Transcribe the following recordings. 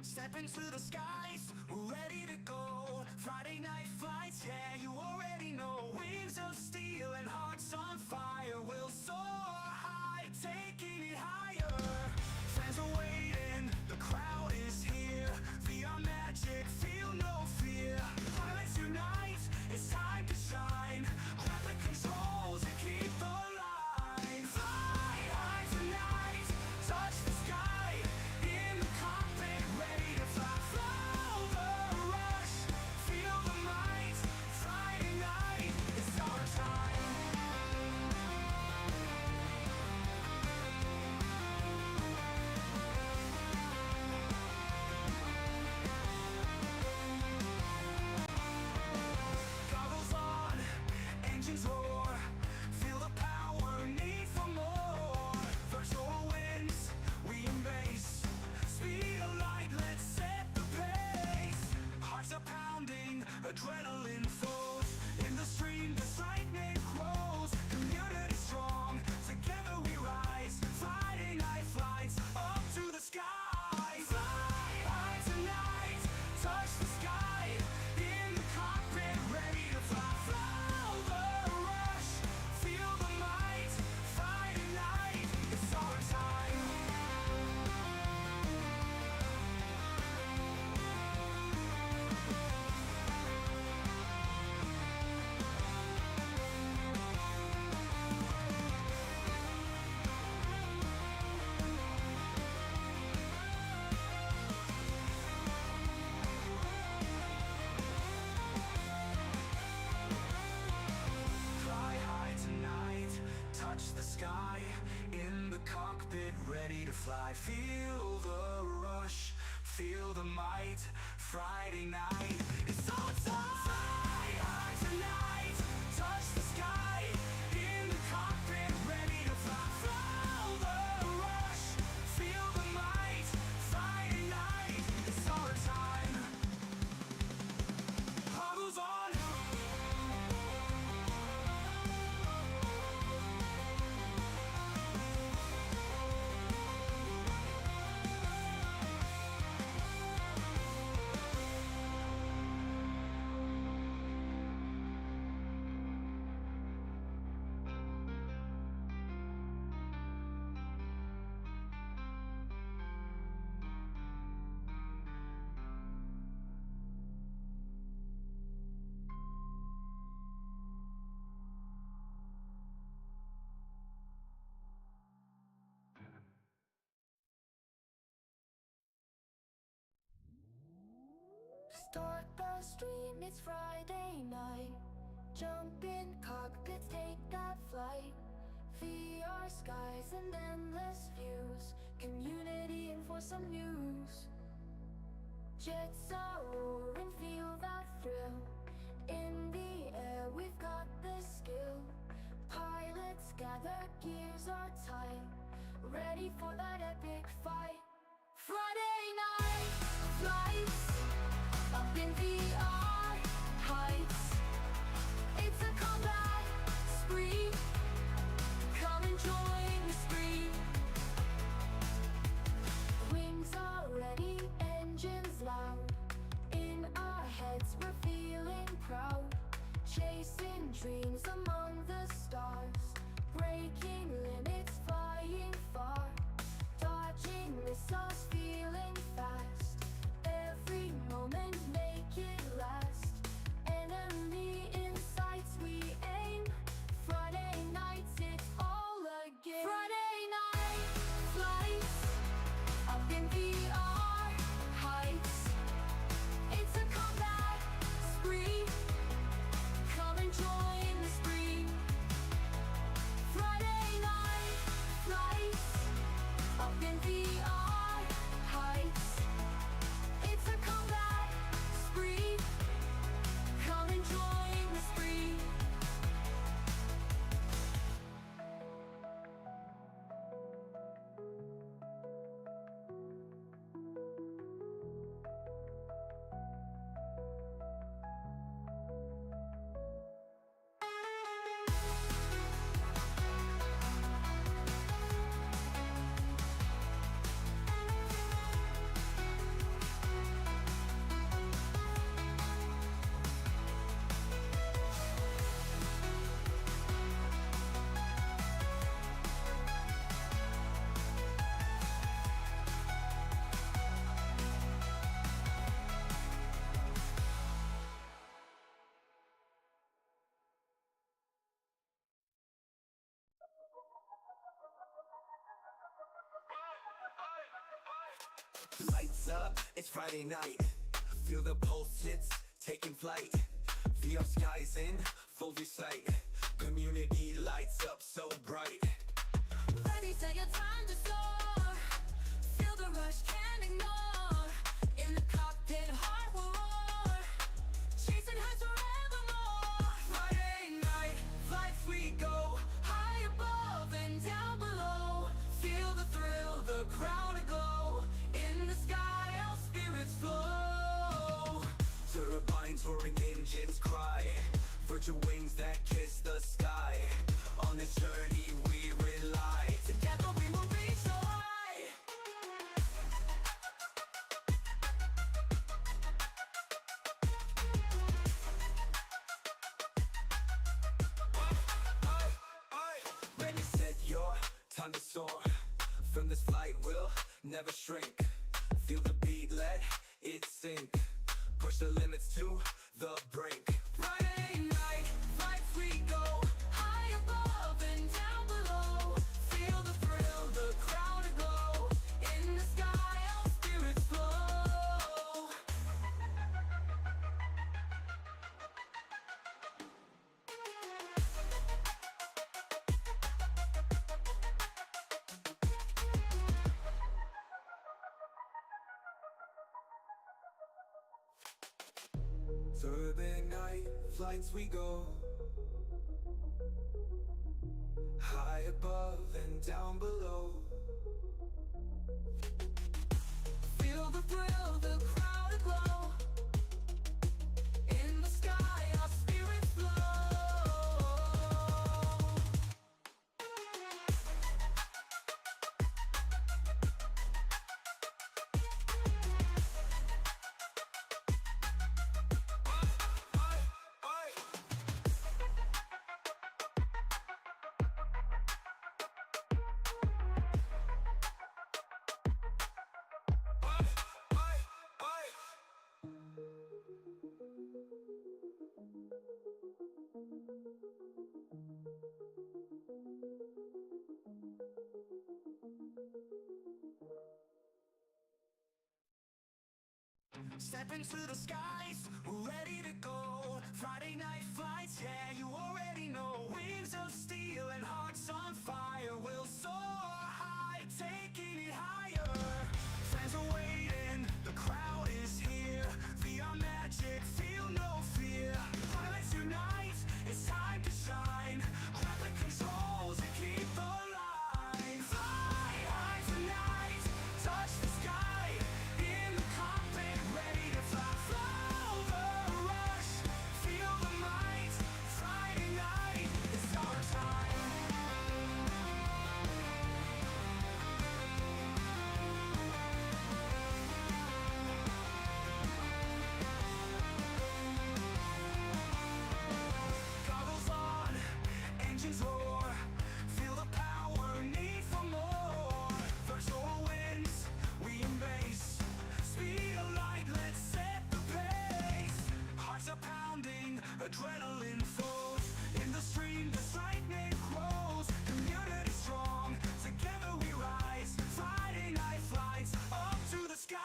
Step into the skies, we're ready to go. Friday night flights, yeah, you already know. Wings of steel and hearts on fire. We'll soar high, taking it higher. Fans are waiting, the crowd is here. VR magic, feel no fear. Pilots unite, it's time to shine. Grab the controls and keep the line. Fly high tonight, touch the sky. In the cockpit, ready to fly. Feel the rush, feel the might. Friday night, it's our time. Goggles on, engines roar. Feel the power, need for more. Virtual winds, we embrace. Speed of light, let's set the pace. Hearts are pounding, adrenaline flows. In the stream, the lightning grows. Community strong, together we rise. Friday night flights, up to the sky. Fly high tonight, touch the sky. In the cockpit, ready to fly. Feel the rush, feel the might. Friday night, it's our time. Fly high tonight, touch the sky. In the cockpit, ready to fly. Feel the rush, feel the might. Friday night, it's our time. Fly high tonight, touch the sky. In the cockpit, ready to fly. Feel the rush, feel the might. Friday night, it's our time. Goggles on. Start the stream, it's Friday night. Jump in cockpits, take that flight. VR skies and endless views. Community and for some news. Jets are roaring, feel that thrill. In the air, we've got the skill. Pilots gather, gears are tight. Ready for that epic fight. Friday night flights, up in VR heights. It's a combat spree. Come and join the spree. Wings are ready, engines loud. In our heads we're feeling proud. Chasing dreams among the stars. Breaking limits, flying far. Dodging lights up, it's Friday night. Feel the pulse, it's taking flight. VR skies in full view sight. Community lights up so bright. Ready, set your time to soar. Feel the rush, can't ignore. In the cockpit, heart will roar. Chasing highs forevermore. Friday night, lights we go. High above and down below. Feel the thrill, the crowd aglow. In the sky, our spirits flow. Turbines roaring, engines cry. Virtual wings that kiss the sky. On this journey we rely. Together we will reach so high. Ready, set your time to soar. From this flight we'll never shrink. Feel the beat, let it sink. Push the limits to the brink. Friday night, lights we go. High above and down below. Feel the thrill, the crowd aglow. In the sky, our spirits flow. Turbine night, flights we go. High above and down below. Feel the thrill, the crowd aglow. In the sky, our spirits flow. Step into the skies, we're ready to go. Friday night flights, yeah, you already know. Wings of steel and hearts on fire. We'll soar high, taking it higher. Fans are waiting, the crowd is here. VR magic, feel no fear. Pilots unite, it's time to shine. Grab the controls and keep the line. Fly high tonight, touch the sky. In the cockpit, ready to fly. Feel the rush, feel the might. Friday night, it's our time. Goggles on, engines roar. Feel the power, need for more. Virtual winds, we embrace. Speed of light, let's set the pace. Hearts are pounding, adrenaline flows. In the stream, the lightning grows. Community strong, together we rise. Friday night flights, up to the sky.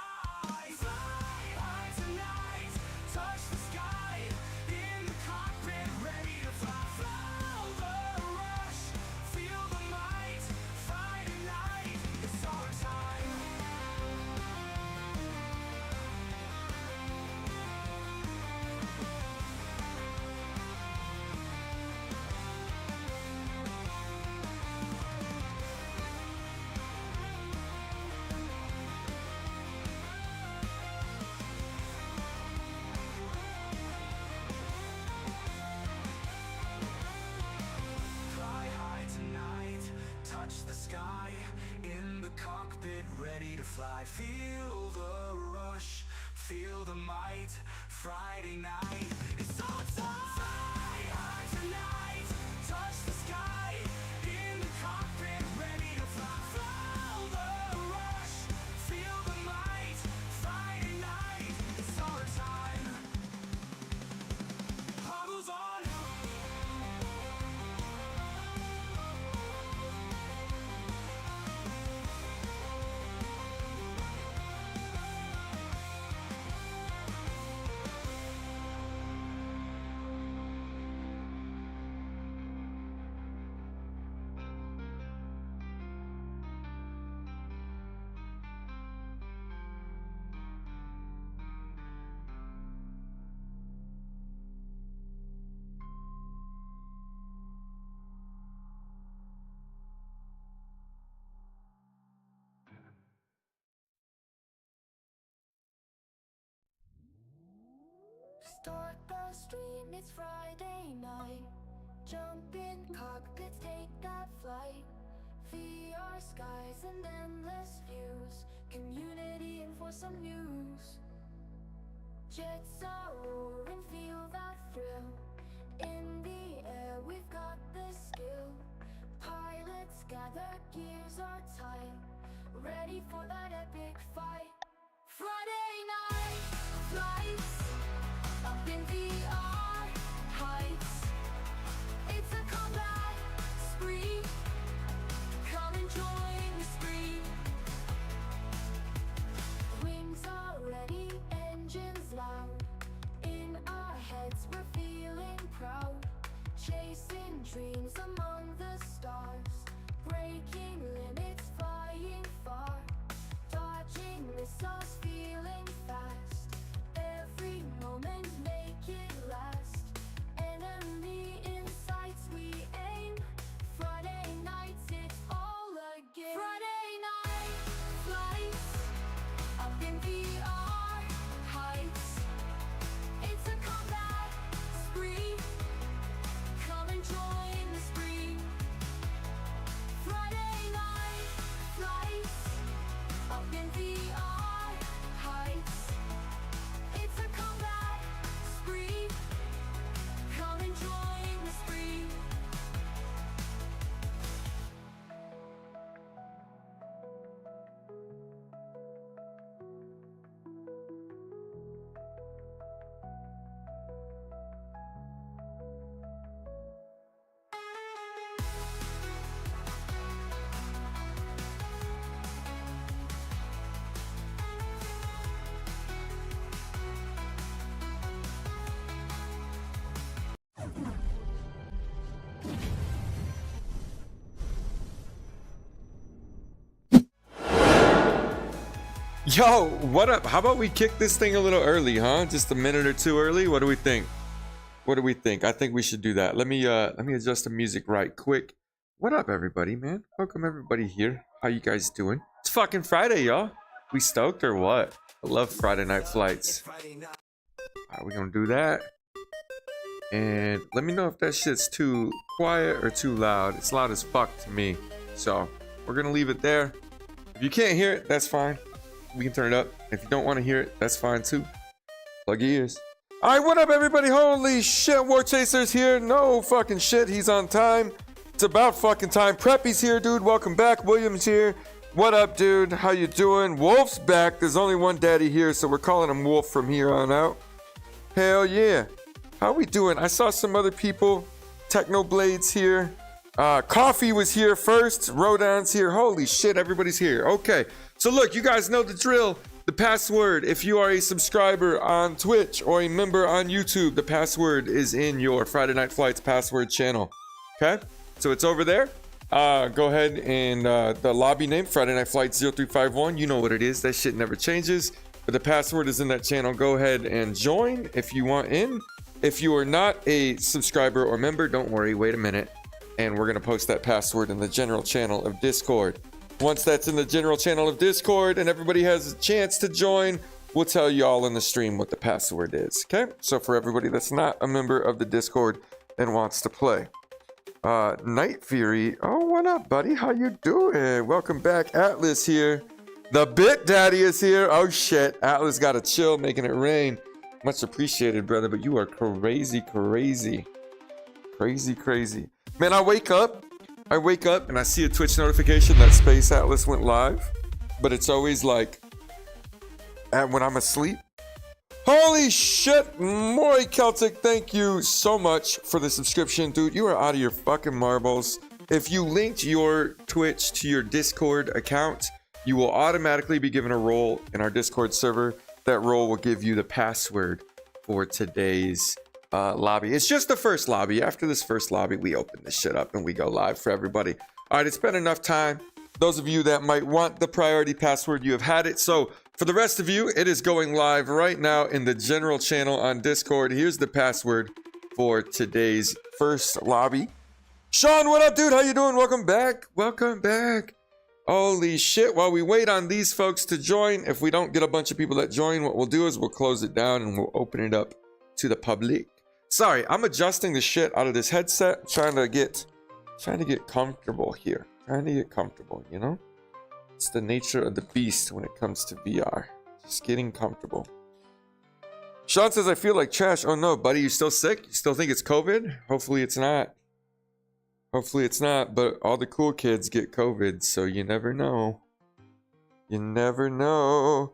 Fly high tonight, touch the sky. In the cockpit, ready to fly. Feel the rush, feel the might. Friday night, it's our time. Fly high tonight, touch the sky. In the cockpit, ready to fly. Feel the rush, feel the might. Friday night, it's our time. Fly high tonight, touch the sky. In the cockpit, ready to fly. Feel the rush, feel the might. Friday night, it's our time. Goggles on. Start the stream, it's Friday night. Jump in cockpits, take that flight. VR skies and endless views. Community and for some news. Jets are roaring, feel that thrill. In the air, we've got the skill. Pilots gather, gears are tight. Ready for that epic fight. Friday night flights up in VR heights. It's a combat spree. Come and join the spree. Wings are ready, engines loud. In our heads we're feeling proud. Chasing dreams among the stars. Breaking limits, flying far. Dodging missiles, feeling fast. Every moment make it last. Enemy in sights we aim. Friday nights it's all a game. Friday night flights up in VR heights. It's a combat spree. Come and join the spree. Friday night flights up in VR heights. It's a combat spree. Come and join the spree. Yo, what up? How about we kick this thing a little early, huh? Just a minute or two early. What do we think? What do we think? I think we should do that. Let me adjust the music right quick. What up, everybody, man? Welcome everybody here. How you guys doing? It's fucking Friday, y'all. We stoked or what? I love Friday night flights. Alright, we're gonna do that. And let me know if that shit's too quiet or too loud. It's loud as fuck to me. So we're gonna leave it there. If you can't hear it, that's fine. We can turn it up. If you don't want to hear it, that's fine too. Plug your ears. Alright, what up everybody? Holy shit, War Chaser's here. No fucking shit, he's on time. It's about fucking time. Preppy's here, dude. Welcome back. William's here. What up, dude? How you doing? Wolf's back. There's only one daddy here, so we're calling him Wolf from here on out. Hell yeah. How we doing? I saw some other people. Technoblades here. Coffee was here first. Rodon's here. Holy shit, everybody's here. Okay. So look, you guys know the drill. The password, if you are a subscriber on Twitch or a member on YouTube, the password is in your Friday Night Flights password channel. Okay? So it's over there. Go ahead and the lobby name, Friday Night Flights 0351. You know what it is. That shit never changes. But the password is in that channel. Go ahead and join if you want in. If you are not a subscriber or member, don't worry. Wait a minute. And we're going to post that password in the general channel of Discord. Once that's in the general channel of Discord and everybody has a chance to join, we'll tell you all in the stream what the password is. Okay? So for everybody that's not a member of the Discord and wants to play. Night Fury. Oh, what up, buddy? How you doing? Welcome back. Atlas here. The Bit Daddy is here. Oh, shit. Atlas got to chill, making it rain. Much appreciated, brother. But you are crazy, crazy. Crazy, crazy. Man, I wake up and I see a Twitch notification that Space Atlas went live. But it's always like when I'm asleep. Holy shit, Maury Celtic, thank you so much for the subscription. Dude, you are out of your fucking marbles. If you linked your Twitch to your Discord account, you will automatically be given a role in our Discord server. That role will give you the password for today's lobby. It's just the first lobby. After this first lobby, we open this shit up and we go live for everybody. All right, it's been enough time. Those of you that might want the priority password, you have had it. So for the rest of you, it is going live right now in the general channel on Discord. Here's the password for today's first lobby. Sean, what up, dude? How you doing? Welcome back. Welcome back. Holy shit. While we wait on these folks to join, if we don't get a bunch of people that join, what we'll do is we'll close it down and we'll open it up to the public. Sorry, I'm adjusting the shit out of this headset, trying to get comfortable here. Trying to get comfortable, you know? It's the nature of the beast when it comes to VR. Just getting comfortable. Sean says, I feel like trash. Oh no, buddy, you still sick? You still think it's COVID? Hopefully it's not. Hopefully it's not, but all the cool kids get COVID, so you never know. You never know.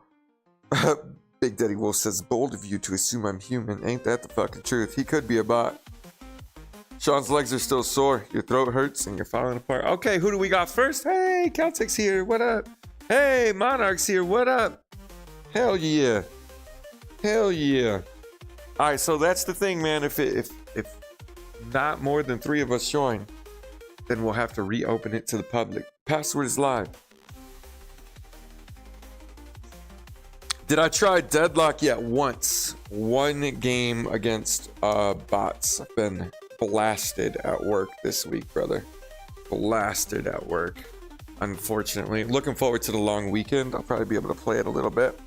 Big Daddy Wolf says, bold of you to assume I'm human. Ain't that the fucking truth? He could be a bot. Sean's legs are still sore. Your throat hurts and you're falling apart. Okay, who do we got first? Hey, Celtic's here. What up? Hey, Monarch's here. What up? Hell yeah. Hell yeah. All right, so that's the thing, man. If not more than 3 of us join, then we'll have to reopen it to the public. Password is live. Did I try Deadlock yet? Once. One game against bots. I've been blasted at work this week, brother. Blasted at work, unfortunately. Looking forward to the long weekend. I'll probably be able to play it a little bit.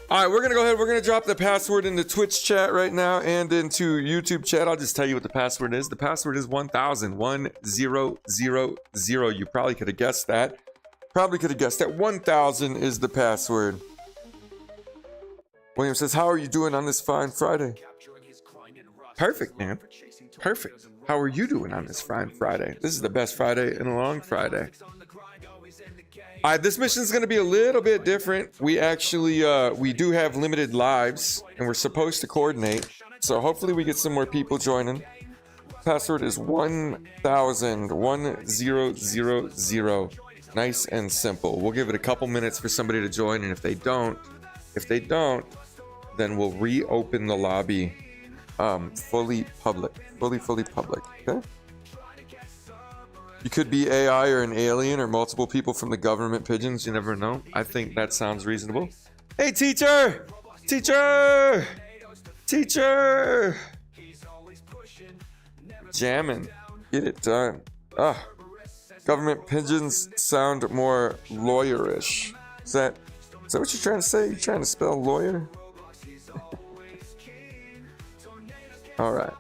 All right, we're gonna go ahead. We're gonna drop the password in the Twitch chat right now and into YouTube chat. I'll just tell you what the password is. The password is 1000. 1000. You probably could have guessed that. 1000 is the password. William says, how are you doing on this fine Friday? Perfect, man. Perfect. How are you doing on this fine Friday? This is the best Friday in a long Friday. All right, this mission is going to be a little bit different. We actually, we do have limited lives, and we're supposed to coordinate. So hopefully we get some more people joining. Password is 1000. 1000. Nice and simple. We'll give it a couple minutes for somebody to join, and if they don't, then we'll reopen the lobby fully public. Okay? You could be AI or an alien or multiple people from the government pigeons. You never know. I think that sounds reasonable. Hey, teacher! Teacher! Teacher! Jamming. Get it done. Government pigeons sound more lawyerish. Is that what you're trying to say? You're trying to spell lawyer? All right.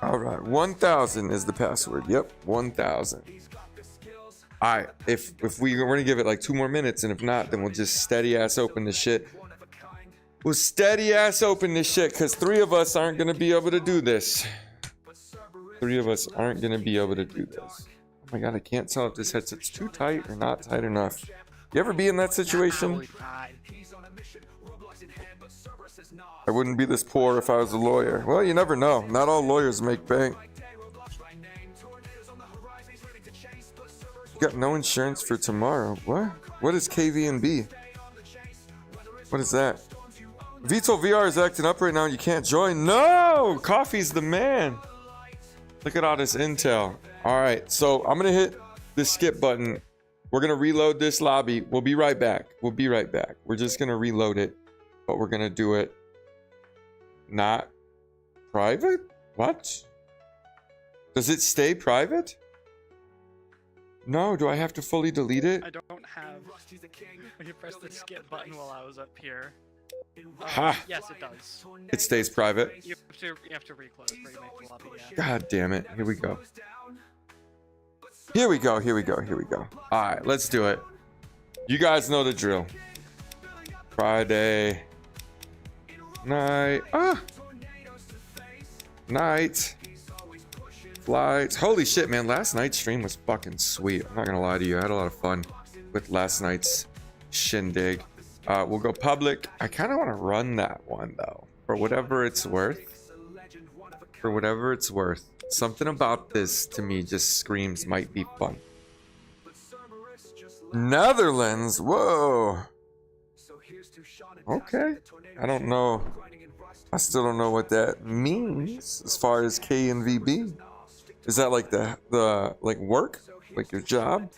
All right. 1000 is the password. Yep. 1000. All right. If we're going to give it like 2 more minutes, and if not, then we'll just steady ass open this shit. We'll steady ass open this shit, because 3 of us aren't going to be able to do this. 3 of us aren't going to be able to do this. Oh my god, I can't tell if this headset's too tight or not tight enough. You ever be in that situation? I wouldn't be this poor if I was a lawyer. Well, you never know. Not all lawyers make bank. You got no insurance for tomorrow. What? What is KVNB? What is that? VTOL VR is acting up right now and you can't join. No! Coffee's the man. Look at all this intel. All right, so I'm gonna hit the skip button. We're gonna reload this lobby. We'll be right back. We're just gonna reload it, but we're gonna do it not private? What? Does it stay private? No, do I have to fully delete it? I don't have. When you press the skip button while I was up here. Ha! Yes, it does. It stays private. You have to reclose before you make the lobby. Yeah. God damn it. Here we go. Here we go. All right, let's do it. You guys know the drill. Friday night. Night. Flights. Holy shit, man. Last night's stream was fucking sweet. I'm not gonna lie to you. I had a lot of fun with last night's shindig. We'll go public. I kind of want to run that one, though. For whatever it's worth. Something about this, to me, just screams might be fun. Netherlands? Whoa. Okay. I don't know. I still don't know what that means as far as KNVB. Is that like the like work? Like your job?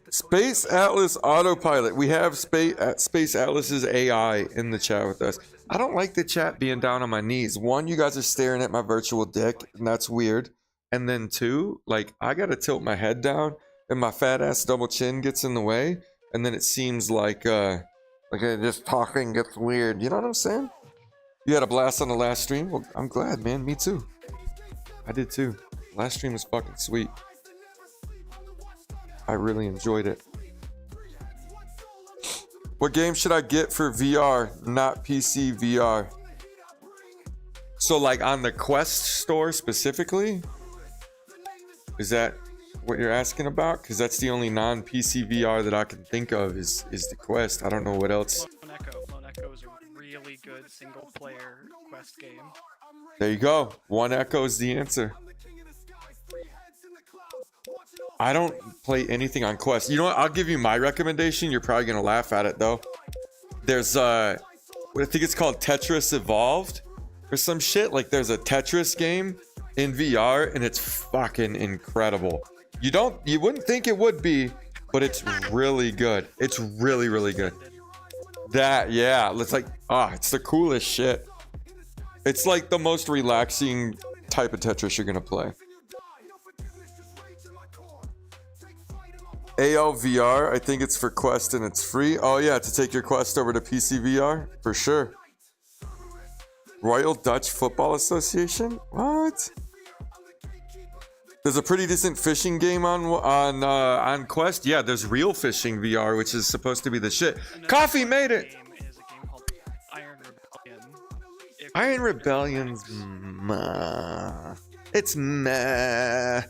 Space Atlas Autopilot. We have Space Atlas's AI in the chat with us. I don't like the chat being down on my knees. 1, you guys are staring at my virtual dick, and that's weird. And then 2, like, I gotta tilt my head down, and my fat ass double chin gets in the way, and then it seems like Okay, just talking gets weird. You know what I'm saying? You had a blast on the last stream? Well, I'm glad, man. Me too. I did too. Last stream was fucking sweet. I really enjoyed it. What game should I get for VR, not PC VR? So like on the Quest store specifically? Is that what you're asking about? Because that's the only non-PC VR that I can think of is the Quest. I don't know what else. Lone Echo is a really good single-player Quest game. There you go. One Echo is the answer. I don't play anything on Quest. You know what? I'll give you my recommendation. You're probably gonna laugh at it though. There's I think it's called Tetris Evolved or some shit. Like there's a Tetris game in VR and it's fucking incredible. You wouldn't think it would be, but it's really good. It's really, really good. Yeah, it's like, it's the coolest shit. It's like the most relaxing type of Tetris you're gonna play. AL VR, I think it's for Quest and it's free. Oh yeah, to take your Quest over to PC VR, for sure. Royal Dutch Football Association? What? There's a pretty decent fishing game on Quest. Yeah, there's Real Fishing VR, which is supposed to be the shit. Coffee made it. Game is a game called Iron Rebellion. Iron Rebellion's meh. It's meh.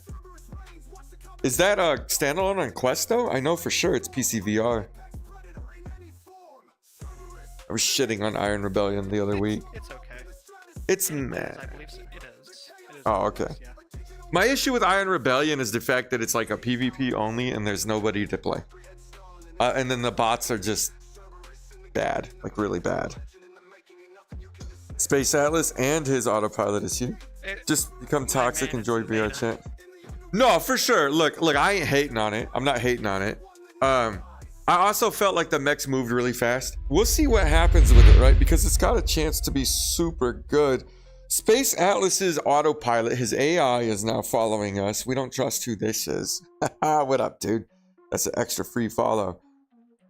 Is that a standalone on Quest though? I know for sure it's PC VR. I was shitting on Iron Rebellion the other week. It's okay. It's meh. I believe so. It is. Oh, okay. Yeah. My issue with Iron Rebellion is the fact that it's like a PvP only and there's nobody to play. And then the bots are just bad, like really bad. Space Atlas and his autopilot is here. Just become toxic, enjoy VR chat. No, for sure. Look, I ain't hating on it. I'm not hating on it. I also felt like the mechs moved really fast. We'll see what happens with it, right? Because it's got a chance to be super good. Space Atlas's autopilot, his AI is now following us. We don't trust who this is. What up, dude? That's an extra free follow.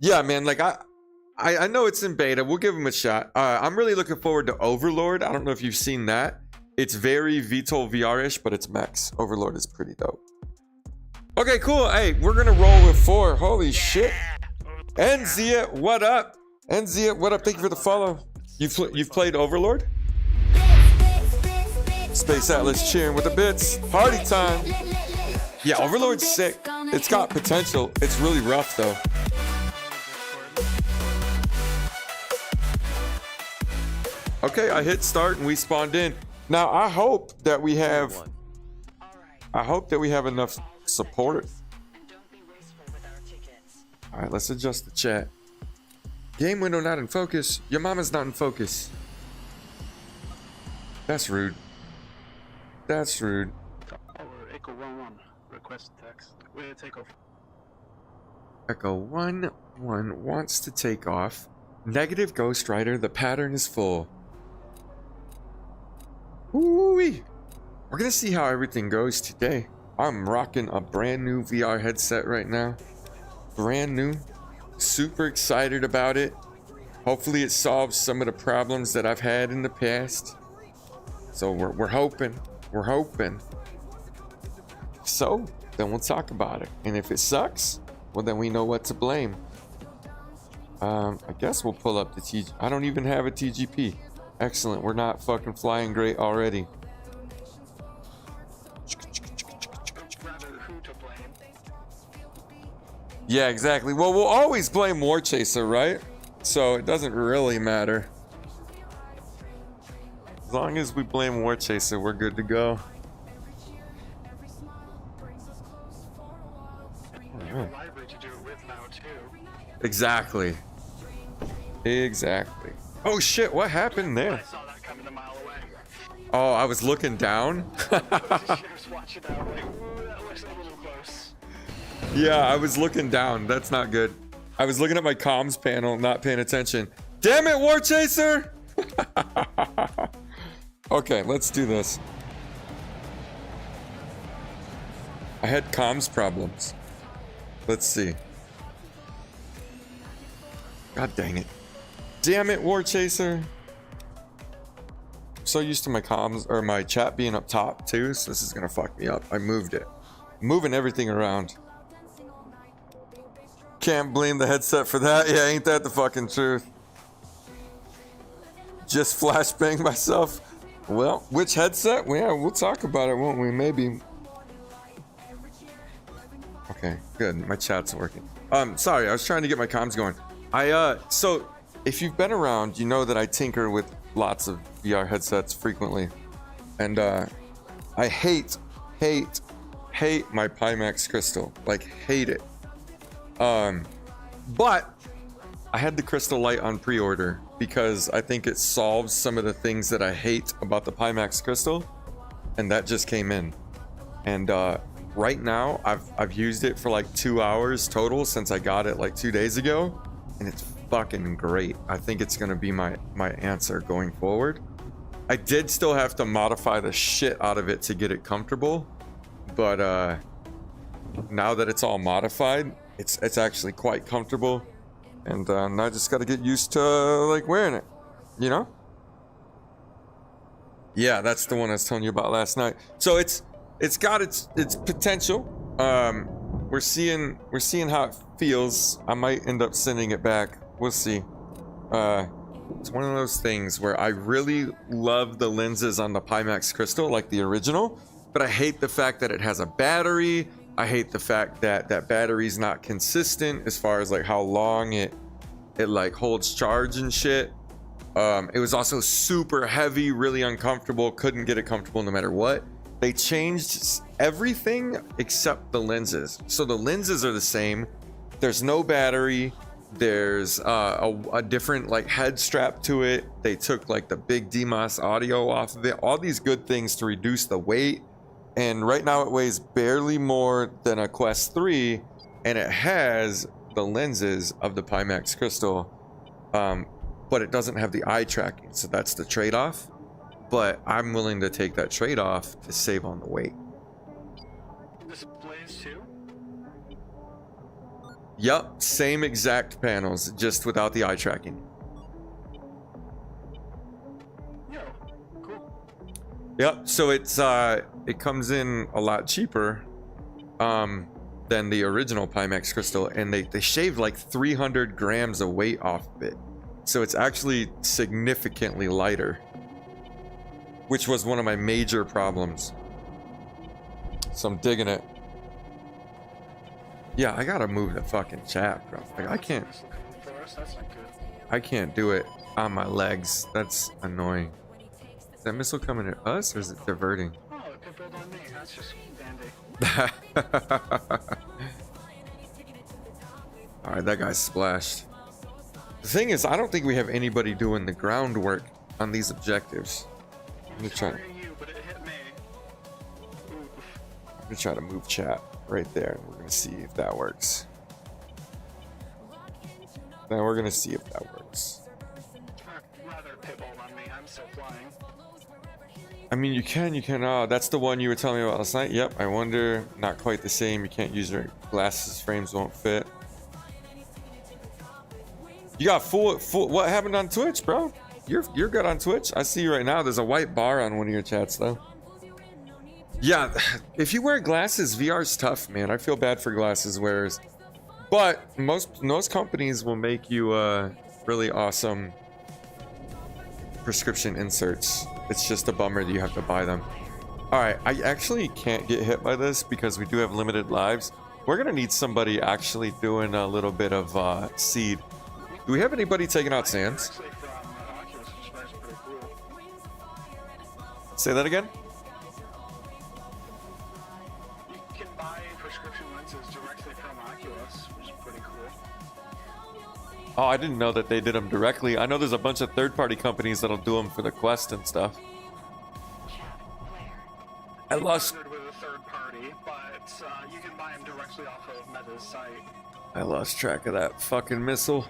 Yeah, man, like I know it's in beta. We'll give him a shot. I'm really looking forward to Overlord. I don't know if you've seen that. It's very VTOL VR-ish, but it's mechs. Overlord is pretty dope. Okay, cool. Hey, we're gonna roll with 4. Holy shit. Enzia, what up? Enzia, what up? Thank you for the follow. You've played Overlord? Space Atlas cheering with the bits. Party time. Yeah, Overlord's sick. It's got potential. It's really rough though. Okay, I hit start and we spawned in. Now I hope that we have enough support. All right, let's adjust the chat. Game window not in focus. Your mama's not in focus. That's rude. That's rude. Echo 1-1. Request text. We're take off. Echo 1-1 wants to take off. Negative Ghost Rider. The pattern is full. Ooh-wee. We're gonna see how everything goes today. I'm rocking a brand new VR headset right now. Brand new. Super excited about it. Hopefully it solves some of the problems that I've had in the past. So we're hoping. We're hoping. So then we'll talk about it. And if it sucks, well then we know what to blame. I guess we'll pull up the TG. I don't even have a TGP. Excellent. We're not fucking flying great already. Yeah, exactly. Well, we'll always blame War Chaser, right? So it doesn't really matter. As long as we blame War Chaser, we're good to go. Exactly. Exactly. Oh shit, what happened there? I saw that coming a mile away. Oh, I was looking down. Watching out, like, ooh, that looks a little close. Yeah, I was looking down. That's not good. I was looking at my comms panel, not paying attention. Damn it, War Chaser! Okay, let's do this. I had comms problems. Let's see. God dang it. Damn it, War Chaser. I'm so used to my comms or my chat being up top too, so this is gonna fuck me up. I moved it. Moving everything around. Can't blame the headset for that. Yeah, ain't that the fucking truth? Just flashbang myself. Well, which headset? Well, yeah, we'll talk about it, won't we? Maybe. Okay, good. My chat's working. Sorry, I was trying to get my comms going. So if you've been around, you know that I tinker with lots of VR headsets frequently. And I hate my Pimax Crystal. Like, hate it. But I had the Crystal Light on pre-order because I think it solves some of the things that I hate about the Pimax Crystal, and that just came in. And right now I've used it for like 2 hours total since I got it like 2 days ago, and it's fucking great. I think it's gonna be my answer going forward. I did still have to modify the shit out of it to get it comfortable, but now that it's all modified, it's actually quite comfortable, and now I just got to get used to like wearing it, you know? Yeah, that's the one I was telling you about last night. So it's got its potential. We're seeing how it feels. I might end up sending it back. We'll see. It's one of those things where I really love the lenses on the Pimax Crystal, like the original, but I hate the fact that it has a battery. I hate the fact that that battery's not consistent as far as like how long it like holds charge and shit. It was also super heavy, really uncomfortable. Couldn't get it comfortable no matter what. They changed everything except the lenses. So the lenses are the same. There's no battery. There's a different like head strap to it. They took like the big DMOS audio off of it. All these good things to reduce the weight. And right now it weighs barely more than a Quest 3, and it has the lenses of the Pimax Crystal, but it doesn't have the eye tracking, so that's the trade-off. But I'm willing to take that trade-off to save on the weight. Displays too? Yup, same exact panels, just without the eye tracking. Yo, cool. Yep, so it's it comes in a lot cheaper than the original Pimax Crystal, and they shaved like 300 grams of weight off of it. So it's actually significantly lighter, which was one of my major problems. So I'm digging it. Yeah, I gotta move the fucking chat, bro. Like I can't do it on my legs. That's annoying. Is that missile coming at us or is it diverting? Oh, it could build on me. That's just dandy. Alright, that guy's splashed. The thing is, I don't think we have anybody doing the groundwork on these objectives. Let me try. You, but it hit me. I'm gonna try to move chat right there, and we're gonna see if that works. Then we're gonna see if that works. Rather pitbull on me. I'm still flying. I mean, you can. Oh, that's the one you were telling me about last night. Yep. I wonder. Not quite the same. You can't use your glasses. Frames won't fit. You got full. What happened on Twitch, bro? You're good on Twitch. I see you right now. There's a white bar on one of your chats, though. Yeah. If you wear glasses, VR's tough, man. I feel bad for glasses wearers. But most companies will make you really awesome prescription inserts. It's just a bummer that you have to buy them. Alright, I actually can't get hit by this because we do have limited lives. We're gonna need somebody actually doing a little bit of seed. Do we have anybody taking out sands? Actually from Oculus, which is pretty cool. Say that again? You can buy prescription lenses directly from Oculus, which is pretty cool. Oh, I didn't know that they did them directly. I know there's a bunch of third-party companies that'll do them for the Quest and stuff. I lost. Partnered with a third party, but you can buy them directly off of Meta's site. I lost track of that fucking missile.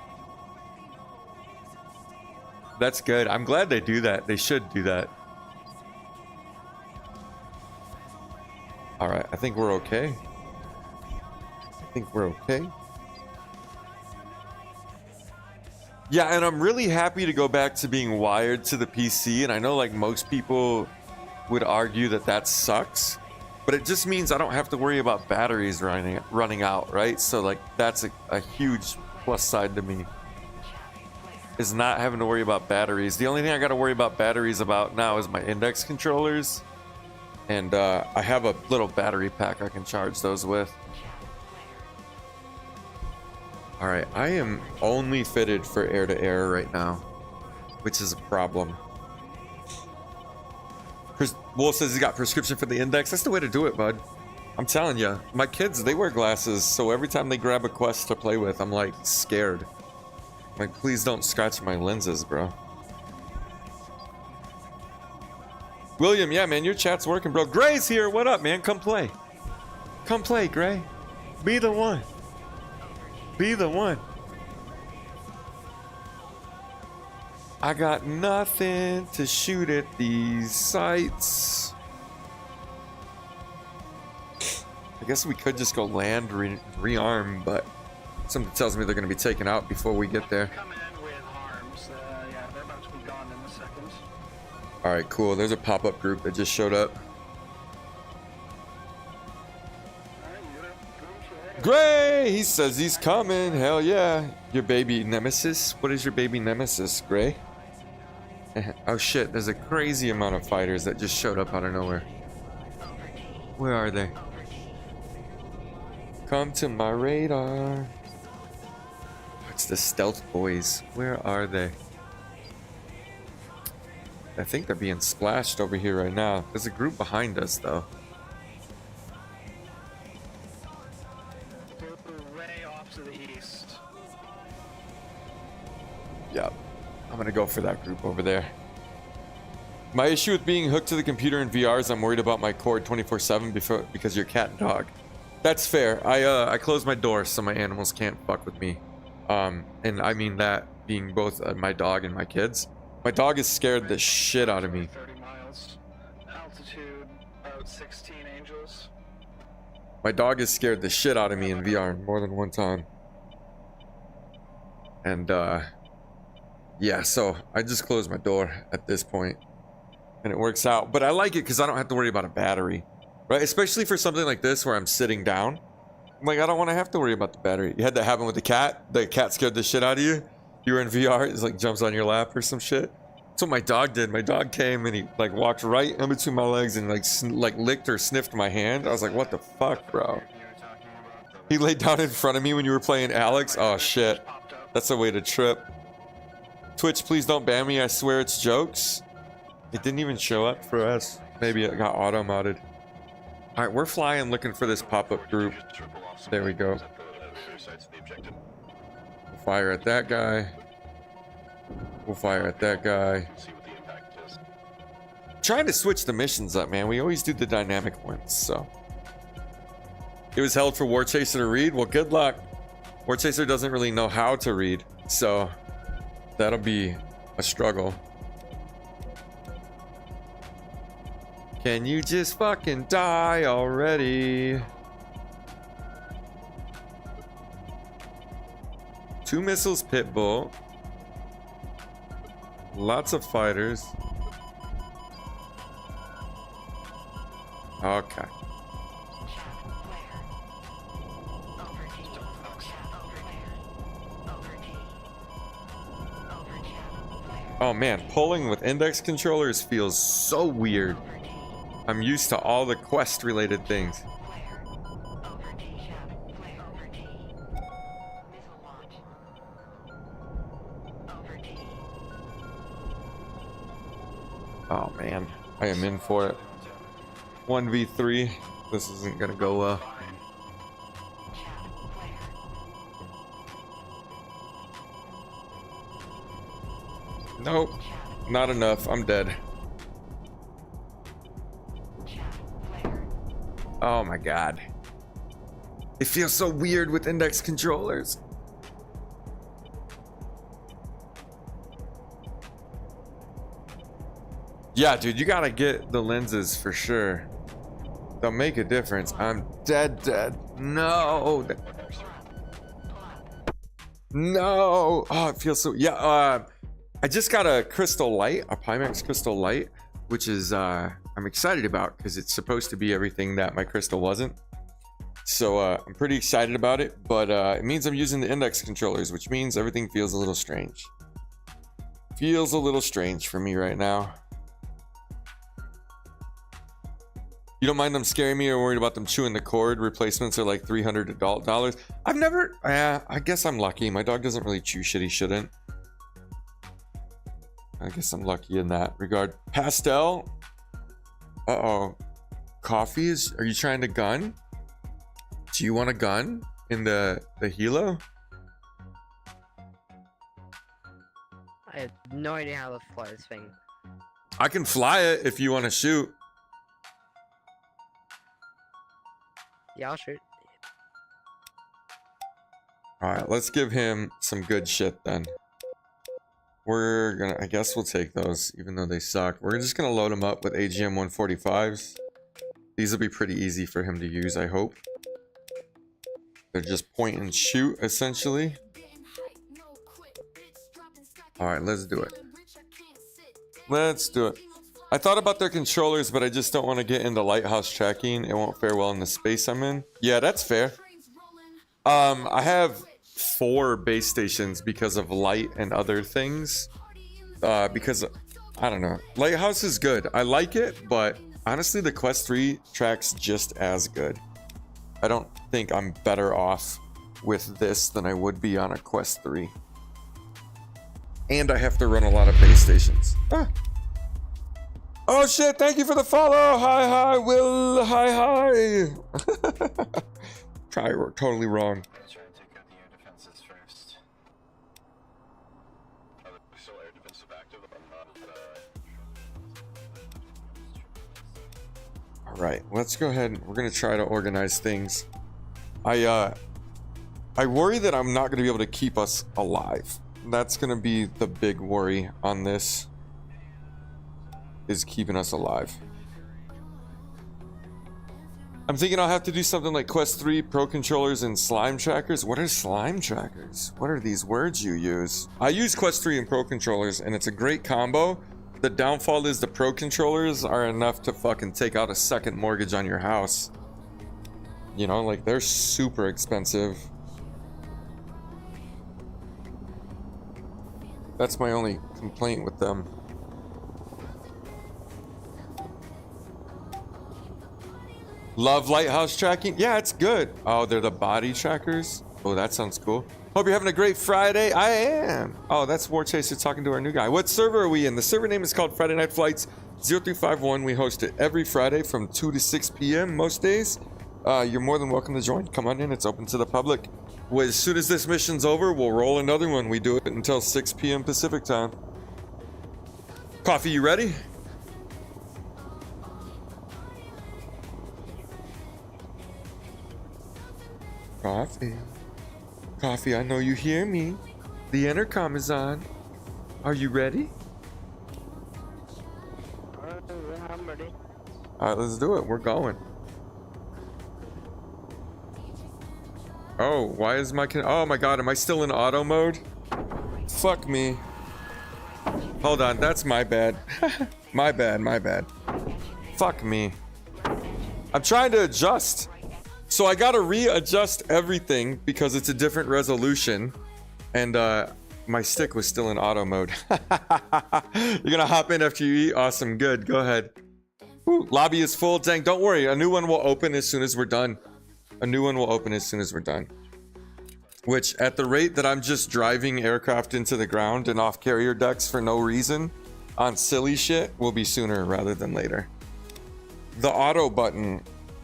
That's good. I'm glad they do that. They should do that. Alright, I think we're okay. Yeah, and I'm really happy to go back to being wired to the PC. And I know like most people would argue that that sucks, but it just means I don't have to worry about batteries running out, right? So like that's a huge plus side to me, is not having to worry about batteries. The only thing I got to worry about batteries about now is my index controllers, and I have a little battery pack I can charge those with. All right, I am only fitted for air-to-air right now, which is a problem. Wolf says he's got prescription for the index. That's the way to do it, bud. I'm telling you, my kids, they wear glasses, so every time they grab a Quest to play with, I'm like scared. Like, please don't scratch my lenses, bro. William, yeah, man, your chat's working, bro. Gray's here. What up, man? Come play. Come play, Gray. Be the one. Be the one. I got nothing to shoot at these sights. I guess we could just go land, rearm, but something tells me they're going to be taken out before we get there. Come in with harms. Yeah, they're about to be gone in a second. All right, cool. There's a pop-up group that just showed up. Gray, he says he's coming. Hell yeah. Your baby nemesis? What is your baby nemesis, Gray? Oh shit, there's a crazy amount of fighters that just showed up out of nowhere. Where are they? Come to my radar. It's the stealth boys. Where are they? I think they're being splashed over here right now. There's a group behind us though. Way off to the east. Yep. I'm gonna go for that group over there. My issue with being hooked to the computer in VR is I'm worried about my cord 24/7 because you're cat and dog. That's fair. I close my door so my animals can't fuck with me. And I mean that being both my dog and my kids. My dog is scared the shit out of me. 30 miles. Altitude about 16 angels. My dog has scared the shit out of me in VR more than one time. And yeah, so I just close my door at this point, and it works out. But I like it because I don't have to worry about a battery, right? Especially for something like this where I'm sitting down. I'm like, I don't want to have to worry about the battery. You had that happen with the cat. The cat scared the shit out of you. You were in VR. It's like jumps on your lap or some shit. That's what my dog did. My dog came and he like walked right in between my legs and like licked or sniffed my hand. I was like, what the fuck, bro? He laid down in front of me when you were playing Alex. Oh shit, that's a way to trip. Twitch, please don't ban me. I swear it's jokes. It didn't even show up for us. Maybe it got auto modded. All right, we're flying looking for this pop-up group. There we go. We'll fire at that guy. We'll fire at that guy. Trying to switch the missions up, man. We always do the dynamic ones, so. It was held for War Chaser to read. Well, good luck. War Chaser doesn't really know how to read, so that'll be a struggle. Can you just fucking die already? 2 missiles, Pitbull. Lots of fighters. Okay. Oh man, pulling with index controllers feels so weird. I'm used to all the quest related things. Oh man, I am in for it. 1v3. This isn't gonna go well. Nope, not enough. I'm dead. Oh my god. It feels so weird with index controllers. Yeah, dude, you gotta get the lenses for sure. They'll make a difference. I'm dead. No. No. Oh, it feels so. Yeah. I just got a crystal light, a Pimax crystal light, which is I'm excited about because it's supposed to be everything that my crystal wasn't. So I'm pretty excited about it, but it means I'm using the index controllers, which means everything feels a little strange. Feels a little strange for me right now. You don't mind them scaring me or worried about them chewing the cord? Replacements are like $300. I've never, I guess I'm lucky. My dog doesn't really chew shit he shouldn't. I guess I'm lucky in that regard. Pastel. Uh-oh. Coffees? Are you trying to gun? Do you want a gun in the helo? I have no idea how to fly this thing. I can fly it if you want to shoot. Yeah, I'll shoot. Alright, let's give him some good shit then. We're gonna, I guess we'll take those, even though they suck. We're just gonna load them up with AGM 145s. These will be pretty easy for him to use, I hope. They're just point and shoot, essentially. Alright, let's do it. Let's do it. I thought about their controllers, but I just don't want to get into lighthouse tracking. It won't fare well in the space I'm in. Yeah, that's fair. I have 4 base stations because of light and other things. Because, I don't know. Lighthouse is good. I like it, but honestly, the Quest 3 tracks just as good. I don't think I'm better off with this than I would be on a Quest 3. And I have to run a lot of base stations. Ah. Oh shit, thank you for the follow. Hi, Will. Hi. Probably totally wrong. Let's try and take out the air defenses first. Are the still air defensive active? Alright, let's go ahead. We're gonna try to organize things. I worry that I'm not gonna be able to keep us alive. That's gonna be the big worry on this. Is keeping us alive. I'm thinking I'll have to do something like Quest 3, Pro Controllers, and Slime Trackers. What are Slime Trackers? What are these words you use? I use Quest 3 and Pro Controllers, and it's a great combo. The downfall is the Pro Controllers are enough to fucking take out a second mortgage on your house. You know, like, they're super expensive. That's my only complaint with them. Love lighthouse tracking. Yeah, it's good. Oh, they're the body trackers. Oh, that sounds cool. Hope you're having a great Friday. I am. Oh, that's War Chaser talking to our new guy. What server are we in? The server name is called Friday Night Flights 0351. We host it every Friday from 2 to 6 p.m. most days. You're more than welcome to join. Come on in. It's open to the public. Well, as soon as this mission's over, we'll roll another one. We do it until 6 p.m. Pacific time. Coffee, you ready? Coffee. Coffee, I know you hear me. The intercom is on. Are you ready? I'm ready. Alright, let's do it. We're going. Oh, why is my... Oh my god, am I still in auto mode? Fuck me. Hold on, that's my bad. My bad. Fuck me. I'm trying to adjust. So I gotta readjust everything because it's a different resolution. And my stick was still in auto mode. You're gonna hop in after you eat? Awesome, good, go ahead. Ooh, lobby is full. Dang, don't worry. A new one will open as soon as we're done. Which, at the rate that I'm just driving aircraft into the ground and off carrier decks for no reason on silly shit, will be sooner rather than later. The auto button.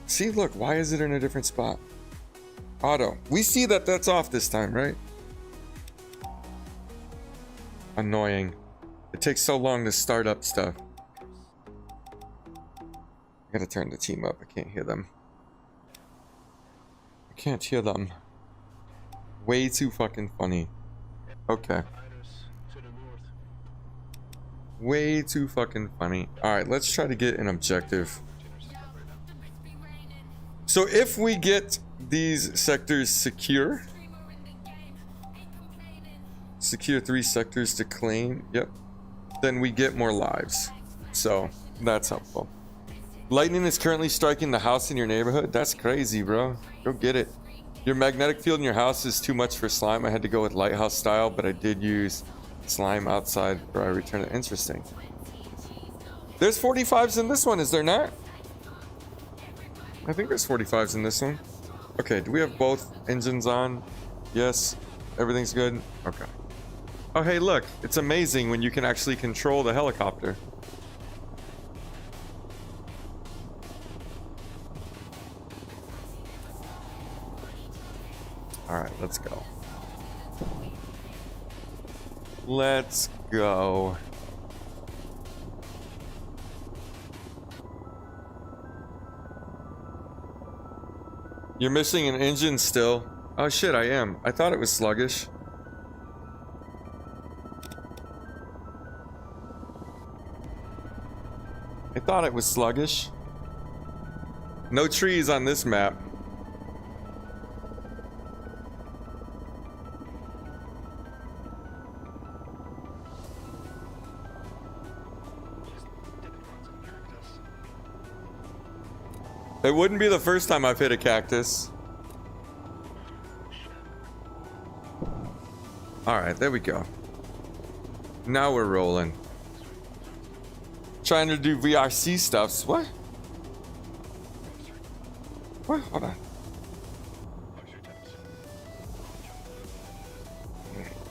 See, look, why is it in a different spot? Auto. We see that that's off this time, right? Annoying. It takes so long to start up stuff. I gotta turn the team up. I can't hear them. Way too fucking funny. Okay. Way too fucking funny. Alright, let's try to get an objective. So if we get these sectors secure, Secure 3 sectors to claim. Yep. Then we get more lives. So that's helpful. Lightning is currently striking the house in your neighborhood. That's crazy, bro. Go get it. Your magnetic field in your house is too much for slime. I had to go with lighthouse style, but I did use slime outside where I returned it. Interesting. There's 45s in this one, is there not? I think there's 45s in this one. Okay, do we have both engines on? Yes. Everything's good? Okay. Oh, hey, look. It's amazing when you can actually control the helicopter. Alright, let's go. Let's go. You're missing an engine still. Oh shit, I am. I thought it was sluggish. I thought it was sluggish. No trees on this map. It wouldn't be the first time I've hit a cactus. Alright, there we go. Now we're rolling. Trying to do VRC stuffs. What? What? Hold on.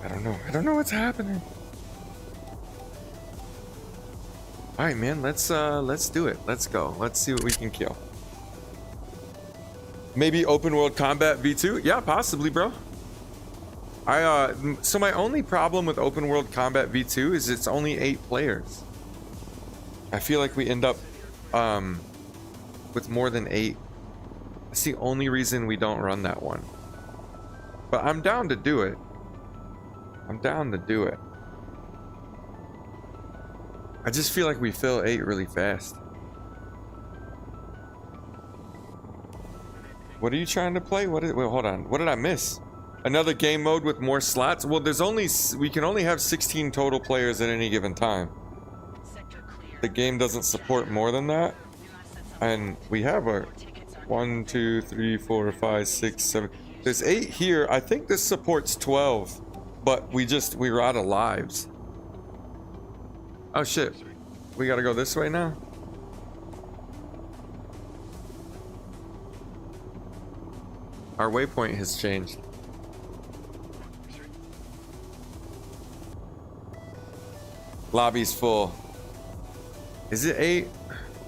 I don't know. I don't know what's happening. Alright, man. Let's do it. Let's go. Let's see what we can kill. Maybe open world combat V2? Yeah, possibly, bro. So my only problem with open world combat V2 is it's only 8 players. I feel like we end up with more than 8. That's the only reason we don't run that one. But I'm down to do it. I'm down to do it. I just feel like we fill 8 really fast. What are you trying to play? Wait, hold on. What did I miss? Another game mode with more slots? Well, we can only have 16 total players at any given time. The game doesn't support more than that. And we have our 1, 2, 3, 4, 5, 6, 7. There's 8 here. I think this supports 12. But we're out of lives. Oh shit. We gotta go this way now? Our waypoint has changed. Lobby's full. Is it 8?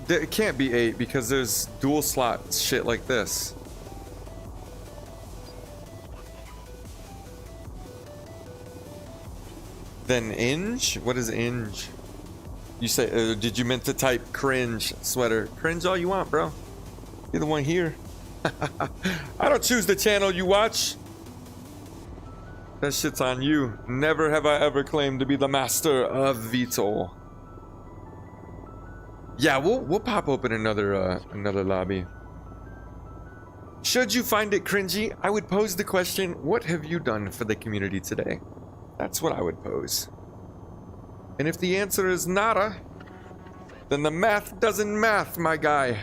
It can't be 8 because there's dual slot shit like this. Then Inge? What is Inge? You say, did you meant to type cringe sweater? Cringe all you want, bro. You're the one here. I don't choose the channel you watch. That shit's on you. Never have I ever claimed to be the master of VTOL. Yeah, we'll pop open another lobby. Should you find it cringy, I would pose the question, what have you done for the community today? That's what I would pose. And if the answer is nada, then the math doesn't math, my guy.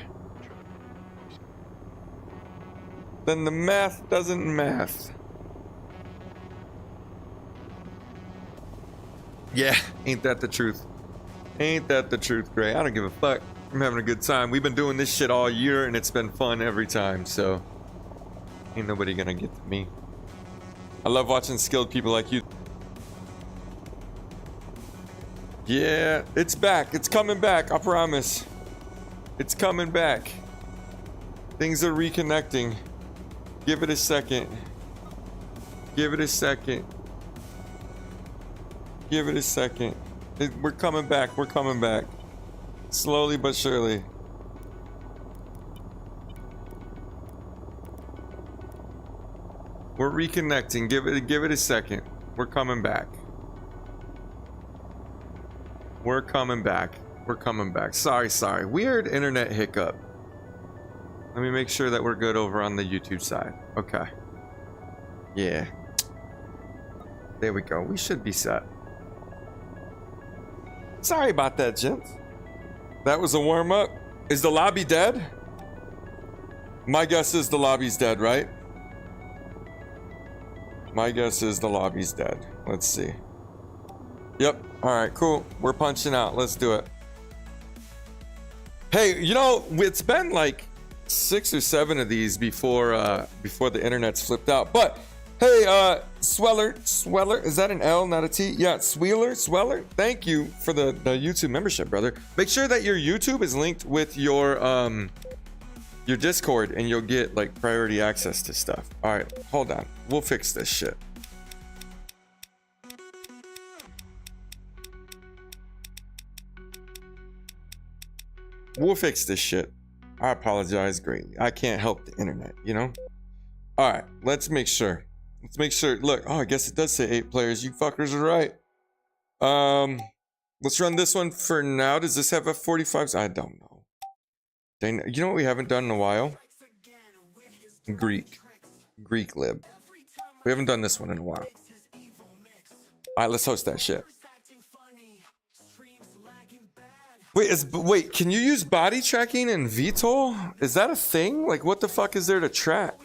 Then the math doesn't math. Yeah, ain't that the truth? Ain't that the truth, Gray? I don't give a fuck. I'm having a good time. We've been doing this shit all year and it's been fun every time, so ain't nobody gonna get to me. I love watching skilled people like you. Yeah, it's back. It's coming back, I promise. It's coming back. Things are reconnecting. Give it a second. Give it a second. Give it a second. We're coming back. We're coming back. Slowly but surely. We're reconnecting. Give it a second. We're coming back. We're coming back. We're coming back. Sorry. Weird internet hiccup. Let me make sure that we're good over on the YouTube side. Okay. Yeah. There we go. We should be set. Sorry about that, gents. That was a warm-up. Is the lobby dead? My guess is the lobby's dead, right? My guess is the lobby's dead. Let's see. Yep. All right, cool. We're punching out. Let's do it. Hey, you know, it's been like 6 or 7 of these before the internet's flipped out. But hey, Sweller, is that an L, not a T? Yeah, Sweller. Thank you for the YouTube membership, brother. Make sure that your YouTube is linked with your Discord, and you'll get like priority access to stuff. All right, hold on. We'll fix this shit. We'll fix this shit. I apologize greatly. I can't help the internet, you know? All right, let's make sure. Look, oh, I guess it does say 8 players. You fuckers are right. Let's run this one for now. Does this have F45s? I don't know. Dang, you know what we haven't done in a while? Greek lib. We haven't done this one in a while. All right, let's host that shit. Wait, can you use body tracking in VTOL? Is that a thing? Like, what the fuck is there to track?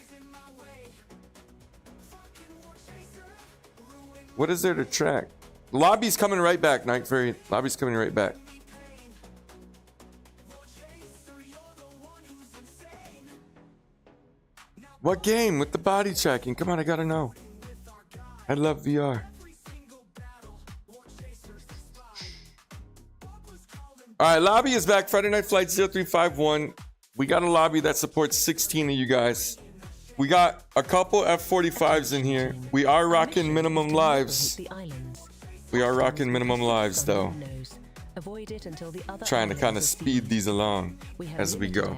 What is there to track? Lobby's coming right back, Night Fury. Lobby's coming right back. What game with the body tracking? Come on, I gotta know. I love VR. All right, lobby is back. Friday Night Flight 0351. We got a lobby that supports 16 of you guys. We got a couple F45s in here. We are rocking minimum lives. We are rocking minimum lives, though. Trying to kind of speed these along as we go.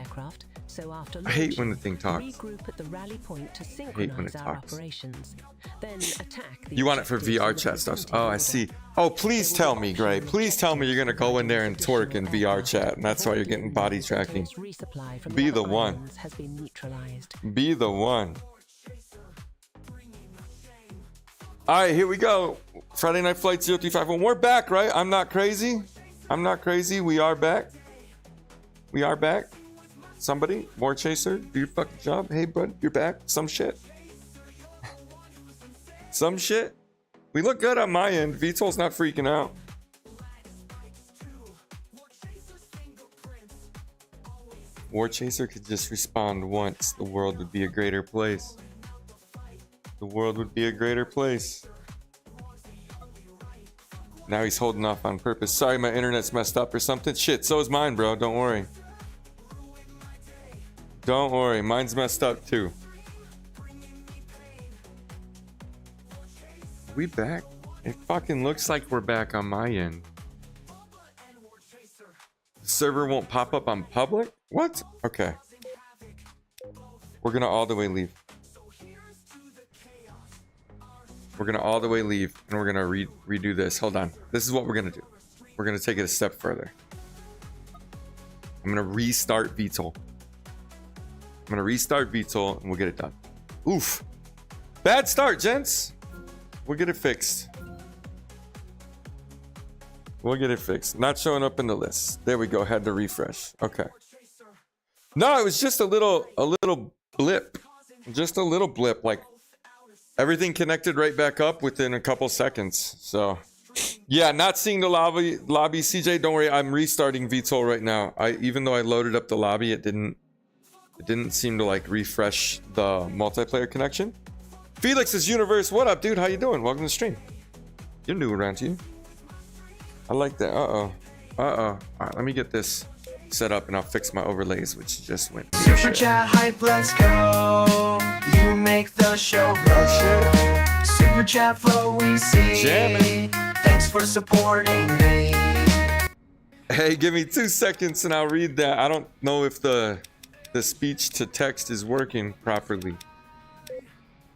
I hate when the thing talks. I hate when it talks. You want it for VR chat stuff? Oh, I see. Oh, please tell me, Gray. Please tell me you're gonna go in there and twerk in VR chat, and that's why you're getting body tracking. Be the one. Be the one. All right, here we go. Friday Night Flight 0351. We're back, right? I'm not crazy. I'm not crazy. We are back. We are back. Somebody, War Chaser, do your fucking job. Hey, bud, you're back. Some shit. Some shit. We look good on my end. VTOL's not freaking out. War Chaser could just respond once. The world would be a greater place. The world would be a greater place. Now he's holding off on purpose. Sorry, my internet's messed up or something. Shit, so is mine, bro. Don't worry. Don't worry, mine's messed up too. We back? It fucking looks like we're back on my end. The server won't pop up on public? What? Okay. We're gonna all the way leave. We're gonna all the way leave, and we're gonna redo this. Hold on. This is what we're gonna do. We're gonna take it a step further. I'm gonna restart VTOL. I'm gonna restart VTOL and we'll get it done. Oof. Bad start, gents. We'll get it fixed. We'll get it fixed. Not showing up in the list. There we go. Had to refresh. Okay. No, it was just a little blip. Just a little blip. Like everything connected right back up within a couple seconds. So yeah, not seeing the lobby. CJ, don't worry. I'm restarting VTOL right now. Even though I loaded up the lobby, it didn't seem to like refresh the multiplayer connection. Felix's Universe, what up, dude? How you doing? Welcome to the stream. You're new around here. I like that. All right, let me get this set up and I'll fix my overlays, which just went. Super chat hype, let's go. You make the show grow. Super chat flow, we see. Jamming. Thanks for supporting me. Hey, give me 2 seconds and I'll read that. I don't know if the speech to text is working properly.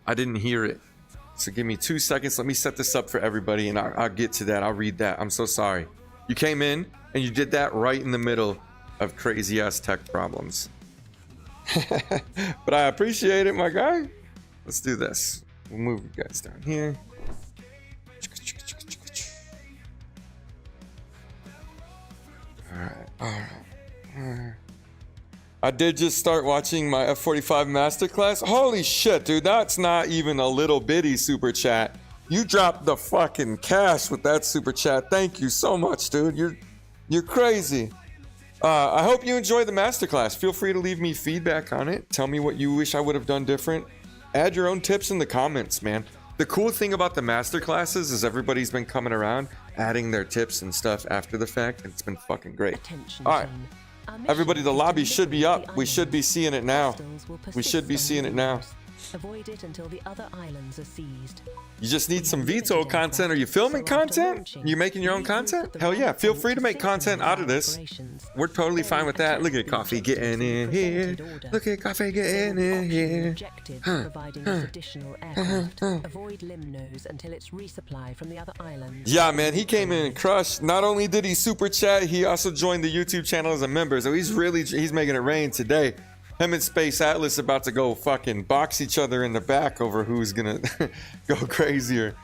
I didn't hear it. So give me 2 seconds. Let me set this up for everybody and I'll get to that. I'll read that. I'm so sorry. You came in and you did that right in the middle of crazy ass tech problems. But I appreciate it, my guy. Let's do this. We'll move you guys down here. I did just start watching my F45 masterclass. Holy shit, dude, that's not even a little bitty super chat. You dropped the fucking cash with that super chat. Thank you so much, dude. You're crazy. I hope you enjoy the masterclass. Feel free to leave me feedback on it. Tell me what you wish I would have done different. Add your own tips in the comments, man. The cool thing about the masterclasses is everybody's been coming around, adding their tips and stuff after the fact, and it's been fucking great. All right. Everybody, the lobby should be up. We should be seeing it now. We should be seeing it now. Avoid it until the other islands are seized. You just need some VTOL content. Are you filming content? You making your own content? Hell yeah. Feel free to make content out of this. We're totally fine with that. Look at Coffee getting in here. Look at Coffee getting in here. Providing us additional aircraft. Avoid Limnos until it's resupply from the other islands. Yeah, man, he came in and crushed. Not only did he super chat, he also joined the YouTube channel as a member. So he's making it rain today. Him and Space Atlas about to go fucking box each other in the back over who's gonna go crazier.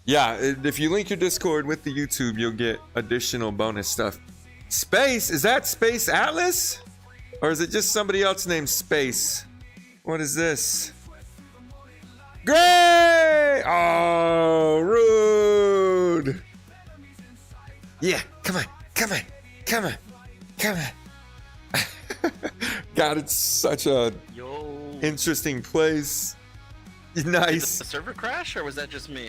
Yeah, if you link your Discord with the YouTube, you'll get additional bonus stuff. Space? Is that Space Atlas? Or is it just somebody else named Space? What is this? Gray! Oh, rude. Yeah, come on, come on, come on, come on. God, it's such a interesting place. Nice. Did the server crash, or was that just me?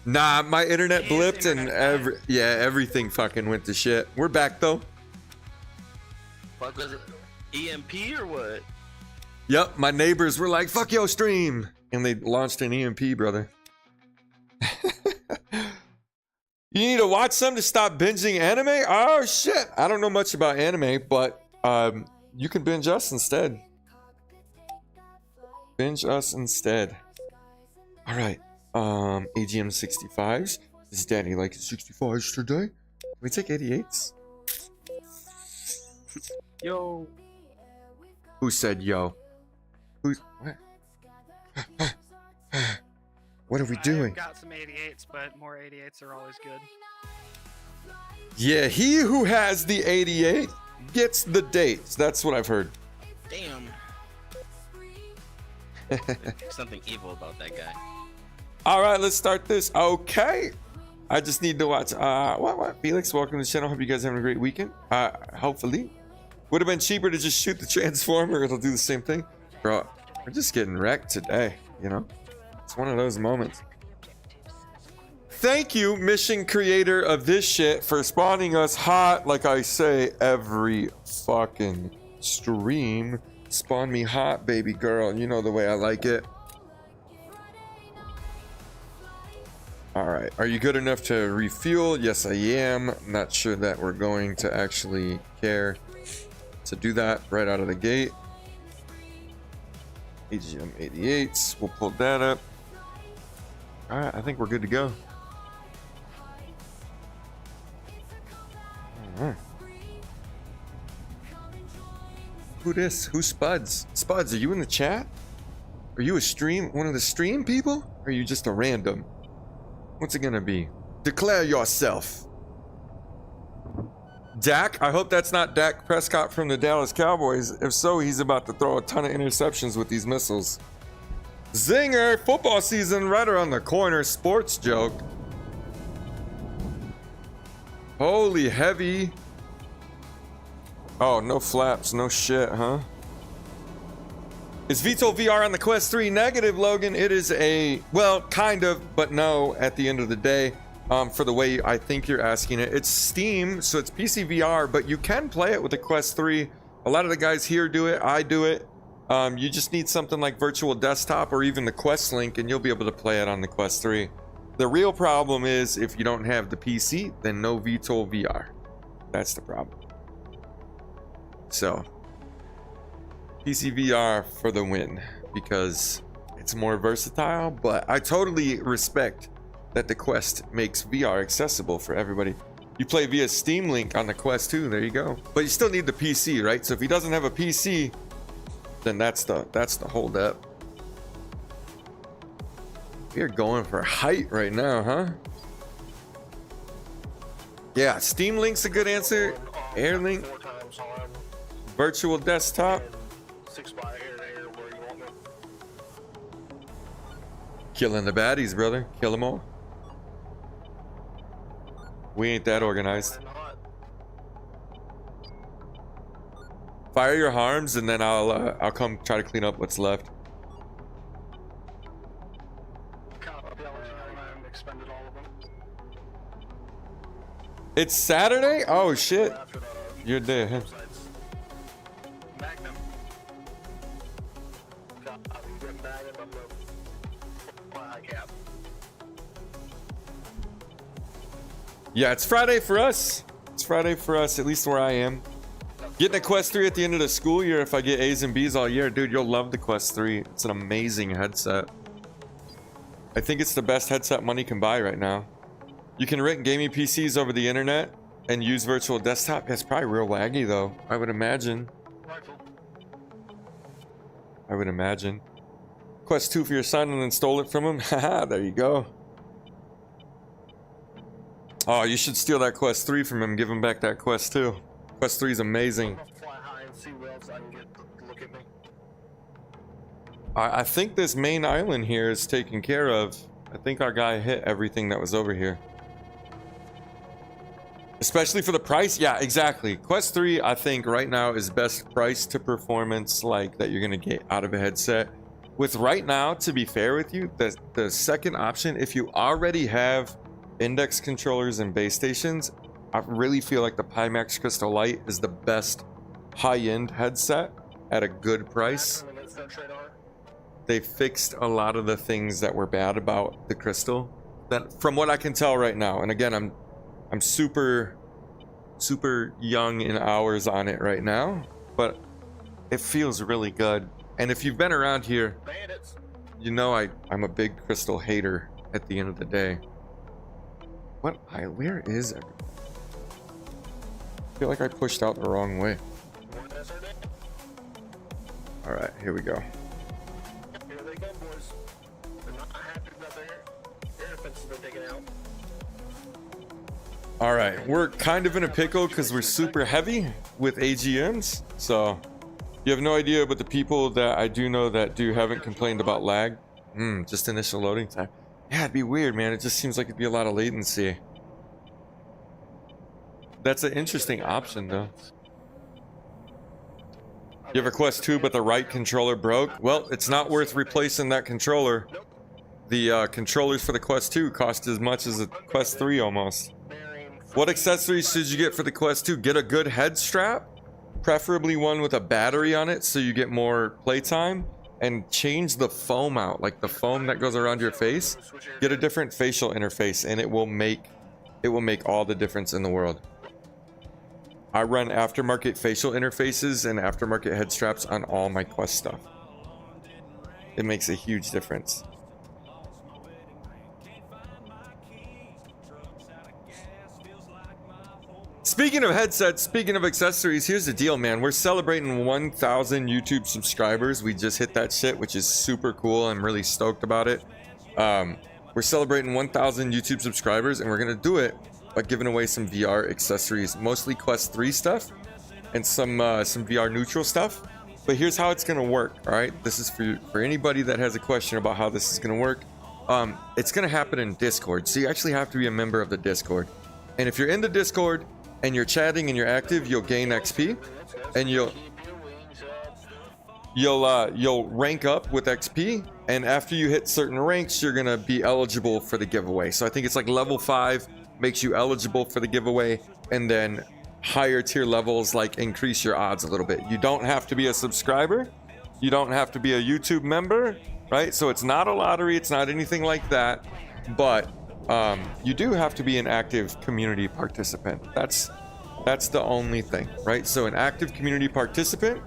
Nah, my internet blipped and everything fucking went to shit. We're back though. Fuck, was it EMP or what? Yep, my neighbors were like, "Fuck your stream," and they launched an EMP, brother. You need to watch some to stop binging anime? Oh shit, I don't know much about anime, but you can binge us instead. Binge us instead. All right. AGM 65s. Is Danny like 65s today? Can we take 88s? Yo. Who said yo? Who's what? What are we doing? I've got some 88s, but more 88s are always good. Yeah, he who has the 88 gets the dates. That's what I've heard. Damn. Something evil about that guy. All right, let's start this. Okay. I just need to watch. What? Felix, welcome to the channel. Hope you guys are having a great weekend. Hopefully. Would have been cheaper to just shoot the transformer. It'll do the same thing. Bro, we're just getting wrecked today, you know? It's one of those moments. Thank you, mission creator of this shit, for spawning us hot, like I say every fucking stream. Spawn me hot, baby girl. You know the way I like it. All right, are you good enough to refuel? Yes, I am. Not sure that we're going to actually care to do that right out of the gate. AGM 88s, we'll pull that up. All right, I think we're good to go. All right. Who this? Who's Spuds? Spuds, are you in the chat? Are you one of the stream people? Or are you just a random? What's it gonna be? Declare yourself. Dak? I hope that's not Dak Prescott from the Dallas Cowboys. If so, he's about to throw a ton of interceptions with these missiles. Zinger! Football season right around the corner. Sports joke. Holy heavy. Oh, no flaps, no shit, huh? Is VTOL VR on the Quest 3 negative, Logan? It is well, kind of, but no, at the end of the day, for the way I think you're asking it. It's Steam, so it's PC VR, but you can play it with the Quest 3. A lot of the guys here do it, I do it. You just need something like Virtual Desktop or even the Quest Link, and you'll be able to play it on the Quest 3. The real problem is if you don't have the PC, then no VTOL VR. That's the problem. So, PC VR for the win, because it's more versatile, but I totally respect that the Quest makes VR accessible for everybody. You play via Steam Link on the Quest 2, there you go. But you still need the PC, right? So if he doesn't have a PC, then that's the hold up. We are going for height right now, huh? Yeah, Steam Link's a good answer. Airlink, 4 times harm. virtual desktop. 6 by air to air where you want me. Killing the baddies, brother. Kill them all. We ain't that organized. Why not? Fire your harms, and then I'll come try to clean up what's left. Copy, I expended all of them. It's Saturday? Oh shit. After the You're dead. sites. Magnum. Copy, get Magnum up the high cap. Yeah, it's Friday for us. It's Friday for us, at least where I am. Getting a Quest 3 at the end of the school year, if I get A's and B's all year, dude, you'll love the Quest 3. It's an amazing headset. I think it's the best headset money can buy right now. You can rent gaming PCs over the internet and use virtual desktop. It's probably real laggy though, I would imagine. Rifle. I would imagine. Quest 2 for your son and then stole it from him? Haha, there you go. Oh, you should steal that Quest 3 from him. Give him back that Quest 2. Quest 3 is amazing. I'm gonna fly high and see what else I can get to look at me. I think this main island here is taken care of. I think our guy hit everything that was over here. Especially for the price. Yeah, exactly. Quest 3, I think right now is best price to performance like that you're gonna get out of a headset. With right now, to be fair with you, the second option, if you already have index controllers and base stations, I really feel like the Pimax Crystal Lite is the best high-end headset at a good price. Magnum against that Tradar. They fixed a lot of the things that were bad about the Crystal. That, from what I can tell right now, and again, I'm super young in hours on it right now, but it feels really good. And if you've been around here, Bandits. you know I'm a big Crystal hater at the end of the day. Where is everyone? I feel like I pushed out the wrong way. One SRD. All right, here we go. Here they go, boys. They're not happy about their air defenses they're taking out. All right, we're kind of in a pickle because we're super heavy with AGMs. So you have no idea, but the people that I do know that haven't complained about lag. Just initial loading time. Yeah, it'd be weird, man. It just seems like it'd be a lot of latency. That's an interesting option, though. You have a Quest 2, but the right controller broke? Well, it's not worth replacing that controller. The controllers for the Quest 2 cost as much as the Quest 3 almost. What accessories should you get for the Quest 2? Get a good head strap, preferably one with a battery on it so you get more playtime, and change the foam out, like the foam that goes around your face. Get a different facial interface and it will make all the difference in the world. I run aftermarket facial interfaces and aftermarket head straps on all my Quest stuff. It makes a huge difference. Speaking of headsets, speaking of accessories, here's the deal, man. We're celebrating 1,000 YouTube subscribers. We just hit that shit, which is super cool. I'm really stoked about it. We're celebrating 1,000 YouTube subscribers, and we're gonna do it by giving away some VR accessories, mostly Quest 3 stuff and some VR neutral stuff. But here's how it's gonna work. All right, this is for anybody that has a question about how this is gonna work. It's gonna happen in Discord, so you actually have to be a member of the Discord. And if you're in the Discord and you're chatting and you're active, you'll gain XP, and you'll rank up with XP. And after you hit certain ranks, you're gonna be eligible for the giveaway. So I think it's like level 5 makes you eligible for the giveaway, and then higher tier levels like increase your odds a little bit. You don't have to be a subscriber, you don't have to be a YouTube member, right? So it's not a lottery, it's not anything like that, but you do have to be an active community participant. That's the only thing, right? So an active community participant,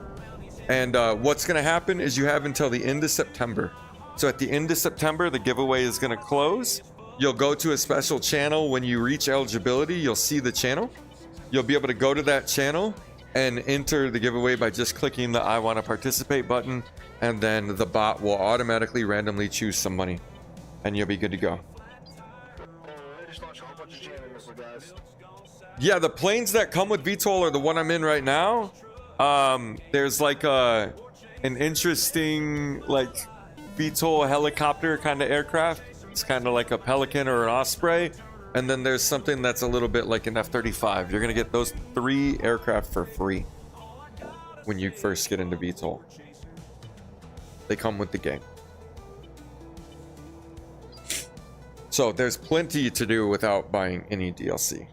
and what's gonna happen is you have until the end of September. So at the end of September, the giveaway is gonna close. You'll go to a special channel. When you reach eligibility, you'll see the channel. You'll be able to go to that channel and enter the giveaway by just clicking the I want to participate button, and then the bot will automatically randomly choose some money, and you'll be good to go. They just launched a whole bunch of jamming missiles, guys. Yeah, the planes that come with VTOL are the one I'm in right now. There's like an interesting like VTOL helicopter kind of aircraft. It's kind of like a Pelican or an Osprey. And then there's something that's a little bit like an F-35. You're gonna get those 3 aircraft for free when you first get into VTOL. They come with the game. So there's plenty to do without buying any DLC.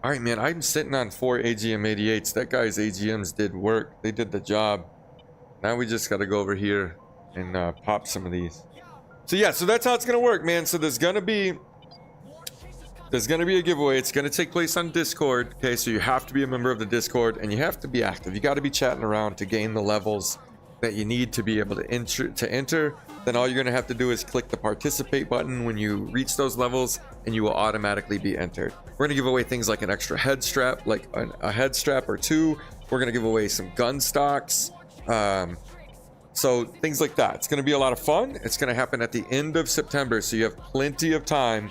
All right, man, I'm sitting on 4 AGM-88s. That guy's AGMs did work. They did the job. Now we just got to go over here and pop some of these. So yeah, so that's how it's going to work, man. So there's going to be a giveaway. It's going to take place on Discord. Okay, so you have to be a member of the Discord and you have to be active. You got to be chatting around to gain the levels that you need to be able to enter. Then all you're going to have to do is click the participate button when you reach those levels and you will automatically be entered. We're going to give away things like an extra head strap, like a head strap or 2. We're going to give away some gun stocks. So things like that. It's going to be a lot of fun. It's going to happen at the end of September. So you have plenty of time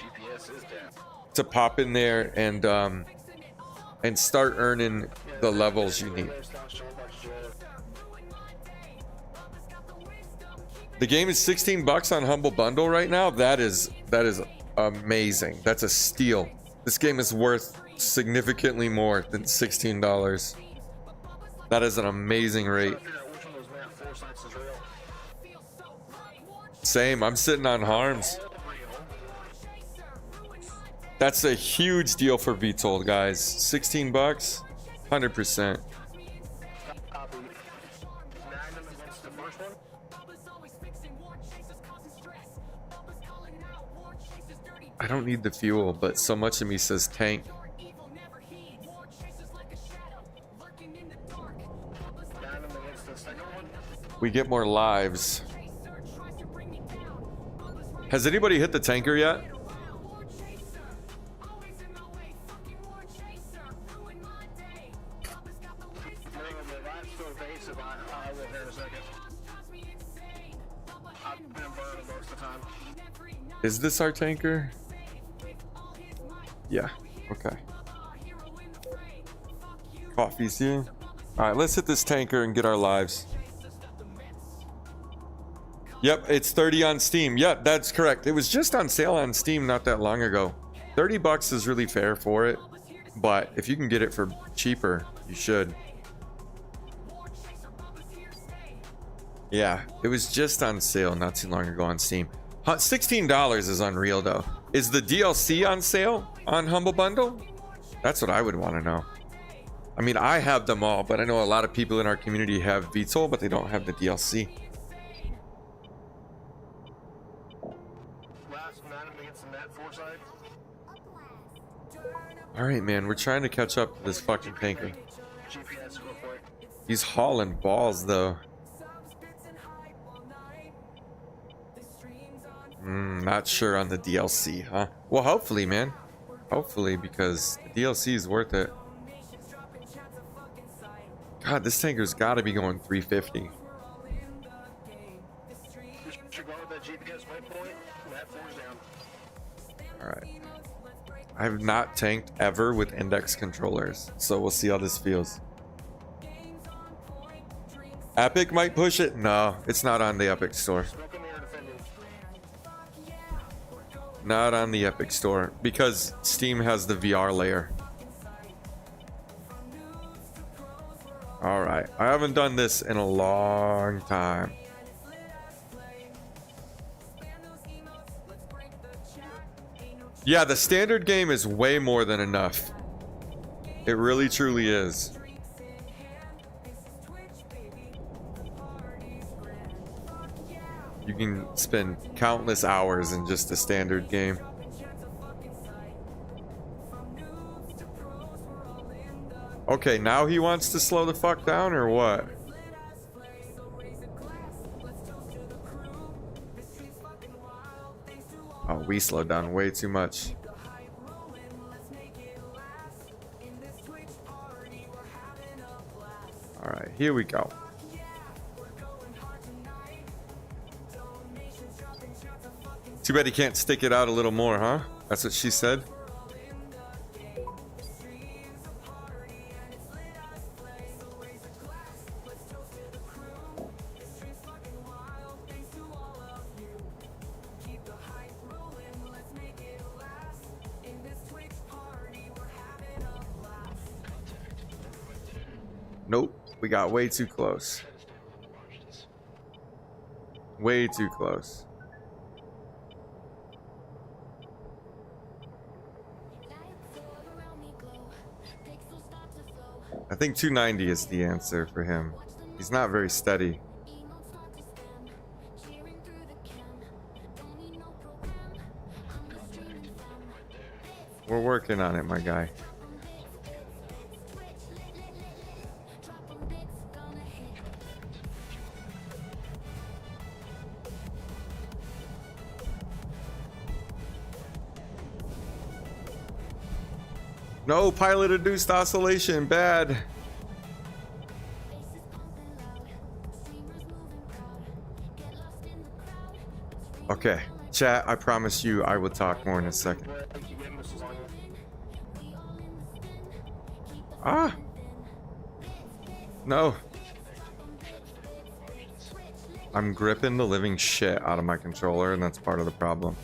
to pop in there and start earning the levels you need. The game is $16 on Humble Bundle right now. That is amazing. That's a steal. This game is worth significantly more than $16. That is an amazing rate. Same. I'm sitting on Harms. That's a huge deal for VTOL, guys. $16, 100%. I don't need the fuel, but so much of me says tank. We get more lives. Has anybody hit the tanker yet? Is this our tanker? Yeah, okay. Coffee's here. All right, let's hit this tanker and get our lives. Yep, it's 30 on Steam. Yep, that's correct. It was just on sale on Steam not that long ago. $30 is really fair for it, but if you can get it for cheaper, you should. Yeah, it was just on sale not too long ago on Steam. $16 is unreal though. Is the DLC on sale on Humble Bundle? That's what I would want to know. I mean, I have them all, but I know a lot of people in our community have VTOL, but they don't have the DLC. All right, man, we're trying to catch up to this fucking tanker. He's hauling balls though. Not sure on the DLC, huh? Well, hopefully, man. Hopefully, because the DLC is worth it. God, this tanker's got to be going 350. All right. I have not tanked ever with index controllers, so we'll see how this feels. Epic might push it. No, it's not on the Epic store. Not on the Epic store because Steam has the VR layer. All right, I haven't done this in a long time. Yeah, the standard game is way more than enough. It really truly is. You can spend countless hours in just a standard game. Okay, now he wants to slow the fuck down or what? Oh, we slowed down way too much. All right, here we go. Too bad he can't stick it out a little more, huh? That's what she said. Nope. We got way too close. Way too close. I think 290 is the answer for him. He's not very steady. We're working on it, my guy. No, pilot induced oscillation, bad. Okay, chat, I promise you I will talk more in a second. Ah! No. I'm gripping the living shit out of my controller, and that's part of the problem.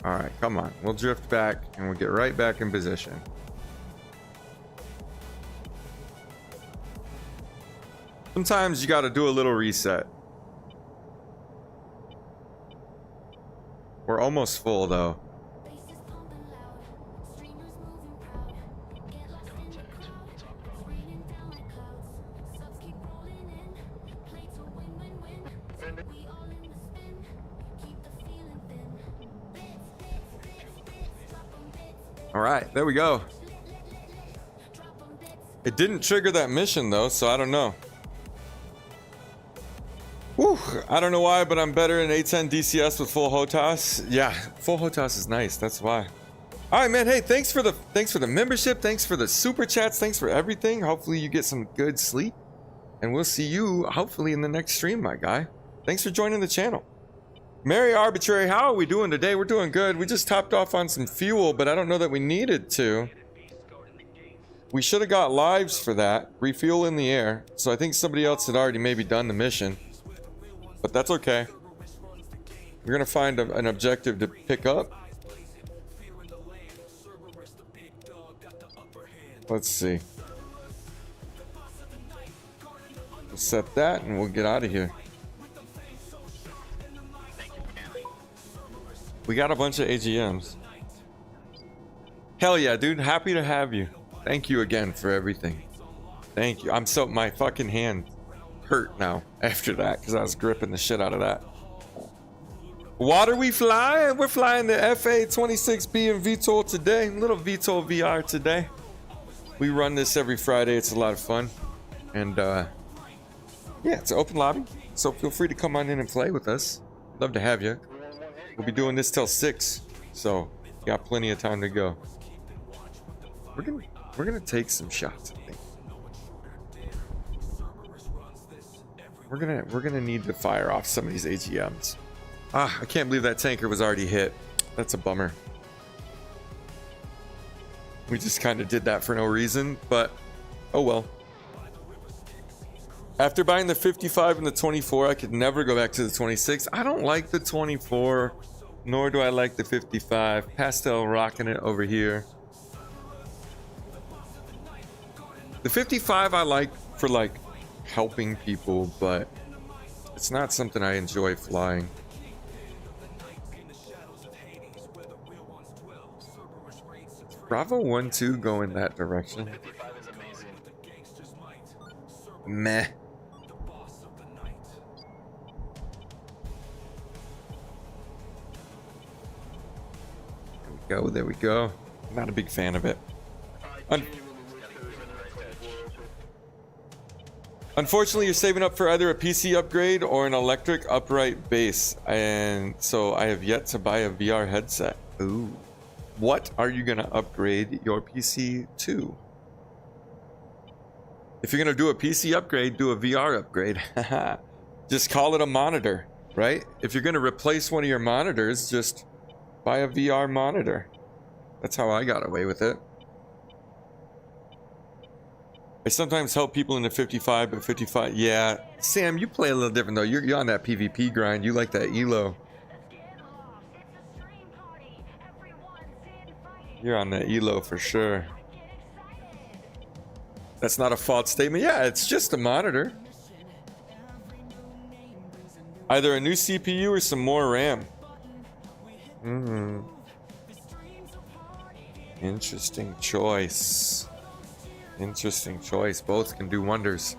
Alright, come on. We'll drift back, and we'll get right back in position. Sometimes you gotta do a little reset. We're almost full, though. All right, there we go. It didn't trigger that mission though, so I don't know. Whew, I don't know why, but I'm better in A10 DCS with full HOTAS. Yeah, full HOTAS is nice. That's why. All right, man. Hey, thanks for the membership. Thanks for the super chats. Thanks for everything. Hopefully you get some good sleep, and we'll see you hopefully in the next stream, my guy. Thanks for joining the channel. Mary Arbitrary, how are we doing today? We're doing good. We just topped off on some fuel, but I don't know that we needed to. We should have got lives for that. Refuel in the air. So I think somebody else had already maybe done the mission. But that's okay. We're going to find an objective to pick up. Let's see. We'll set that and we'll get out of here. We got a bunch of AGMs. Hell yeah, dude. Happy to have you. Thank you again for everything. Thank you. My fucking hand hurt now after that because I was gripping the shit out of that. What are we flying? We're flying the FA-26B and VTOL today. Little VTOL VR today. We run this every Friday. It's a lot of fun. And yeah, it's an open lobby. So feel free to come on in and play with us. Love to have you. We'll be doing this till 6, so you got plenty of time to go. We're gonna take some shots, I think. We're gonna need to fire off some of these AGMs. Ah, I can't believe that tanker was already hit. That's a bummer. We just kind of did that for no reason, but oh well. After buying the 55 and the 24, I could never go back to the 26. I don't like the 24, nor do I like the 55. Pastel rocking it over here. The 55 I like for like helping people, but it's not something I enjoy flying. Bravo 1-2 going that direction. Meh. There we go. I'm not a big fan of it. Unfortunately, you're saving up for either a PC upgrade or an electric upright base, and so I have yet to buy a VR headset. Ooh. What are you gonna upgrade your PC to? If you're gonna do a PC upgrade, do a VR upgrade. Just call it a monitor, right? If you're gonna replace one of your monitors, just buy a VR monitor. That's how I got away with it. I sometimes help people in the 55, but 55, yeah. Sam, you play a little different though. You're on that PvP grind. You like that elo. You're on the ELO for sure. That's not a false statement. Yeah, it's just a monitor. Either a new CPU or some more RAM. Interesting choice. Interesting choice. Both can do wonders.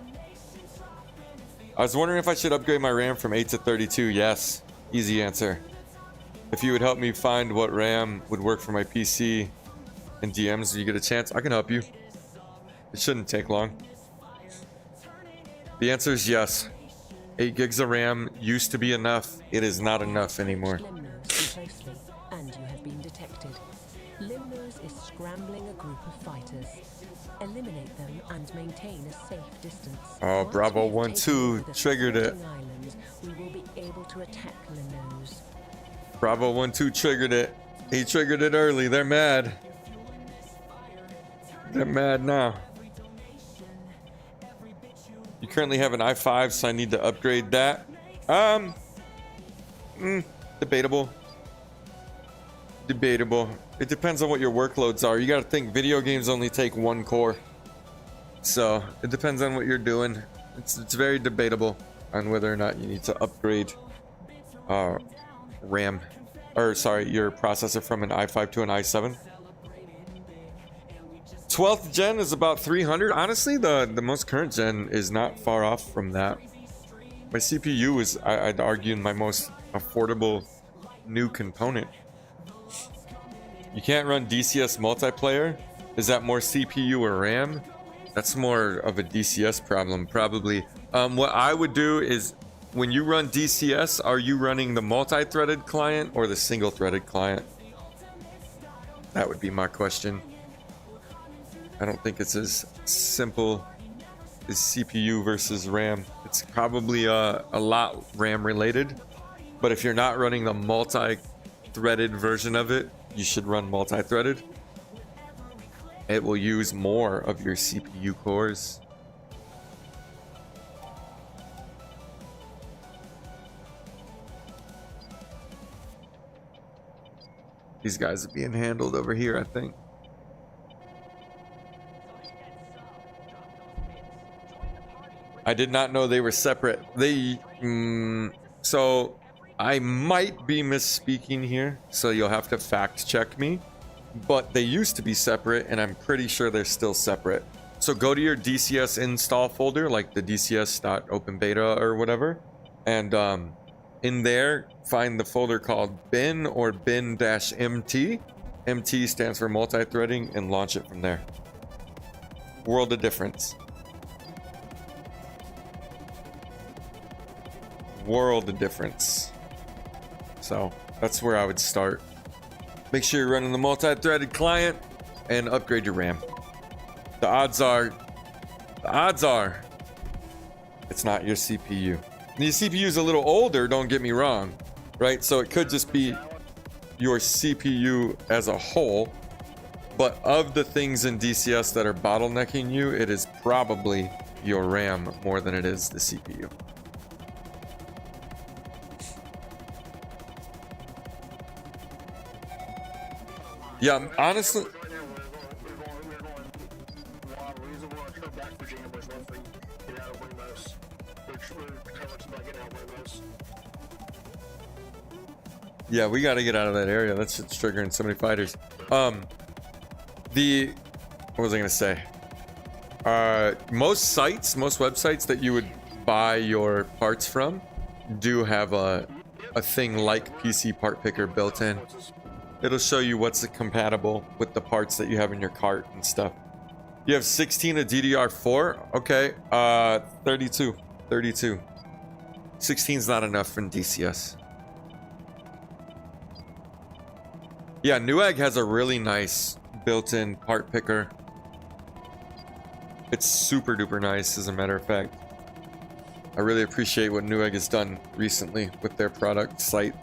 I was wondering if I should upgrade my RAM from 8 to 32. Yes. Easy answer. If you would help me find what RAM would work for my PC and DMs when you get a chance, I can help you. It shouldn't take long. The answer is yes. 8 gigs of RAM used to be enough. It is not enough anymore. Limnos closely, and you have been detected. Limnos is scrambling a group of fighters. Eliminate them and maintain a safe distance. Oh, Once Bravo we have 1-2 taken over the triggered it. surrounding islands, we will be able to attack Limnos. Bravo 1-2 triggered it. He triggered it early. They're mad. They're mad now. You currently have an i5, so I need to upgrade that. Debatable. Debatable. It depends on what your workloads are. You got to think video games only take 1 core. So it depends on what you're doing. It's very debatable on whether or not you need to upgrade RAM, or sorry, your processor from an i5 to an i7. 12th gen is about 300. Honestly, the most current gen is not far off from that. My CPU is, I'd argue, my most affordable new component. You can't run DCS multiplayer. Is that more CPU or RAM? That's more of a DCS problem, probably. What I would do is, when you run DCS, are you running the multi-threaded client or the single-threaded client? That would be my question. I don't think it's as simple as CPU versus RAM. It's probably a lot RAM related, but if you're not running the multi-threaded version of it, you should run multi-threaded. It will use more of your CPU cores. These guys are being handled over here, I think. I did not know they were separate. So I might be misspeaking here, so you'll have to fact check me. But they used to be separate, and I'm pretty sure they're still separate. So go to your DCS install folder, like the dcs.openbeta or whatever, and in there, find the folder called bin or bin-mt. MT stands for multi-threading, and launch it from there. World of difference. World of difference. So that's where I would start. Make sure you're running the multi-threaded client and upgrade your RAM. The odds are it's not your CPU. The CPU is a little older, don't get me wrong, right? So it could just be your CPU as a whole, but of the things in DCS that are bottlenecking you, it is probably your RAM more than it is the CPU. Yeah, honestly. Yeah, we got to get out of that area. That shit's triggering so many fighters. What was I gonna say? Most websites that you would buy your parts from do have a thing like PC Part Picker built in. It'll show you what's compatible with the parts that you have in your cart and stuff. You have 16 of DDR4? Okay, 32. 16's not enough in DCS. Yeah, Newegg has a really nice built-in part picker. It's super duper nice, as a matter of fact. I really appreciate what Newegg has done recently with their product site.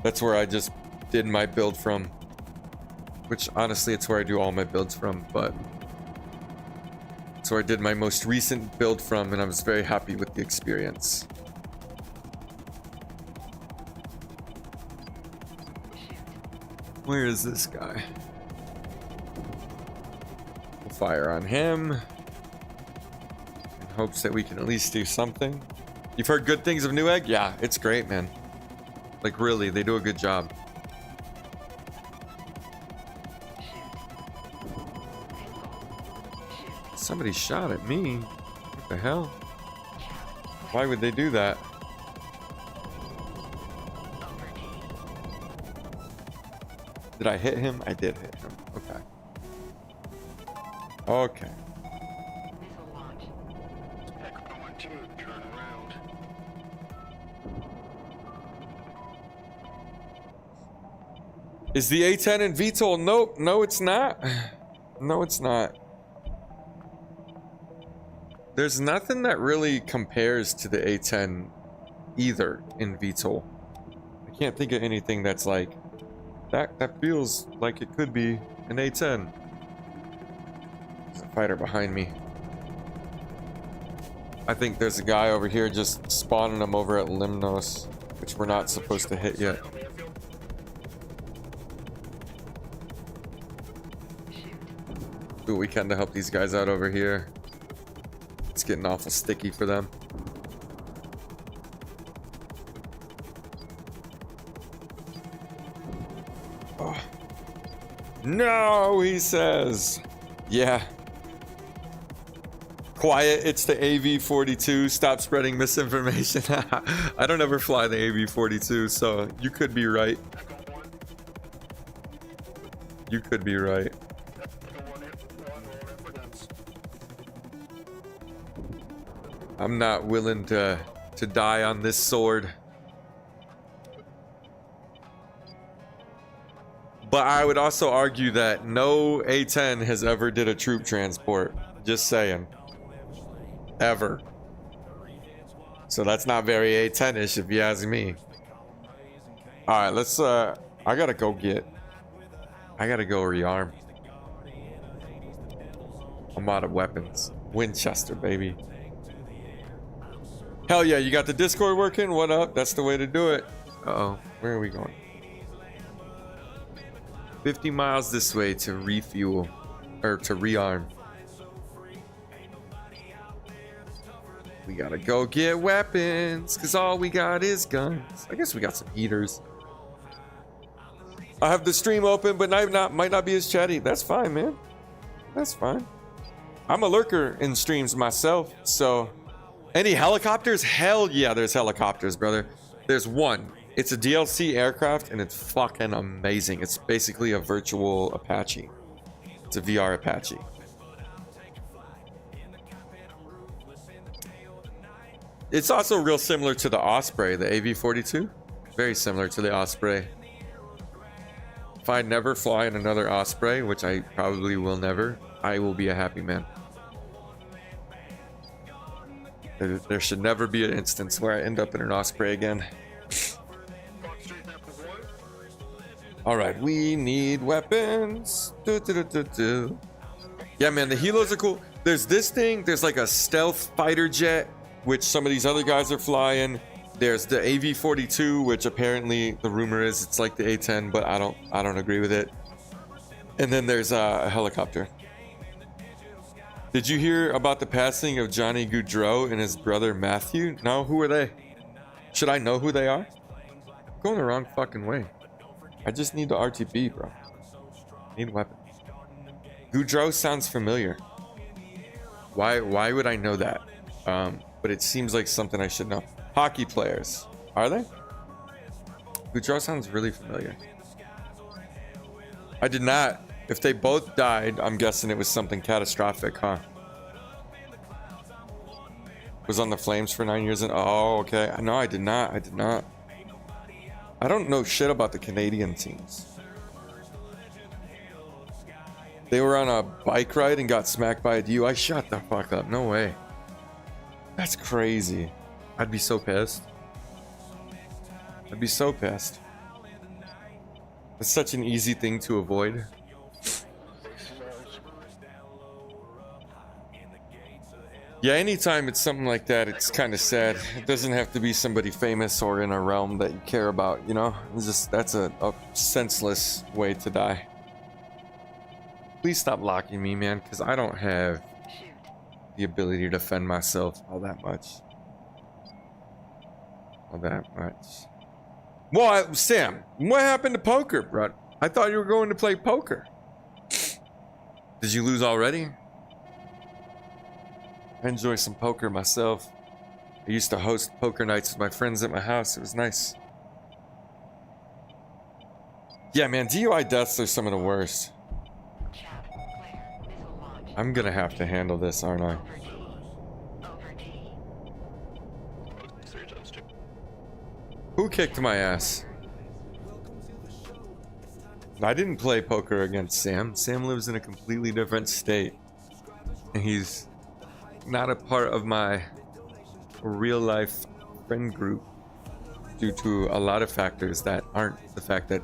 That's where I just did my build from. Which, honestly, it's where I do all my builds from, but... That's where I did my most recent build from, and I was very happy with the experience. Where is this guy? We'll fire on him in hopes that we can at least do something. You've heard good things of Newegg? Yeah, it's great, man. Like, really, they do a good job. Somebody shot at me. What the hell? Why would they do that? Did I hit him? I did hit him. Okay. Okay. Turn around. Is the A10 in VTOL? Nope. No, it's not. No, it's not. There's nothing that really compares to the A10 either in VTOL. I can't think of anything that's like that feels like it could be an A10. There's a fighter behind me. I think there's a guy over here just spawning them over at Limnos, which we're not supposed to hit yet. Do what we can to help these guys out over here. It's getting awful sticky for them. Oh. No, he says. Yeah. Quiet, it's the AV-42. Stop spreading misinformation. I don't ever fly the AV-42, so you could be right. You could be right. I'm not willing to die on this sword. But I would also argue that no A10 has ever did a troop transport. Just saying. Ever. So that's not very A10-ish if you ask me. Alright, let's I gotta go rearm. I'm out of weapons. Winchester, baby. Hell yeah, you got the Discord working? What up? That's the way to do it. Uh-oh. Where are we going? 50 miles this way to refuel. Or to rearm. We gotta go get weapons, because all we got is guns. I guess we got some heaters. I have the stream open, but might not be as chatty. That's fine, man. That's fine. I'm a lurker in streams myself, so... Any helicopters? Hell yeah, there's helicopters, brother. There's one. It's a DLC aircraft, and it's fucking amazing. It's basically a virtual Apache. It's a VR Apache. It's also real similar to the Osprey, the AV-42. Very similar to the Osprey. If I never fly in another Osprey, which I probably will never, I will be a happy man. There should never be an instance where I end up in an Osprey again. Alright, we need weapons. Yeah, man, the helos are cool. There's this thing. There's like a stealth fighter jet, which some of these other guys are flying. There's the AV-42, which apparently the rumor is it's like the A-10, but I don't agree with it. And then there's a helicopter. Did you hear about the passing of Johnny Goudreau and his brother Matthew? No, who are they? Should I know who they are? I'm going the wrong fucking way. I just need the RTB, bro. Need weapons. Goudreau sounds familiar. Why would I know that? But it seems like something I should know. Hockey players. Are they? Goudreau sounds really familiar. I did not. If they both died, I'm guessing it was something catastrophic, huh? Was on the Flames for 9 years and oh, okay. No, I did not. I don't know shit about the Canadian teams. They were on a bike ride and got smacked by a DUI. Shut the fuck up. No way. That's crazy. I'd be so pissed. That's such an easy thing to avoid. Yeah, anytime it's something like that, it's kind of sad. It doesn't have to be somebody famous or in a realm that you care about, you know? It's just, that's a senseless way to die. Please stop locking me, man, because I don't have the ability to defend myself all that much. All that much. Well, Sam, what happened to poker, bro? I thought you were going to play poker. Did you lose already? I enjoy some poker myself. I used to host poker nights with my friends at my house. It was nice. Yeah, man, DUI deaths are some of the worst. I'm gonna have to handle this, aren't I? Who kicked my ass? I didn't play poker against Sam. Sam lives in a completely different state. And he's not a part of my real life friend group due to a lot of factors that aren't the fact that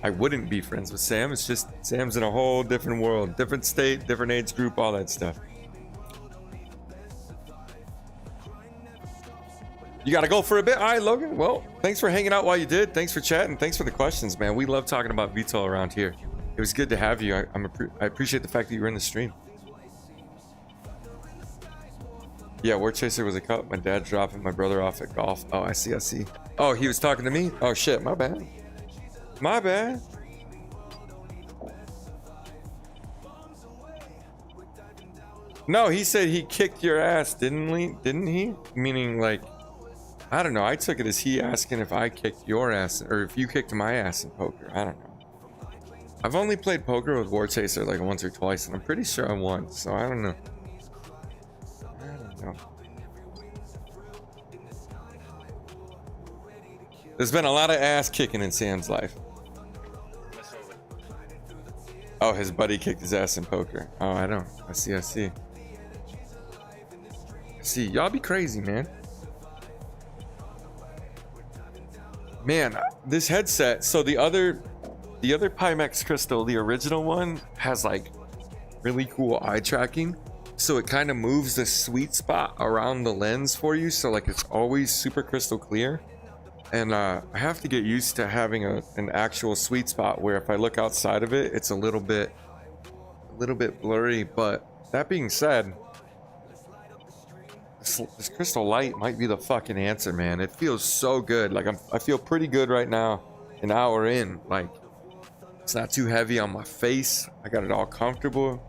I wouldn't be friends with Sam. It's just Sam's in a whole different world, different state, different age group, all that stuff. You gotta go for a bit. All right, Logan. Well, thanks for hanging out while you did. Thanks for chatting. Thanks for the questions, man. We love talking about VTOL around here. It was good to have you. I appreciate the fact that you were in the stream. Yeah, War Chaser was a cup. My dad dropping my brother off at golf. Oh, I see, I see. Oh, he was talking to me? Oh, shit. My bad. My bad. No, he said he kicked your ass, didn't he? Didn't he? Meaning, like, I don't know. I took it as he asking if I kicked your ass or if you kicked my ass in poker. I don't know. I've only played poker with War Chaser like once or twice, and I'm pretty sure I won. So I don't know. There's been a lot of ass kicking in Sam's life. Oh, his buddy kicked his ass in poker. Oh, I don't. I see, I see. See, y'all be crazy, man. Man, this headset, so the other Pimax Crystal, the original one, has like really cool eye tracking. So it kind of moves the sweet spot around the lens for you. So like it's always super crystal clear. And I have to get used to having an actual sweet spot where if I look outside of it, it's a little bit blurry. But that being said, this crystal light might be the fucking answer, man. It feels so good. Like I feel pretty good right now, an hour in. Like it's not too heavy on my face. I got it all comfortable.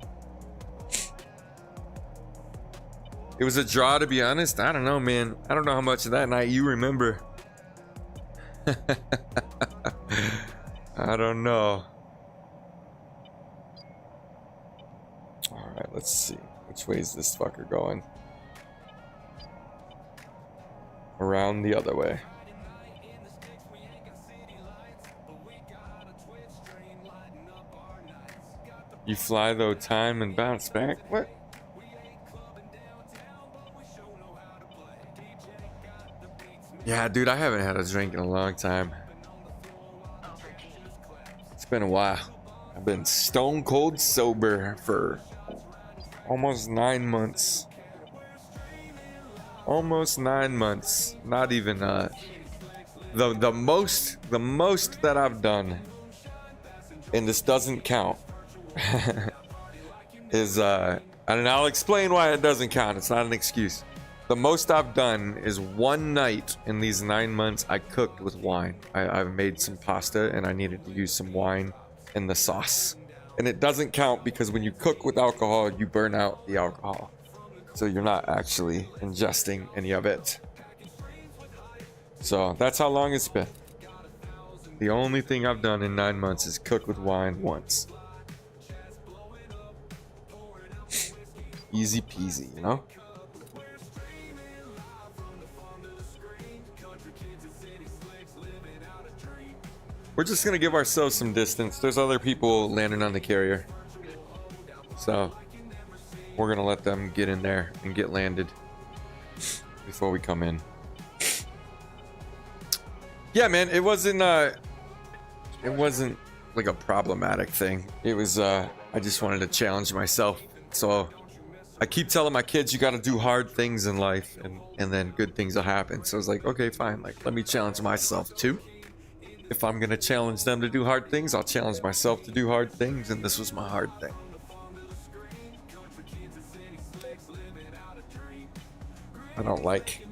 It was a draw, to be honest. I don't know, man. I don't know how much of that night you remember. I don't know. All right, let's see. Which way is this fucker going? Around the other way. You fly though time and bounce back? What? Yeah, dude, I haven't had a drink in a long time. It's been a while. I've been stone cold sober for almost 9 months. Almost 9 months. Not even the most that I've done, and this doesn't count, is and I'll explain why it doesn't count. It's not an excuse. The most I've done is one night in these 9 months I cooked with wine. I've made some pasta and I needed to use some wine in the sauce. And it doesn't count because when you cook with alcohol, you burn out the alcohol. So you're not actually ingesting any of it. So that's how long it's been. The only thing I've done in 9 months is cook with wine once. Easy peasy, you know? We're just gonna give ourselves some distance. There's other people landing on the carrier. So we're gonna let them get in there and get landed before we come in. Yeah, man, it wasn't like a problematic thing. It was I just wanted to challenge myself. So I keep telling my kids you got to do hard things in life, and then good things will happen. So I was like, okay, fine. Like, let me challenge myself too. If I'm gonna challenge them to do hard things, I'll challenge myself to do hard things, and this was my hard thing. I don't like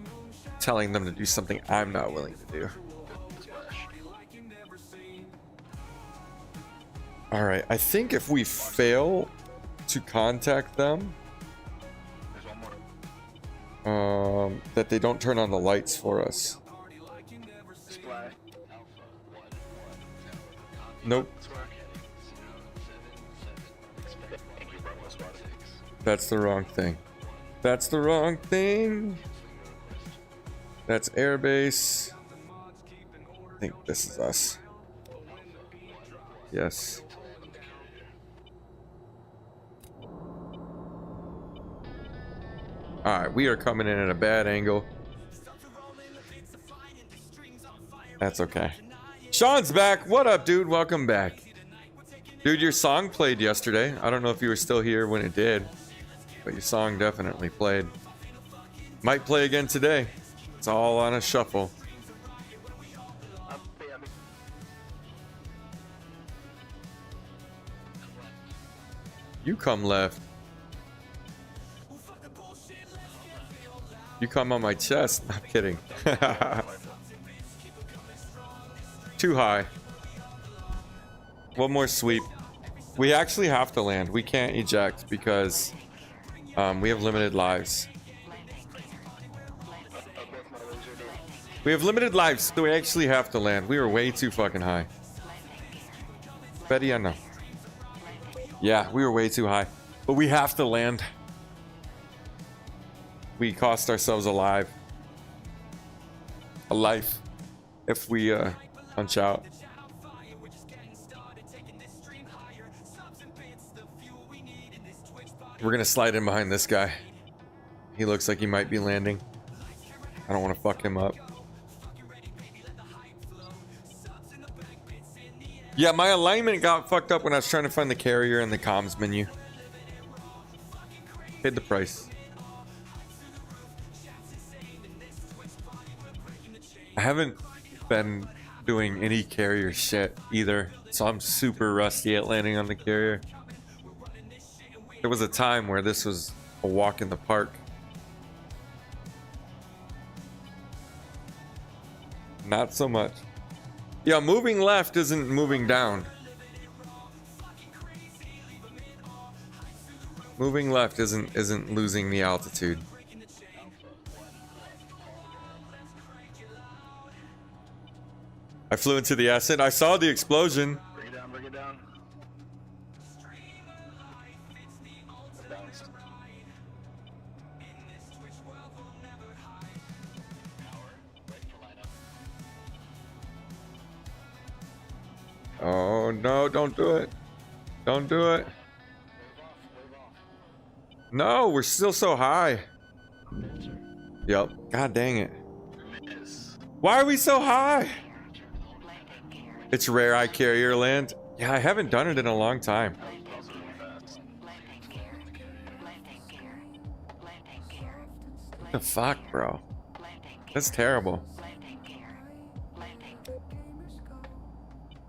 telling them to do something I'm not willing to do. All right, I think if we fail to contact them, that they don't turn on the lights for us. Nope. That's the wrong thing. That's the wrong thing. That's airbase. I think this is us. Yes. Alright, we are coming in at a bad angle. That's okay. Sean's back. What up, dude? Welcome back. Dude, your song played yesterday. I don't know if you were still here when it did, but your song definitely played. Might play again today. It's all on a shuffle. You come left. You come on my chest. I'm kidding. Too high. One more sweep. We actually have to land. We can't eject because we have limited lives. We have limited lives, so we actually have to land. We were way too fucking high. Betty, I know. Yeah, we were way too high. But we have to land. We cost ourselves a life if we punch out. We're gonna slide in behind this guy. He looks like he might be landing. I don't want to fuck him up. Yeah, my alignment got fucked up when I was trying to find the carrier in the comms menu. Paid the price. I haven't been doing any carrier shit either, so I'm super rusty at landing on the carrier. There was a time where this was a walk in the park. Not so much. Yeah, moving left isn't moving down. Moving left isn't losing the altitude. I flew into the ascent. I saw the explosion. Bring it down, bring it down. Oh no, don't do it. Don't do it. No, we're still so high. Yep. God dang it. Why are we so high? It's rare I carrier land. Yeah, I haven't done it in a long time. What the fuck, bro? That's terrible.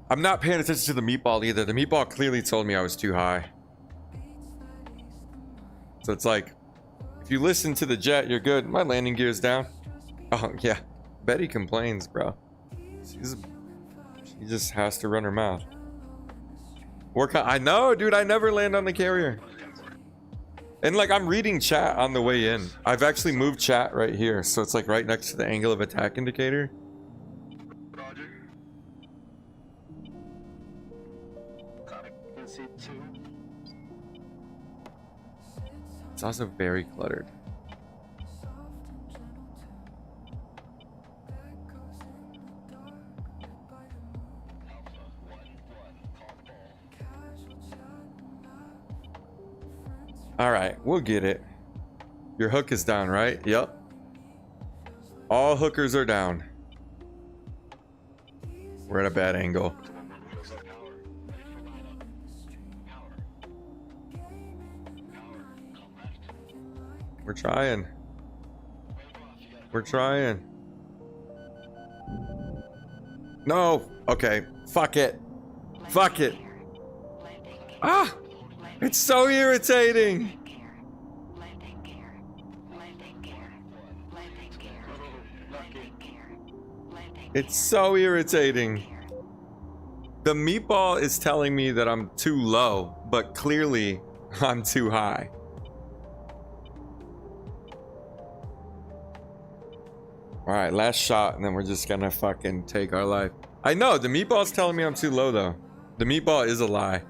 I'm not paying attention to the meatball either. The meatball clearly told me I was too high. So it's like, if you listen to the jet, you're good. My landing gear's down. Oh, yeah. Betty complains, bro. She just has to run her mouth. I know, dude. I never land on the carrier. And like, I'm reading chat on the way in. I've actually moved chat right here. So it's like right next to the angle of attack indicator. It's also very cluttered. All right, we'll get it. Your hook is down, right? Yep. All hookers are down. We're at a bad angle. We're trying. We're trying. No. Okay. Fuck it. Fuck it. Ah! It's so irritating. It's so irritating. The meatball is telling me that I'm too low, but clearly I'm too high. All right, last shot, and then we're just gonna fucking take our life. I know, the meatball's telling me I'm too low, though. The meatball is a lie.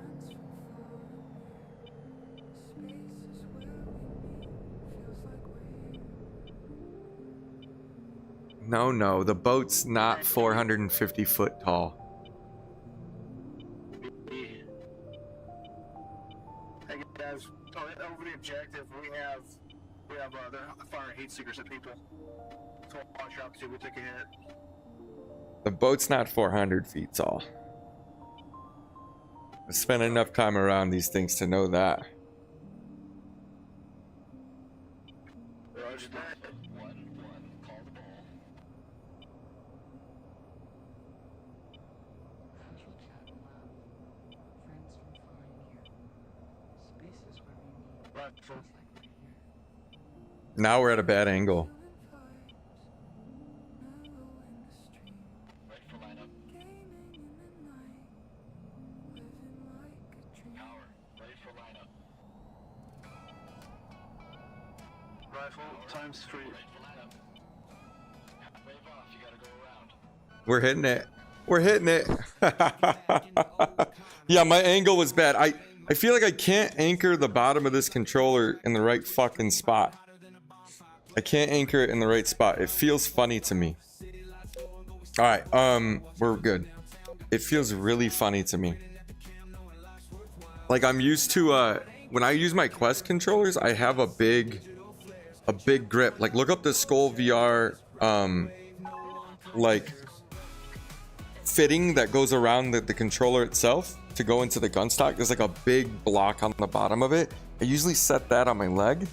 No, the boat's not 450 foot tall. Hey guys, over the objective, we have they're firing heat seekers at people. So watch out, see if we take a hit. The boat's not 400 feet tall. I've spent enough time around these things to know that. Roger that. Call the ball. Right, so Now we're at a bad angle. Ready for lineup. Power. Ready for lineup. rifle times 3. Ready for lineup. Wave off. You gotta go around. We're hitting it. We're hitting it. Yeah, my angle was bad. I feel like I can't anchor the bottom of this controller in the right fucking spot. I can't anchor it in the right spot. It feels funny to me. All right, we're good. It feels really funny to me. Like I'm used to when I use my Quest controllers, I have a big grip. Like look up the Skull VR like fitting that goes around the controller itself to go into the gun stock. There's like a big block on the bottom of it. I usually set that on my leg,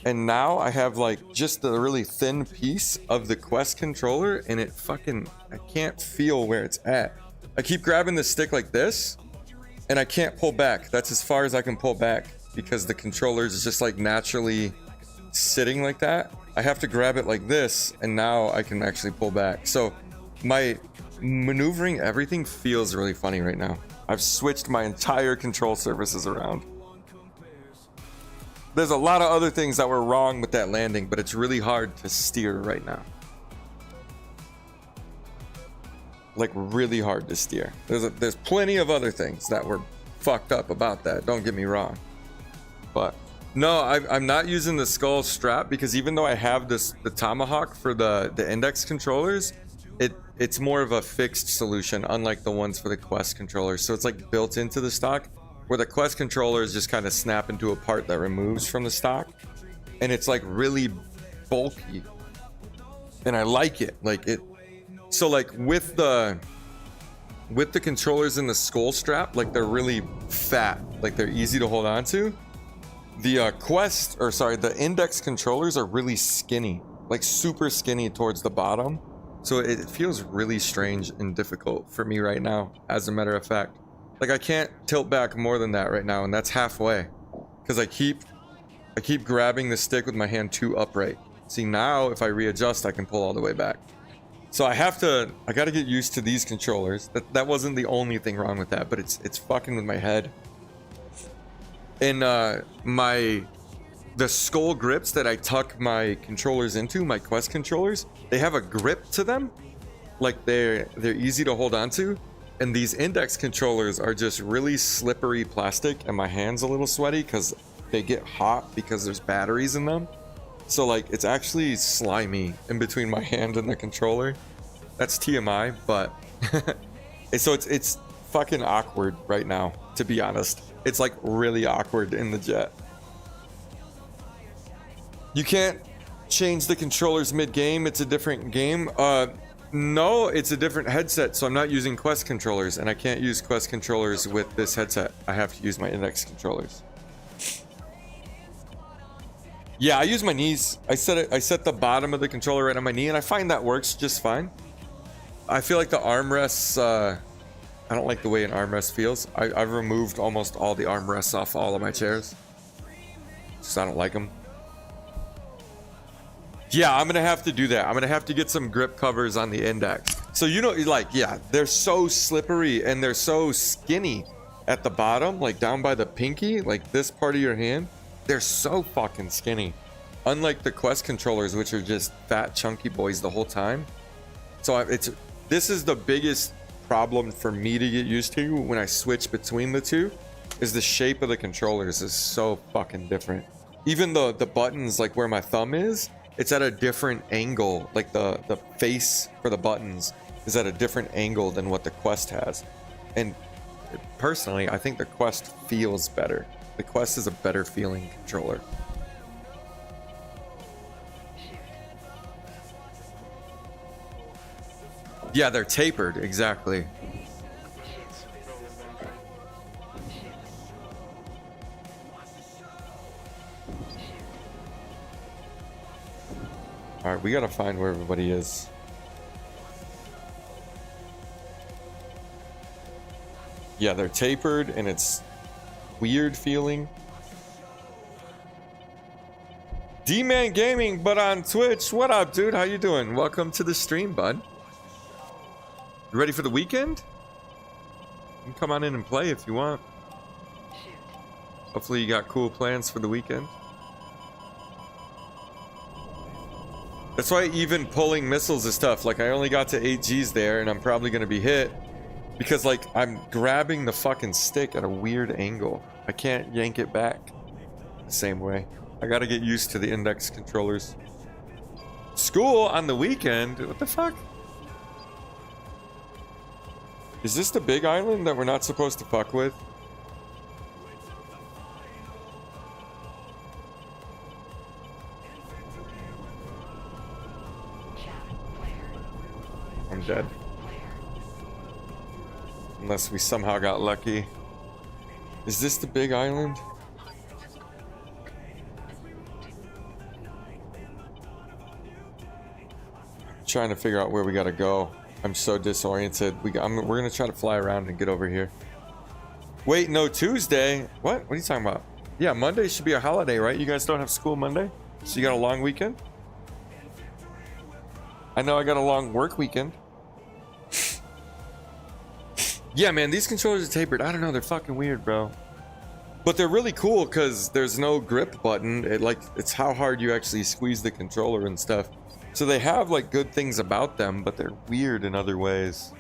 and now I have like just a really thin piece of the Quest controller, and it fucking, I can't feel where it's at. I keep grabbing the stick like this and I can't pull back. That's as far as I can pull back because the controller is just like naturally sitting like that. I have to grab it like this, and now I can actually pull back. So my maneuvering everything feels really funny right now. I've switched my entire control surfaces around. There's a lot of other things that were wrong with that landing, but it's really hard to steer right now. Like really hard to steer. There's plenty of other things that were fucked up about that, don't get me wrong. But no, I'm not using the skull strap because even though I have the tomahawk for the index controllers, it's more of a fixed solution, unlike the ones for the Quest controllers. So it's like built into the stock, where the Quest controllers just kind of snap into a part that removes from the stock, and it's like really bulky, and I like it. Like it. So like with the controllers in the skull strap, like they're really fat, like they're easy to hold on to. The the index controllers are really skinny, like super skinny towards the bottom. So it feels really strange and difficult for me right now, as a matter of fact. Like I can't tilt back more than that right now, and that's halfway. Because I keep grabbing the stick with my hand too upright. See, now if I readjust, I can pull all the way back. So I gotta get used to these controllers. That wasn't the only thing wrong with that, but it's fucking with my head. And the skull grips that I tuck my controllers into, my Quest controllers, they have a grip to them. Like they're easy to hold on to. And these index controllers are just really slippery plastic, and my hand's a little sweaty because they get hot because there's batteries in them. So like it's actually slimy in between my hand and the controller. That's TMI, but so it's fucking awkward right now, to be honest. It's like really awkward in the jet. You can't change the controllers mid-game. It's a different game. No, it's a different headset, so I'm not using Quest controllers, and I can't use Quest controllers with this headset. I have to use my index controllers. Yeah, I use my knees. I set the bottom of the controller right on my knee, and I find that works just fine. I feel like the armrests, I don't like the way an armrest feels. I've removed almost all the armrests off all of my chairs. Just I don't like them. Yeah, I'm gonna have to do that. I'm gonna have to get some grip covers on the index. So you know, like, yeah, they're so slippery and they're so skinny at the bottom, like down by the pinky, like this part of your hand. They're so fucking skinny. Unlike the Quest controllers, which are just fat, chunky boys the whole time. So this is the biggest problem for me to get used to when I switch between the two, is the shape of the controllers is so fucking different. Even the buttons, like where my thumb is, it's at a different angle. Like the face for the buttons is at a different angle than what the Quest has. And personally, I think the Quest feels better. The Quest is a better feeling controller. Yeah, they're tapered, exactly. All right, we gotta find where everybody is. Yeah, they're tapered and it's weird feeling. D-Man Gaming, but on Twitch. What up, dude? How you doing? Welcome to the stream, bud. You ready for the weekend? You can come on in and play if you want. Hopefully you got cool plans for the weekend. That's why even pulling missiles is tough. Like, I only got to 8 Gs there, and I'm probably gonna be hit because, like, I'm grabbing the fucking stick at a weird angle. I can't yank it back the same way. I gotta get used to the index controllers. School on the weekend? What the fuck? Is this the big island that we're not supposed to fuck with? I'm dead. Unless we somehow got lucky. Is this the big island? I'm trying to figure out where we gotta go. I'm so disoriented. We're gonna try to fly around and get over here. Wait, no, Tuesday? What? What are you talking about? Yeah, Monday should be a holiday, right? You guys don't have school Monday? So you got a long weekend? I know I got a long work weekend. Yeah, man, these controllers are tapered. I don't know, they're fucking weird, bro. But they're really cool because there's no grip button. It's how hard you actually squeeze the controller and stuff. So they have like good things about them, but they're weird in other ways.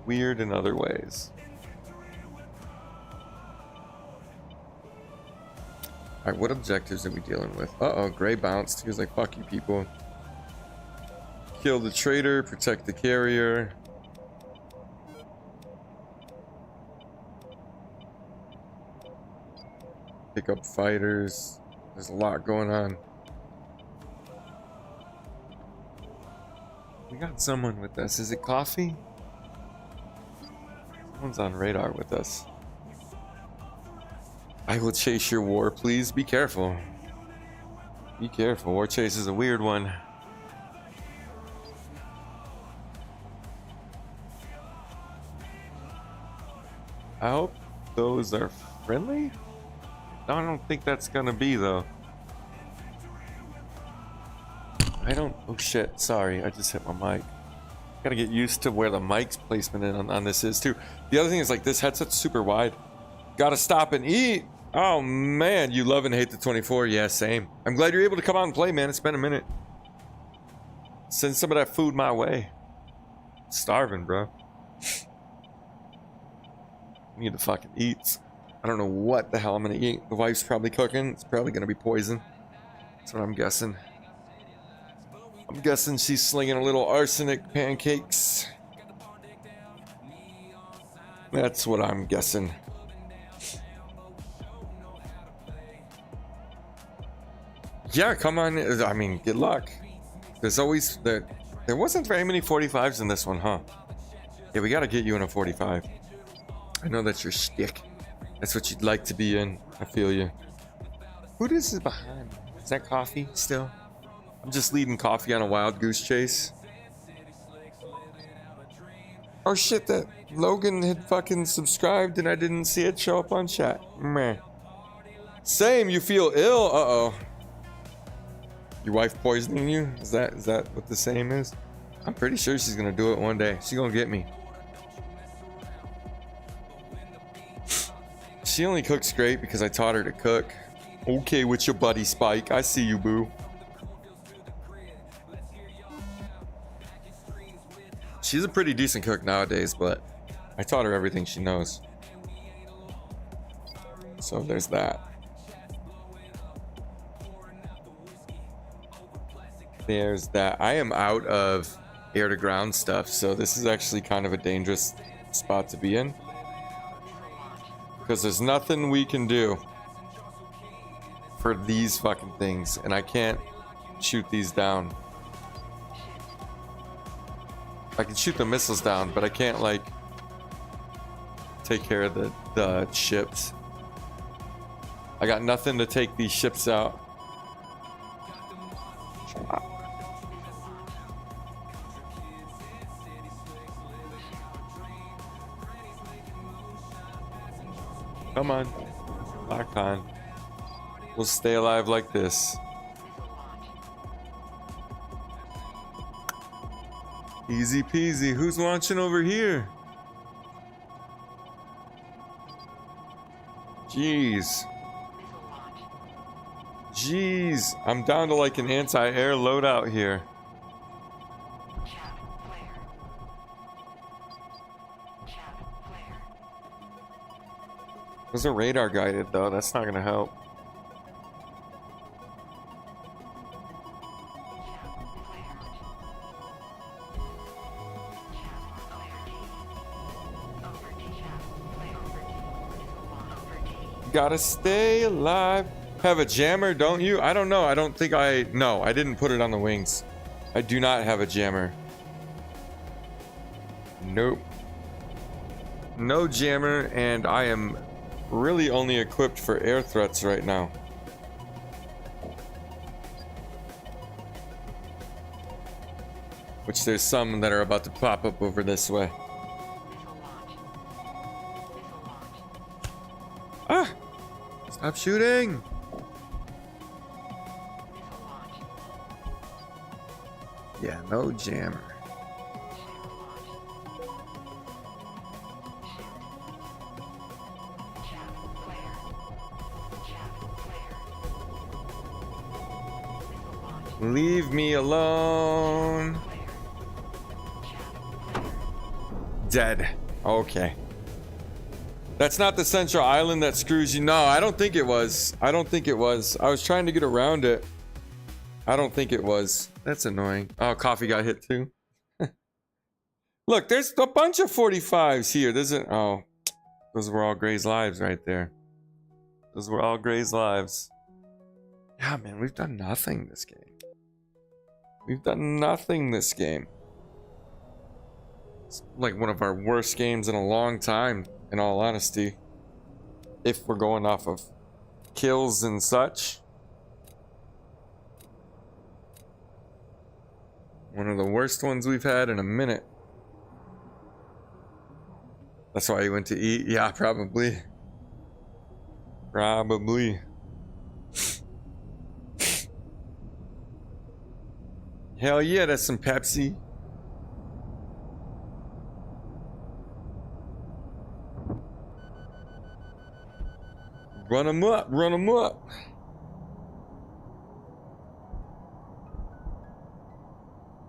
Weird in other ways. Alright, what objectives are we dealing with? Uh-oh, Gray bounced. He was like, fuck you people. Kill the traitor, protect the carrier. Pick up fighters. There's a lot going on. We got someone with us. Is it Coffee? Someone's on radar with us. I will chase your war, please. Be careful. Be careful. War chase is a weird one. I hope those are friendly. I don't think that's gonna be though. I don't. Oh shit! Sorry, I just hit my mic. Gotta get used to where the mic's placement on this is too. The other thing is like this headset's super wide. Gotta stop and eat. Oh man, you love and hate the 24. Yeah, same. I'm glad you're able to come out and play, man. It's been a minute. Send some of that food my way. Starving, bro. Need to fucking eat. I don't know what the hell I'm gonna eat. The wife's probably cooking. It's probably gonna be poison. That's what I'm guessing. I'm guessing she's slinging a little arsenic pancakes. That's what I'm guessing. Yeah, come on. I mean, good luck. There's always there wasn't very many 45s in this one, huh? Yeah, we gotta get you in a 45. I know that's your shtick. That's what you'd like to be in. I feel you. Who this is behind me? Is that Coffee still? I'm just leading Coffee on a wild goose chase. Oh shit, that Logan had fucking subscribed and I didn't see it show up on chat. Meh. Same, you feel ill? Uh-oh. Your wife poisoning you? Is that what the same is? I'm pretty sure she's gonna do it one day. She's gonna get me. She only cooks great because I taught her to cook. Okay with your buddy Spike. I see you, boo. She's a pretty decent cook nowadays, but I taught her everything she knows. So there's that. There's that. I am out of air to ground stuff, so this is actually kind of a dangerous spot to be in. Because there's nothing we can do for these fucking things, and I can't shoot these down. I can shoot the missiles down, but I can't, like, take care of the ships. I got nothing to take these ships out. Come on. Lock on. We'll stay alive like this. Easy peasy. Who's launching over here? Jeez. Jeez. I'm down to like an anti-air loadout here. Those are radar guided though. That's not gonna help. Gotta stay alive. Have a jammer, don't you? I don't know. I don't think no, I didn't put it on the wings. I do not have a jammer. Nope. No jammer, and I am really only equipped for air threats right now. Which there's some that are about to pop up over this way. Ah! Stop shooting! Yeah, no jammer. Leave me alone. Dead. Okay. That's not the central island that screws you. No, I don't think it was. I don't think it was. I was trying to get around it. I don't think it was. That's annoying. Oh, Coffee got hit too. Look, there's a bunch of 45s here. Oh, those were all Gray's lives right there. Those were all Gray's lives. Yeah, man, we've done nothing this game. We've done nothing this game. It's like one of our worst games in a long time, in all honesty. If we're going off of kills and such. One of the worst ones we've had in a minute. That's why you went to eat? Yeah, probably. Probably. Hell yeah, that's some Pepsi. Run them up, run them up.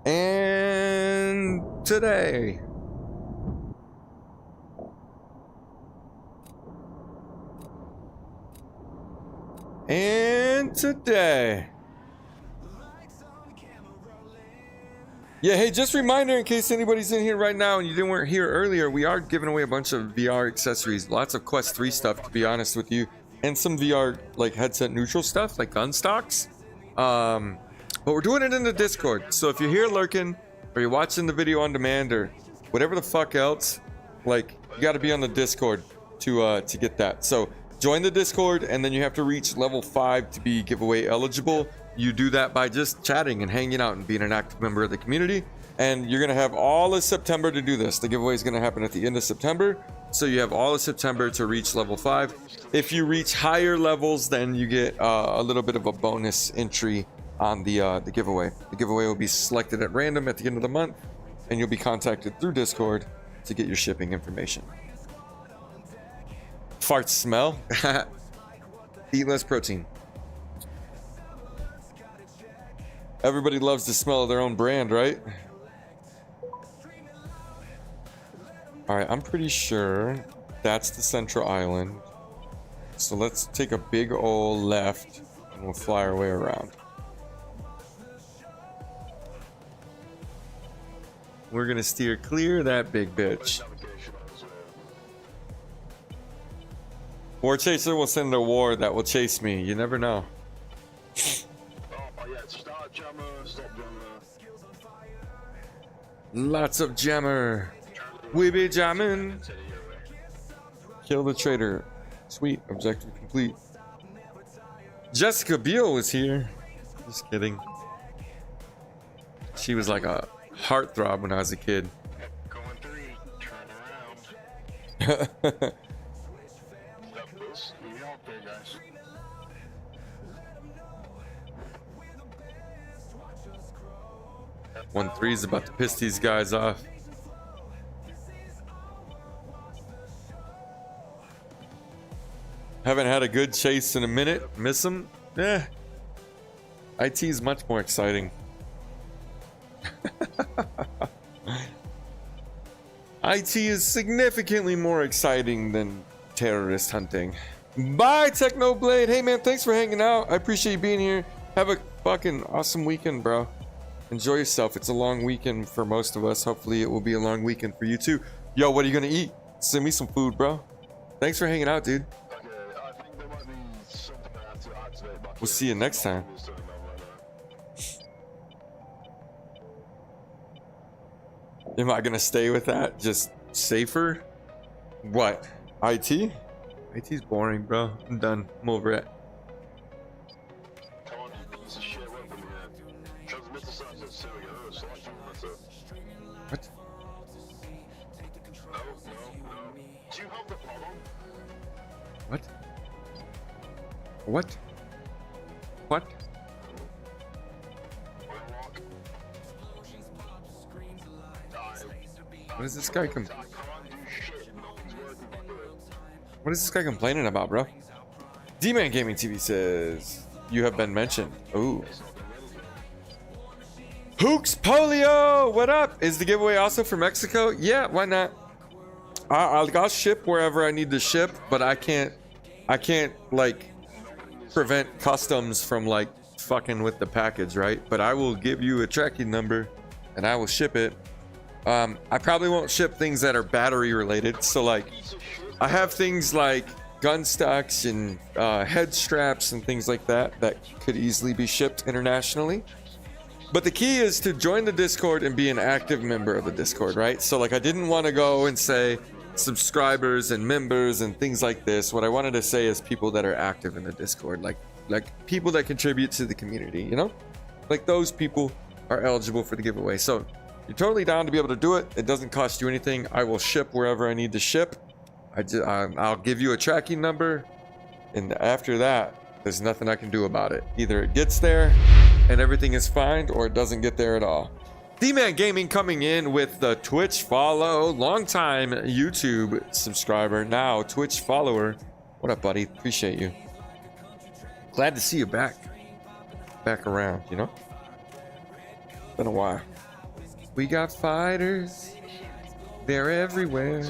And today. And today. Yeah, hey, just a reminder in case anybody's in here right now and you weren't here earlier, we are giving away a bunch of VR accessories, lots of Quest 3 stuff, to be honest with you, and some VR like headset neutral stuff like gun stocks. But we're doing it in the Discord, so if you're here lurking or you're watching the video on demand or whatever the fuck else, like, you got to be on the Discord to get that. So join the Discord, and then you have to reach level 5 to be giveaway eligible. You do that by just chatting and hanging out and being an active member of the community. And you're going to have all of September to do this. The giveaway is going to happen at the end of September. So you have all of September to reach level 5. If you reach higher levels, then you get a little bit of a bonus entry on the giveaway. The giveaway will be selected at random at the end of the month, and you'll be contacted through Discord to get your shipping information. Farts smell. Eat less protein. Everybody loves the smell of their own brand, right? All right, I'm pretty sure that's the central island. So let's take a big ol' left and we'll fly our way around. We're gonna steer clear of that big bitch. War Chaser will send a war that will chase me. You never know. Lots of jammer. We be jamming. Kill the traitor. Sweet. Objective complete. Jessica Biel was here. Just kidding. She was like a heartthrob when I was a kid. Turn around. 1-3 is about to piss these guys off. Haven't had a good chase in a minute. Miss them? Eh. IT is much more exciting. IT is significantly more exciting than terrorist hunting. Bye, Technoblade. Hey, man, thanks for hanging out. I appreciate you being here. Have a fucking awesome weekend, bro. Enjoy yourself. It's a long weekend for most of us. Hopefully it will be a long weekend for you too. Yo, what are you gonna eat? Send me some food, bro. Thanks for hanging out, dude. We'll see you next time. Am I gonna stay with that? Just safer? What? IT? IT's boring, bro. I'm done. I'm over it. What? What? What? What? What is this guy What is this guy complaining about, bro? D-Man Gaming TV says you have been mentioned. Ooh. Hooks Polio, what up? Is the giveaway also for Mexico? Yeah, why not? I'll ship wherever I need to ship, but I can't like prevent customs from like fucking with the package, right? But I will give you a tracking number and I will ship it. I probably won't ship things that are battery related. So like I have things like gun stocks and head straps and things like that could easily be shipped internationally. But the key is to join the Discord and be an active member of the Discord, right? So like I didn't want to go and say subscribers and members and things like this. What I wanted to say is people that are active in the Discord, like people that contribute to the community, you know? Like those people are eligible for the giveaway. So you're totally down to be able to do it. It doesn't cost you anything. I will ship wherever I need to ship. I'll give you a tracking number, and after that, there's nothing I can do about it. Either it gets there and everything is fine, or it doesn't get there at all. D-Man Gaming coming in with the Twitch follow. Longtime YouTube subscriber, now Twitch follower. What up, buddy? Appreciate you. Glad to see you back around, you know? Been a while. We got fighters. They're everywhere.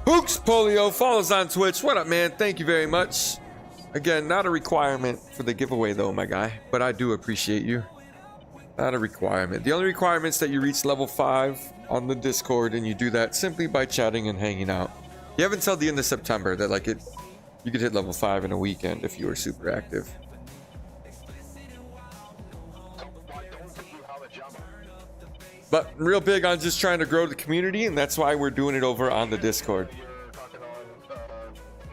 Hooks Polio follows on Twitch. What up, man? Thank you very much. Again, not a requirement for the giveaway though, my guy, but I do appreciate you. Not a requirement. The only requirement is that you reach level 5 on the Discord, and you do that simply by chatting and hanging out. You have until the end of September that like you could hit level 5 in a weekend if you were super active. But real big on just trying to grow the community, and that's why we're doing it over on the Discord. You're talking on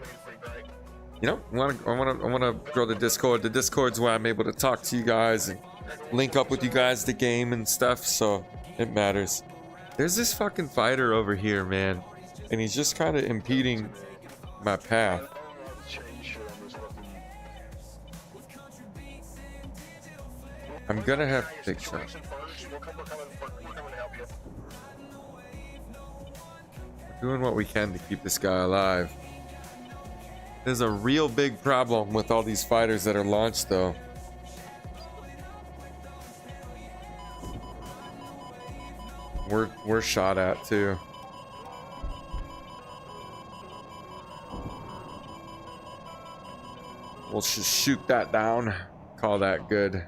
mainframe, right? You know, I want to grow the Discord. The Discord's where I'm able to talk to you guys and link up with you guys, the game and stuff. So it matters. There's this fucking fighter over here, man, and he's just kind of impeding my path. I'm gonna have to fix that. We're doing what we can to keep this guy alive. There's a real big problem with all these fighters that are launched, though. We're shot at too. We'll just shoot that down. Call that good.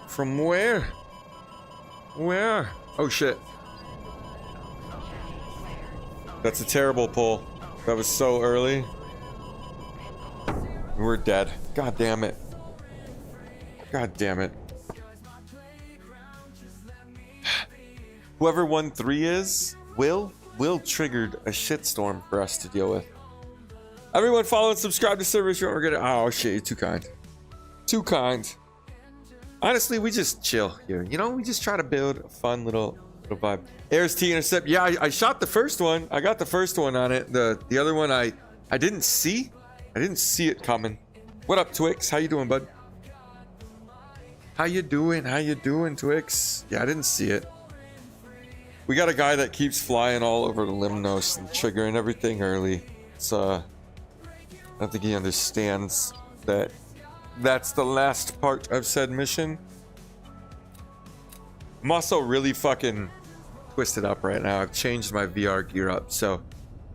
From where? Where? Oh shit. That's a terrible pull. That was so early. We're dead. God damn it. God damn it. Whoever 1-3 is, Will triggered a shitstorm for us to deal with. Everyone follow and subscribe to servers. We're gonna. Oh shit, you're too kind. Too kind. Honestly, we just chill here. You know, we just try to build a fun little vibe. Airs T intercept. Yeah, I shot the first one. I got the first one on it. The other one I didn't see. I didn't see it coming. What up, Twix? How you doing, bud? How you doing? How you doing, Twix? Yeah, I didn't see it. We got a guy that keeps flying all over the Limnos and triggering everything early. It's I don't think he understands that that's the last part of said mission. I'm also really fucking twisted up right now. I've changed my VR gear up, so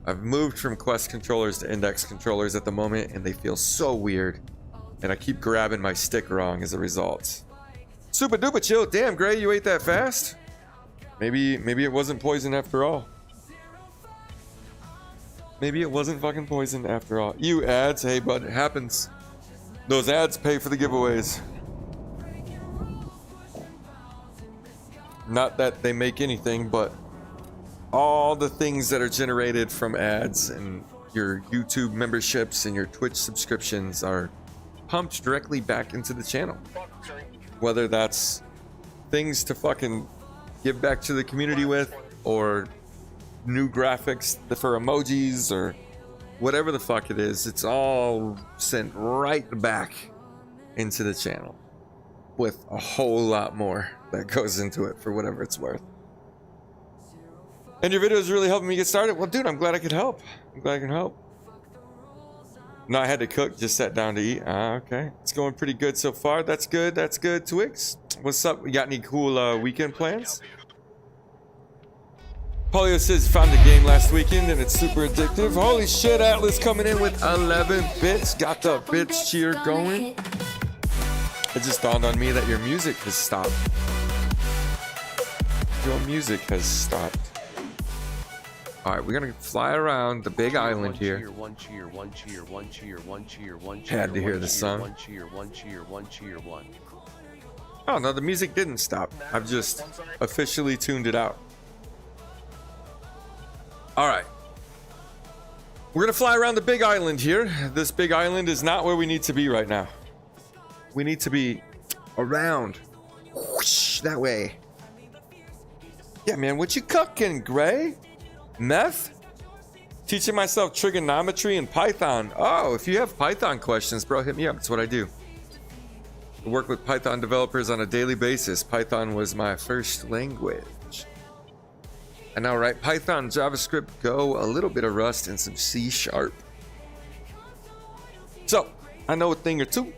I've moved from Quest controllers to Index controllers at the moment, and they feel so weird. And I keep grabbing my stick wrong as a result. Super duper chill. Damn, Gray, you ate that fast? Maybe it wasn't poison after all. Maybe it wasn't fucking poison after all. You ads, hey bud, it happens. Those ads pay for the giveaways. Not that they make anything, but all the things that are generated from ads and your YouTube memberships and your Twitch subscriptions are pumped directly back into the channel. Whether that's things to fucking give back to the community with, or new graphics for emojis, or whatever the fuck it is, it's all sent right back into the channel with a whole lot more that goes into it for whatever it's worth. And your video is really helping me get started. Well, dude, I'm glad I could help. I'm glad I can help. No, I had to cook, just sat down to eat. Okay. It's going pretty good so far. That's good. That's good. Twix, what's up? You got any cool weekend plans? Polio says found a game last weekend and it's super addictive. Holy shit, Atlas coming in with 11 bits. Got the bits cheer going. It just dawned on me that your music has stopped. Your music has stopped. All right, we're gonna fly around the big island here. Had to hear the song. Oh no, the music didn't stop. I've just officially tuned it out. All right, we're gonna fly around the big island here. This big island is not where we need to be right now. We need to be around whoosh, that way. Yeah, man, what you cooking, Gray? Meth? Teaching myself trigonometry and Python. Oh, if you have Python questions, bro, hit me up. It's what I do. I work with Python developers on a daily basis. Python was my first language. I now write Python, JavaScript, Go, a little bit of Rust, and some C#. So, I know a thing or two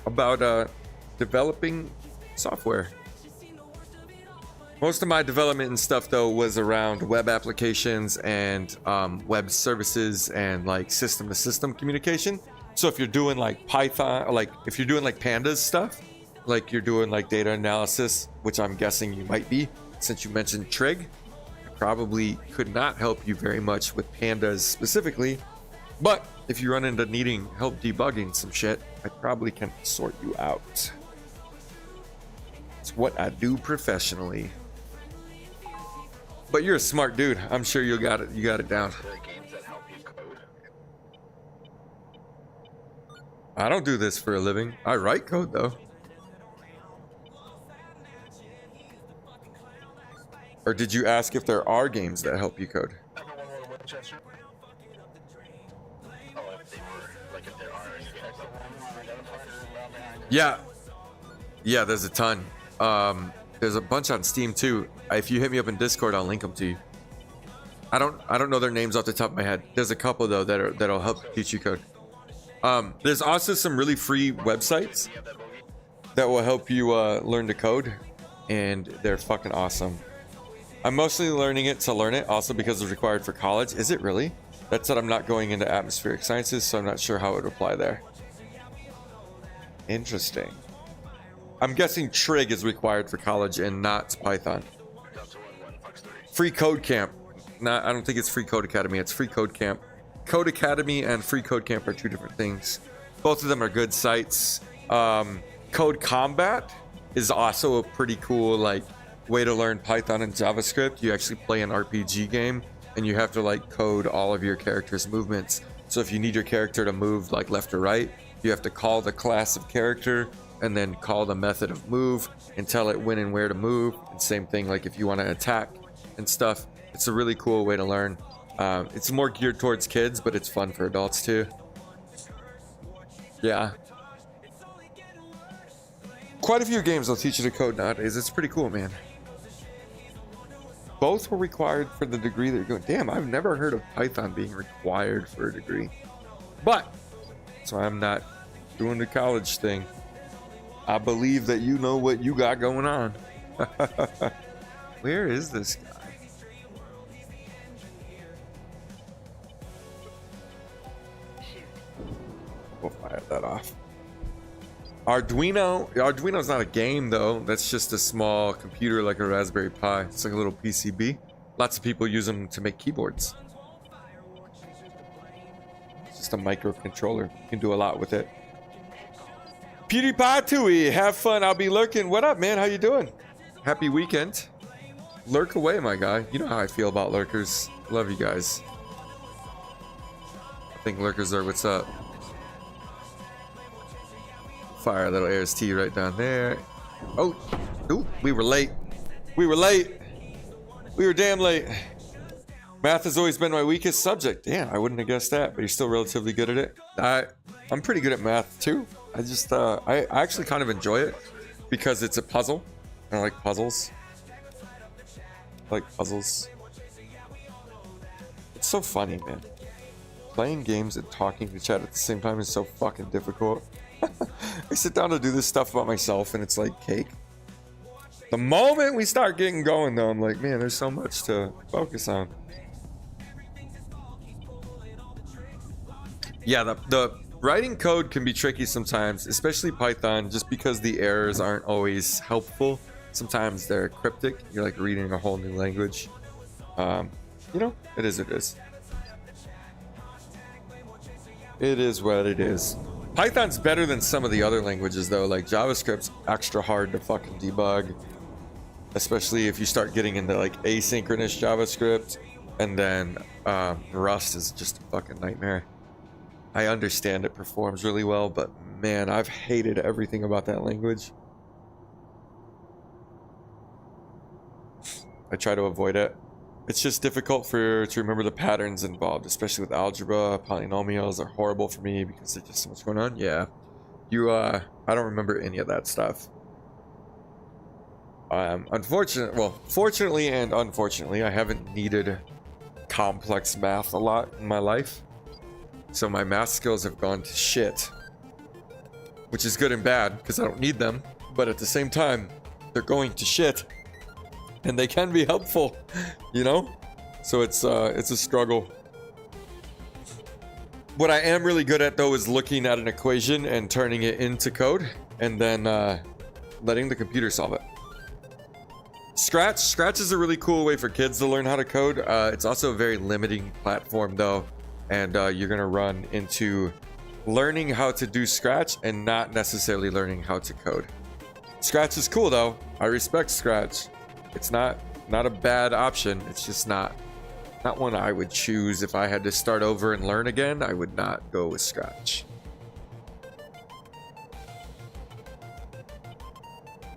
about developing software. Most of my development and stuff, though, was around web applications and web services and like system-to-system communication. So if you're doing like Python, or like if you're doing like Pandas stuff, like you're doing like data analysis, which I'm guessing you might be, since you mentioned trig, I probably could not help you very much with Pandas specifically. But if you run into needing help debugging some shit, I probably can sort you out. It's what I do professionally. But you're a smart dude. I'm sure you got it. You got it down. There are games that help you code. I don't do this for a living. I write code though. Or did you ask if there are games that help you code? Everyone want Winchester? Oh, if they were, like if there are any games. Yeah. Yeah, there's a ton. There's a bunch on Steam too. If you hit me up in Discord, I'll link them to you. I don't know their names off the top of my head. There's a couple though that'll help teach you code. There's also some really free websites that will help you learn to code, and they're fucking awesome. I'm mostly learning it to learn it, also because it's required for college. Is it really? That said, I'm not going into atmospheric sciences, so I'm not sure how it would apply there. Interesting. I'm guessing trig is required for college and not Python. Free Code Camp. Nah, I don't think it's Free Code Academy. It's Free Code Camp. Code Academy and Free Code Camp are two different things. Both of them are good sites. Code Combat is also a pretty cool like way to learn Python and JavaScript. You actually play an RPG game and you have to like code all of your character's movements. So if you need your character to move like left or right, you have to call the class of character and then call the method of move and tell it when and where to move. And same thing like if you want to attack and stuff. It's a really cool way to learn. It's more geared towards kids, but it's fun for adults too. Yeah. Quite a few games will teach you to code nowadays. It's pretty cool, man. Both were required for the degree that you're going. Damn, I've never heard of Python being required for a degree. But, so I'm not doing the college thing. I believe that you know what you got going on. Where is this guy? We'll fire that off. Arduino's not a game though. That's just a small computer like a Raspberry Pi. It's like a little PCB. Lots of people use them to make keyboards. It's just a microcontroller. You can do a lot with it. PewDiePie Tui, have fun. I'll be lurking. What up, man? How you doing? Happy weekend. Lurk away, my guy. You know how I feel about lurkers. Love you guys. I think lurkers are what's up. Fire a little AST right down there. Oh, ooh, we were late. We were late. We were damn late. Math has always been my weakest subject. Damn, I wouldn't have guessed that, but you're still relatively good at it. I'm pretty good at math too. I just, I actually kind of enjoy it because it's a puzzle. I like puzzles. I like puzzles. It's so funny, man. Playing games and talking to chat at the same time is so fucking difficult. I sit down to do this stuff about myself and it's like cake. The moment we start getting going though, I'm like, man, there's so much to focus on. Yeah, the writing code can be tricky sometimes, especially Python, just because the errors aren't always helpful. Sometimes they're cryptic. You're like reading a whole new language. You know, it is what it is. It is what it is. Python's better than some of the other languages though, like JavaScript's extra hard to fucking debug. Especially if you start getting into like asynchronous JavaScript, and then Rust is just a fucking nightmare. I understand it performs really well, but man, I've hated everything about that language. I try to avoid it. It's just difficult to remember the patterns involved, especially with algebra. Polynomials are horrible for me because there's just so much going on. Yeah, I don't remember any of that stuff. Fortunately and unfortunately, I haven't needed complex math a lot in my life. So my math skills have gone to shit. Which is good and bad, because I don't need them. But at the same time, they're going to shit. And they can be helpful, you know? So it's a struggle. What I am really good at, though, is looking at an equation and turning it into code. And then letting the computer solve it. Scratch is a really cool way for kids to learn how to code. It's also a very limiting platform, though. and you're gonna run into learning how to do Scratch and not necessarily learning how to code. Scratch is cool though. I respect Scratch. It's not a bad option. It's just not one I would choose if I had to start over and learn again. I would not go with Scratch.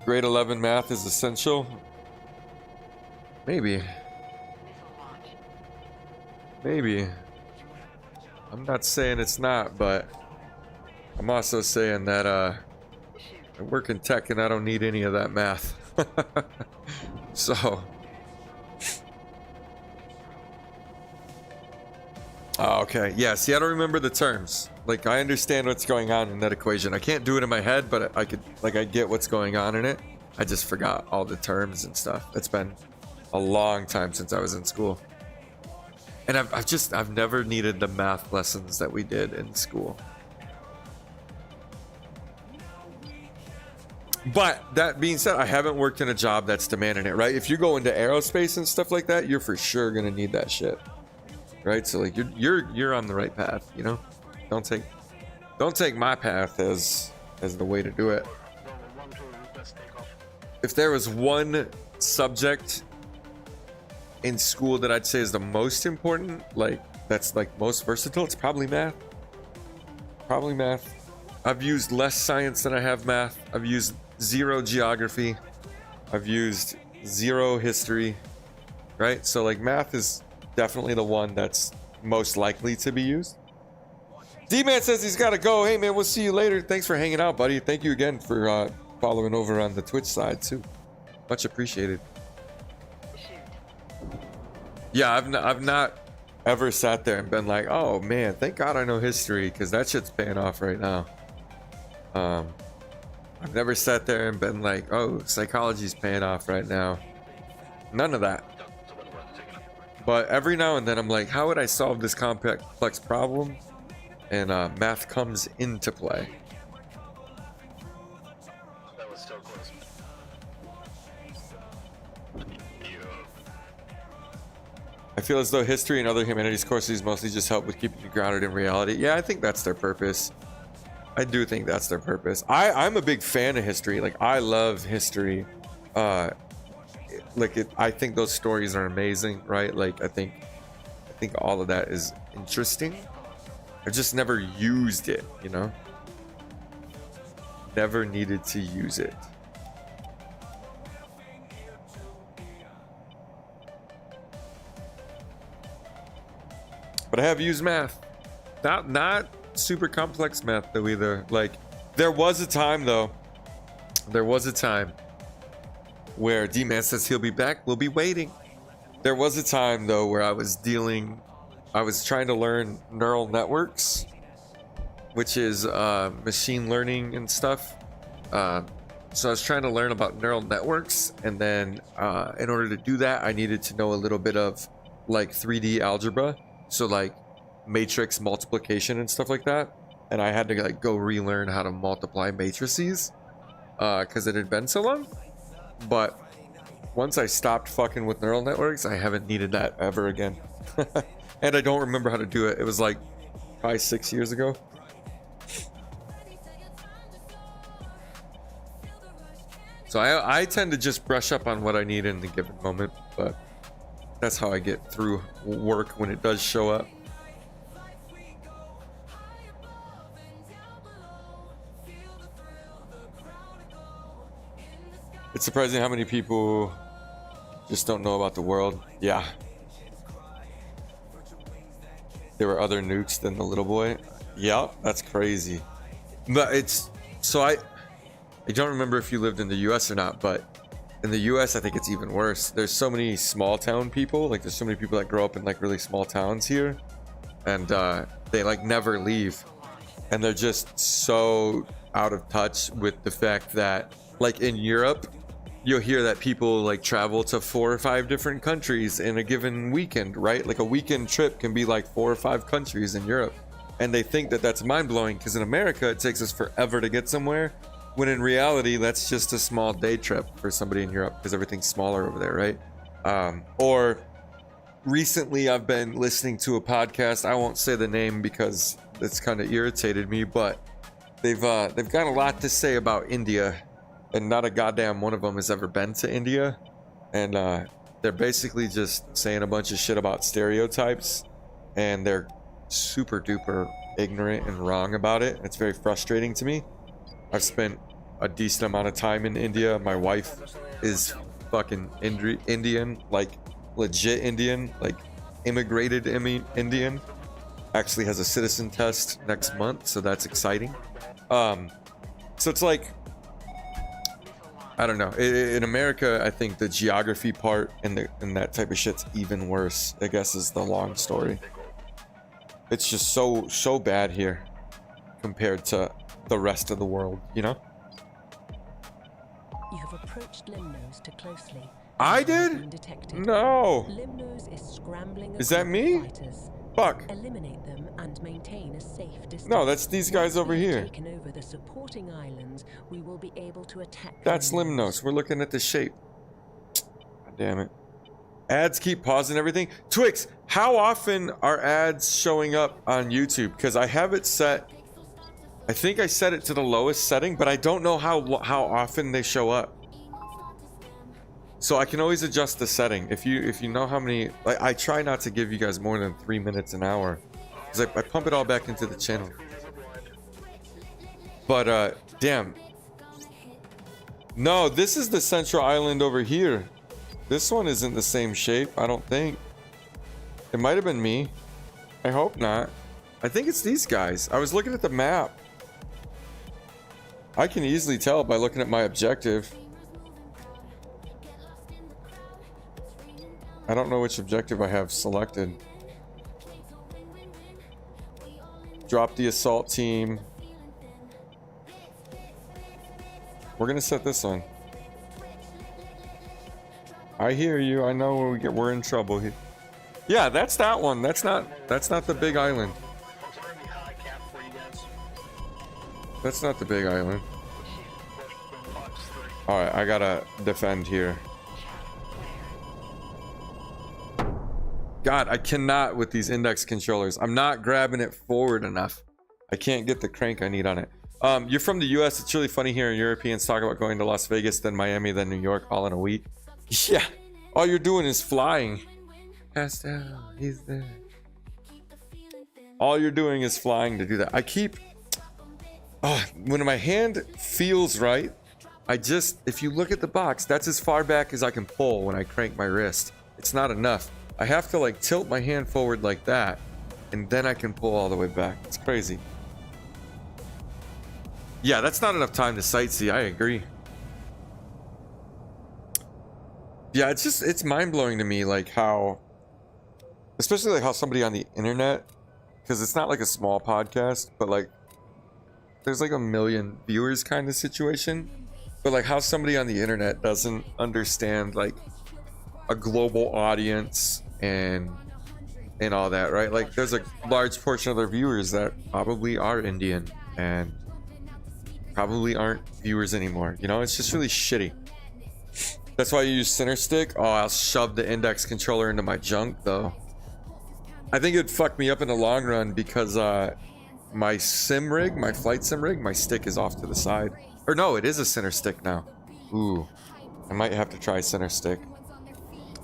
Grade 11 math is essential. Maybe. I'm not saying it's not, but I'm also saying that I work in tech and I don't need any of that math. So. Oh, okay. Yeah, see, I don't remember the terms. Like, I understand what's going on in that equation. I can't do it in my head, but I get what's going on in it. I just forgot all the terms and stuff. It's been a long time since I was in school. And I've never needed the math lessons that we did in school. But that being said, I haven't worked in a job that's demanding it, right? If you go into aerospace and stuff like that, you're for sure gonna need that shit, right? So like you're on the right path, you know. Don't take my path as the way to do it. If there was one subject in school that I'd say is the most important, like that's like most versatile, it's probably math. Probably math. I've used less science than I have math. I've used 0 geography. I've used 0 history, right? So like math is definitely the one that's most likely to be used. D-Man says he's got to go. Hey man, we'll see you later. Thanks for hanging out, buddy. Thank you again for following over on the Twitch side too. Much appreciated. Yeah, I've not ever sat there and been like, oh man, thank God I know history, because that shit's paying off right now. I've never sat there and been like, oh, psychology's paying off right now. None of that. But every now and then I'm like, how would I solve this complex problem? And math comes into play. That was so close. I feel as though history and other humanities courses mostly just help with keeping you grounded in reality. Yeah, I think that's their purpose. I do think that's their purpose. I'm a big fan of history. Like, I love history. I think those stories are amazing, right? Like, I think all of that is interesting. I've just never used it, you know? Never needed to use it. But I have used math. Not super complex math though either. Like, there was a time though. There was a time where D-Man says he'll be back. We'll be waiting. There was a time though where I was trying to learn neural networks, which is machine learning and stuff. So I was trying to learn about neural networks, and then in order to do that, I needed to know a little bit of like 3D algebra. So like matrix multiplication and stuff like that. And I had to like go relearn how to multiply matrices because it had been so long. But once I stopped fucking with neural networks, I haven't needed that ever again. And I don't remember how to do it. It was like probably 6 years ago. So I tend to just brush up on what I need in the given moment, but that's how I get through work when it does show up. It's surprising how many people just don't know about the world. Yeah. There were other nukes than the little boy. Yeah, that's crazy. But it's so I don't remember if you lived in the US or not, but in the US I think it's even worse. There's so many small town people. Like, there's so many people that grow up in like really small towns here, and they like never leave, and they're just so out of touch with the fact that like in Europe you'll hear that people like travel to 4 or 5 different countries in a given weekend, right? Like a weekend trip can be like 4 or 5 countries in Europe, and they think that that's mind-blowing because in America it takes us forever to get somewhere, when in reality that's just a small day trip for somebody in Europe because everything's smaller over there, right? Or recently I've been listening to a podcast. I won't say the name because it's kind of irritated me, but they've got a lot to say about India, and not a goddamn one of them has ever been to India, and they're basically just saying a bunch of shit about stereotypes, and they're super duper ignorant and wrong about it. It's very frustrating to me. I've spent a decent amount of time in India. My wife is fucking Indian, like legit Indian, like immigrated Indian. Actually has a citizen test next month, so that's exciting. So it's like, I don't know. In America, I think the geography part and that type of shit's even worse, I guess, is the long story. It's just so bad here compared to the rest of the world, you know? You have approached Limnos too closely. I You have did? been detected. No. Limnos is scrambling. Is that me? Fighters. Fuck. Eliminate them and maintain a safe distance. No, that's these guys over Once we have here. taken over the supporting islands, we will be able to attack. That's Limnos. We're looking at the shape. God damn it. Ads keep pausing everything. Twix, how often are ads showing up on YouTube? Because I have it set. I think I set it to the lowest setting, but I don't know how often they show up. So I can always adjust the setting. If you know how many, like, I try not to give you guys more than 3 minutes an hour, because I pump it all back into the channel. But damn. No, this is the central island over here. This one isn't the same shape, I don't think. It might have been me. I hope not. I think it's these guys. I was looking at the map. I can easily tell by looking at my objective. I don't know which objective I have selected. Drop the assault team. We're gonna set this one. I hear you. I know we're in trouble here. Yeah, that's that one. That's not the big island. That's not the big island. All right, I gotta defend here. God, I cannot with these index controllers. I'm not grabbing it forward enough. I can't get the crank I need on it. You're from the US. It's really funny hearing Europeans talk about going to Las Vegas, then Miami, then New York, all in a week. Yeah, all you're doing is flying. Pastel, he's there. All you're doing is flying to do that. I keep... when my hand feels right, if you look at the box, that's as far back as I can pull when I crank my wrist. It's not enough. I have to like tilt my hand forward like that, and then I can pull all the way back. It's crazy. Yeah, that's not enough time to sightsee. I agree. Yeah, it's mind-blowing to me, like how, especially like how somebody on the internet, because it's not like a small podcast, but like there's like 1 million viewers kind of situation, but like how somebody on the internet doesn't understand like a global audience and all that, right? Like there's a large portion of their viewers that probably are Indian and probably aren't viewers anymore, you know? It's just really shitty. That's why you use center stick. Oh, I'll shove the index controller into my junk though. I think it'd fuck me up in the long run because my sim rig, my flight sim rig, my stick is off to the side. Or no, it is a center stick now. Ooh, I might have to try center stick.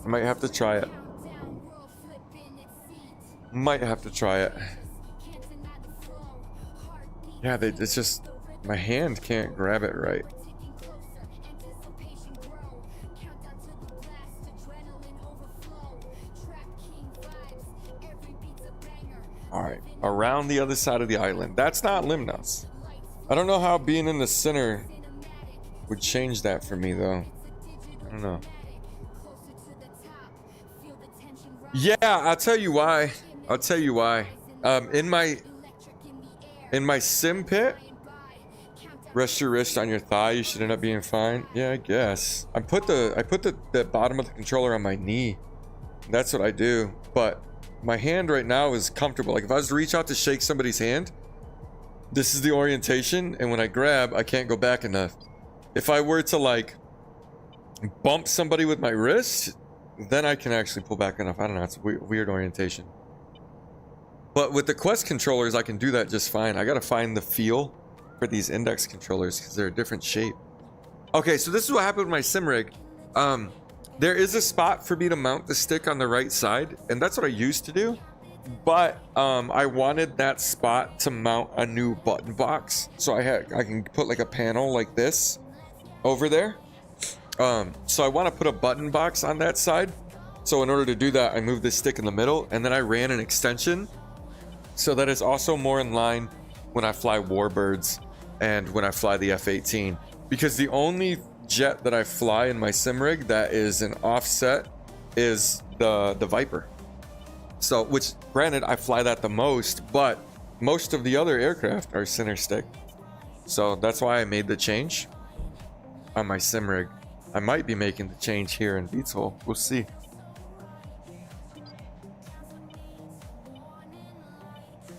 I might have to try it. Might have to try it. Yeah, it's just, my hand can't grab it right. Alright, around the other side of the island. That's not Limnos. I don't know how being in the center would change that for me though. I don't know. Yeah, I'll tell you why. I'll tell you why. In my sim pit, rest your wrist on your thigh, you should end up being fine. Yeah, I guess. I put the bottom of the controller on my knee. That's what I do. But my hand right now is comfortable. Like if I was to reach out to shake somebody's hand, this is the orientation, and when I grab, I can't go back enough. If I were to like bump somebody with my wrist, then I can actually pull back enough. I don't know, it's a weird orientation. But with the Quest controllers, I can do that just fine. I gotta find the feel for these index controllers because they're a different shape. Okay, so this is what happened with my sim rig. There is a spot for me to mount the stick on the right side, and that's what I used to do. But I wanted that spot to mount a new button box, so I can put like a panel like this over there. So I want to put a button box on that side. So in order to do that, I moved this stick in the middle, and then I ran an extension so that it's also more in line when I fly Warbirds and when I fly the F-18. Because the only jet that I fly in my sim rig that is an offset is the Viper. So, which granted, I fly that the most, but most of the other aircraft are center stick. So that's why I made the change on my sim rig. I might be making the change here in VTOL. We'll see.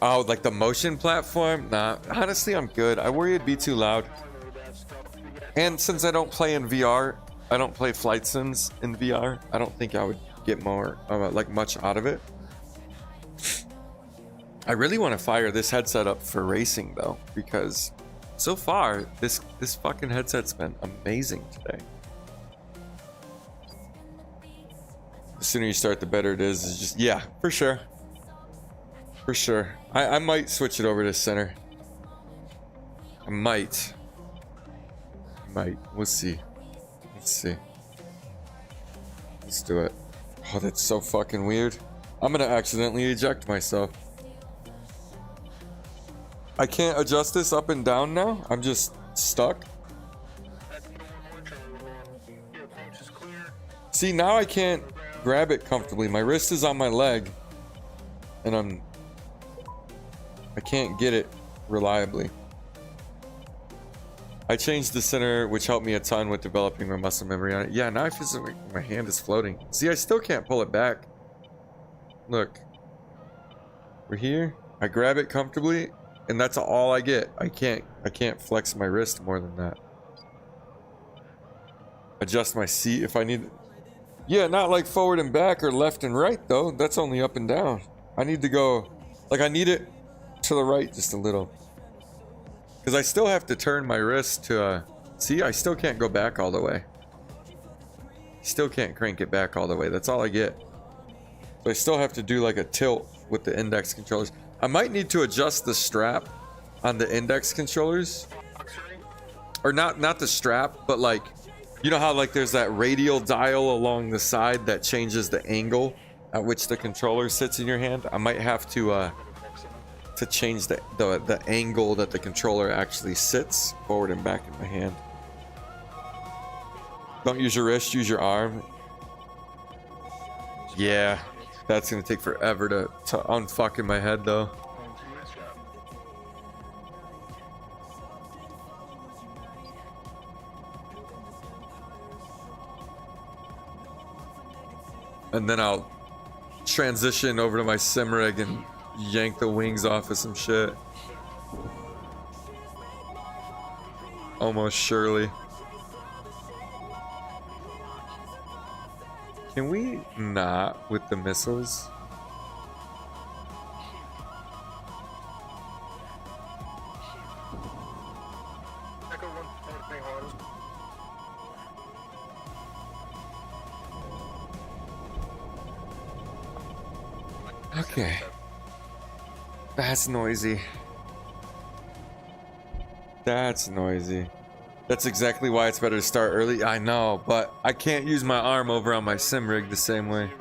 Oh, like the motion platform? Nah, honestly, I'm good. I worry it'd be too loud. And since I don't play in VR, I don't play flight sims in VR, I don't think I would get more, like much out of it. I really want to fire this headset up for racing though, because so far, this fucking headset's been amazing today. The sooner you start, the better it is. It's just, yeah, for sure. For sure. I might switch it over to center. I might. We'll see. Let's see. Let's do it. Oh, that's so fucking weird. I'm gonna accidentally eject myself. I can't adjust this up and down now. I'm just stuck. See, now I can't grab it comfortably. My wrist is on my leg, and I can't get it reliably. I changed the center, which helped me a ton with developing my muscle memory on it. Yeah, now I feel like my hand is floating. See, I still can't pull it back. Look. We're here. I grab it comfortably, and that's all I get. I can't flex my wrist more than that. Adjust my seat if I need. Yeah, not like forward and back or left and right though. That's only up and down. I need to go, like I need it to the right just a little. Because I still have to turn my wrist to, see, I still can't go back all the way. Still can't crank it back all the way. That's all I get. So I still have to do like a tilt with the index controllers. I might need to adjust the strap on the index controllers. Or not the strap, but like, you know how like there's that radial dial along the side that changes the angle at which the controller sits in your hand? I might have to change the angle that the controller actually sits forward and back in my hand. Don't use your wrist, use your arm. Yeah, that's gonna take forever to unfuck in my head though. And then I'll transition over to my sim rig and yank the wings off of some shit. Almost surely. Can we not with the missiles? Okay. That's noisy. That's noisy. That's exactly why it's better to start early. I know, but I can't use my arm over on my sim rig the same way.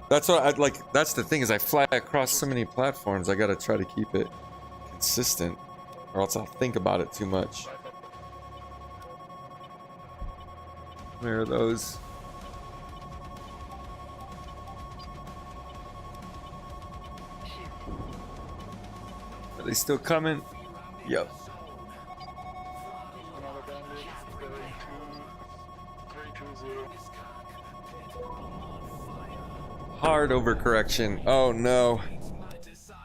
That's what I'd like. That's the thing is I fly across so many platforms. I gotta try to keep it consistent or else I'll think about it too much. Where are those? Are they still coming? Yep. Hard overcorrection. Oh no.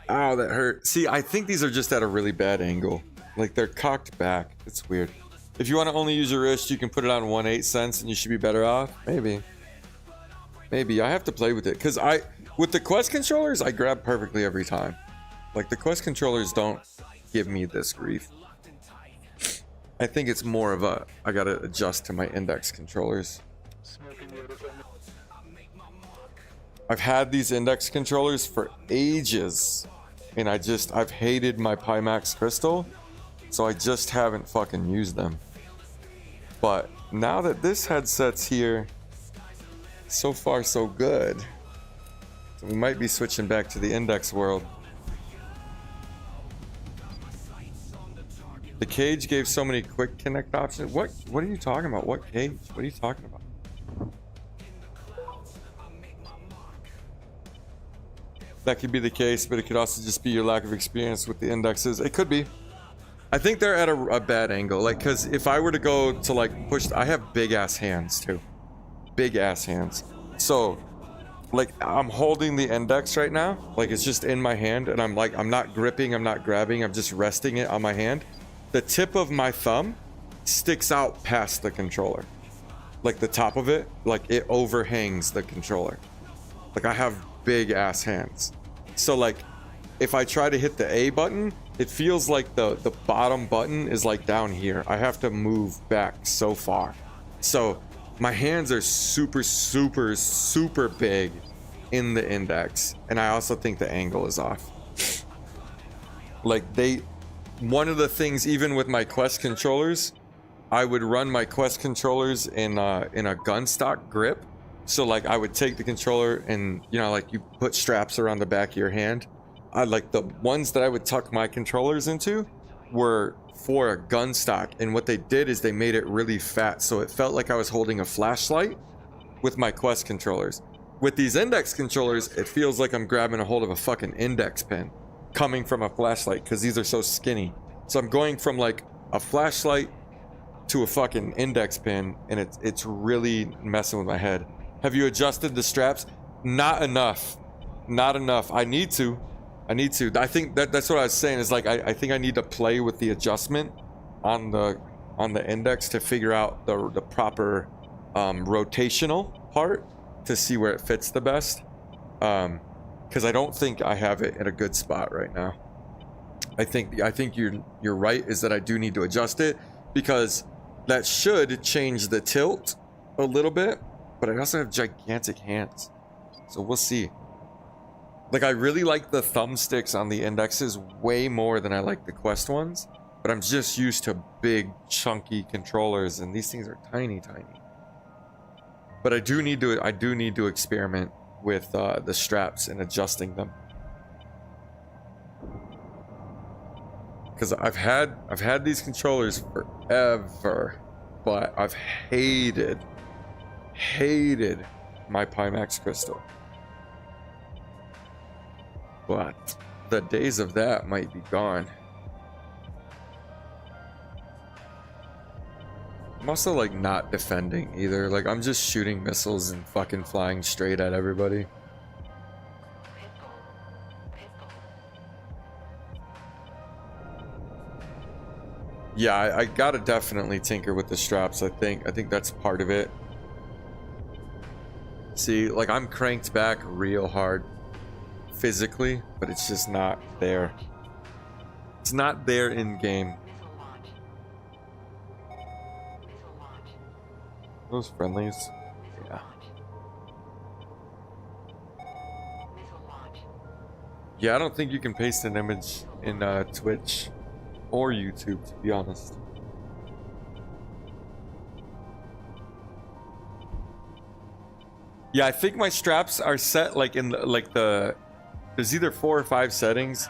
Ow, that hurt. See, I think these are just at a really bad angle. Like they're cocked back. It's weird. If you want to only use your wrist, you can put it on 1/8 cents and you should be better off. Maybe. Maybe I have to play with it because with the Quest controllers, I grab perfectly every time. Like the Quest controllers don't give me this grief. I think it's more of a I gotta adjust to my index controllers. I've had these index controllers for ages, and I've hated my Pimax Crystal, so I just haven't fucking used them. But now that this headset's here, so far so good. So we might be switching back to the index world. The cage gave so many quick connect options. What are you talking about? What cage? What are you talking about? That could be the case, but it could also just be your lack of experience with the indexes. It could be. I think they're at a bad angle. Like, because if I were to go to like push, I have big ass hands too. Big ass hands. So, like, I'm holding the index right now. Like, it's just in my hand, and I'm not gripping, I'm not grabbing, I'm just resting it on my hand. The tip of my thumb sticks out past the controller. Like, the top of it, like, it overhangs the controller. Like, I have big ass hands. So, like, if I try to hit the A button, it feels like the bottom button is like down here. I have to move back so far. So my hands are super, super, super big in the index. And I also think the angle is off. Like one of the things, even with my Quest controllers, I would run my Quest controllers in a gun stock grip. So like I would take the controller and, you know, like you put straps around the back of your hand. Like the ones that I would tuck my controllers into were for a gun stock, and what they did is they made it really fat, so it felt like I was holding a flashlight with my Quest controllers. With these index controllers, it feels like I'm grabbing a hold of a fucking index pen coming from a flashlight, because these are so skinny. So I'm going from like a flashlight to a fucking index pin, and it's really messing with my head. Have you adjusted the straps? Not enough. Not enough. I need to. I think that's what I was saying, is like I think I need to play with the adjustment on the index to figure out the proper rotational part to see where it fits the best. Because I don't think I have it in a good spot right now. I think you're right, is that I do need to adjust it, because that should change the tilt a little bit, but I also have gigantic hands, so we'll see. Like, I really like the thumbsticks on the indexes way more than I like the Quest ones, but I'm just used to big, chunky controllers, and these things are tiny, tiny. But I do need to experiment with the straps and adjusting them, because I've had these controllers forever, but I've hated my Pimax Crystal. But the days of that might be gone. I'm also like not defending either. Like, I'm just shooting missiles and fucking flying straight at everybody. Yeah, I gotta definitely tinker with the straps. I think that's part of it. See, like, I'm cranked back real hard physically, but it's just not there. It's not there in game. Those friendlies? Yeah. Yeah, I don't think you can paste an image in Twitch or YouTube, to be honest. Yeah, I think my straps are set like in the there's either 4 or 5 settings,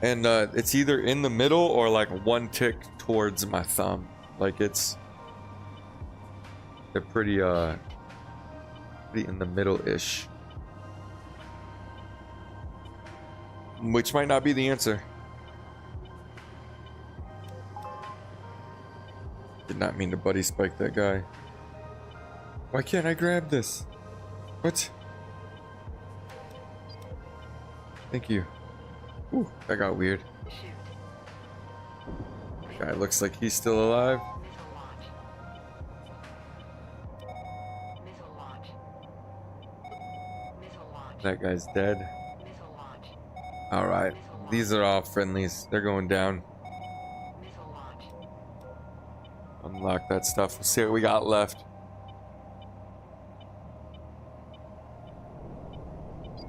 and it's either in the middle or like one tick towards my thumb. Like, they're pretty in the middle-ish, which might not be the answer. Did not mean to buddy spike that guy. Why can't I grab this? What? Thank you. Ooh, that got weird. Guy looks like he's still alive. That guy's dead. All right, these are all friendlies. They're going down. Unlock that stuff. We'll see what we got left.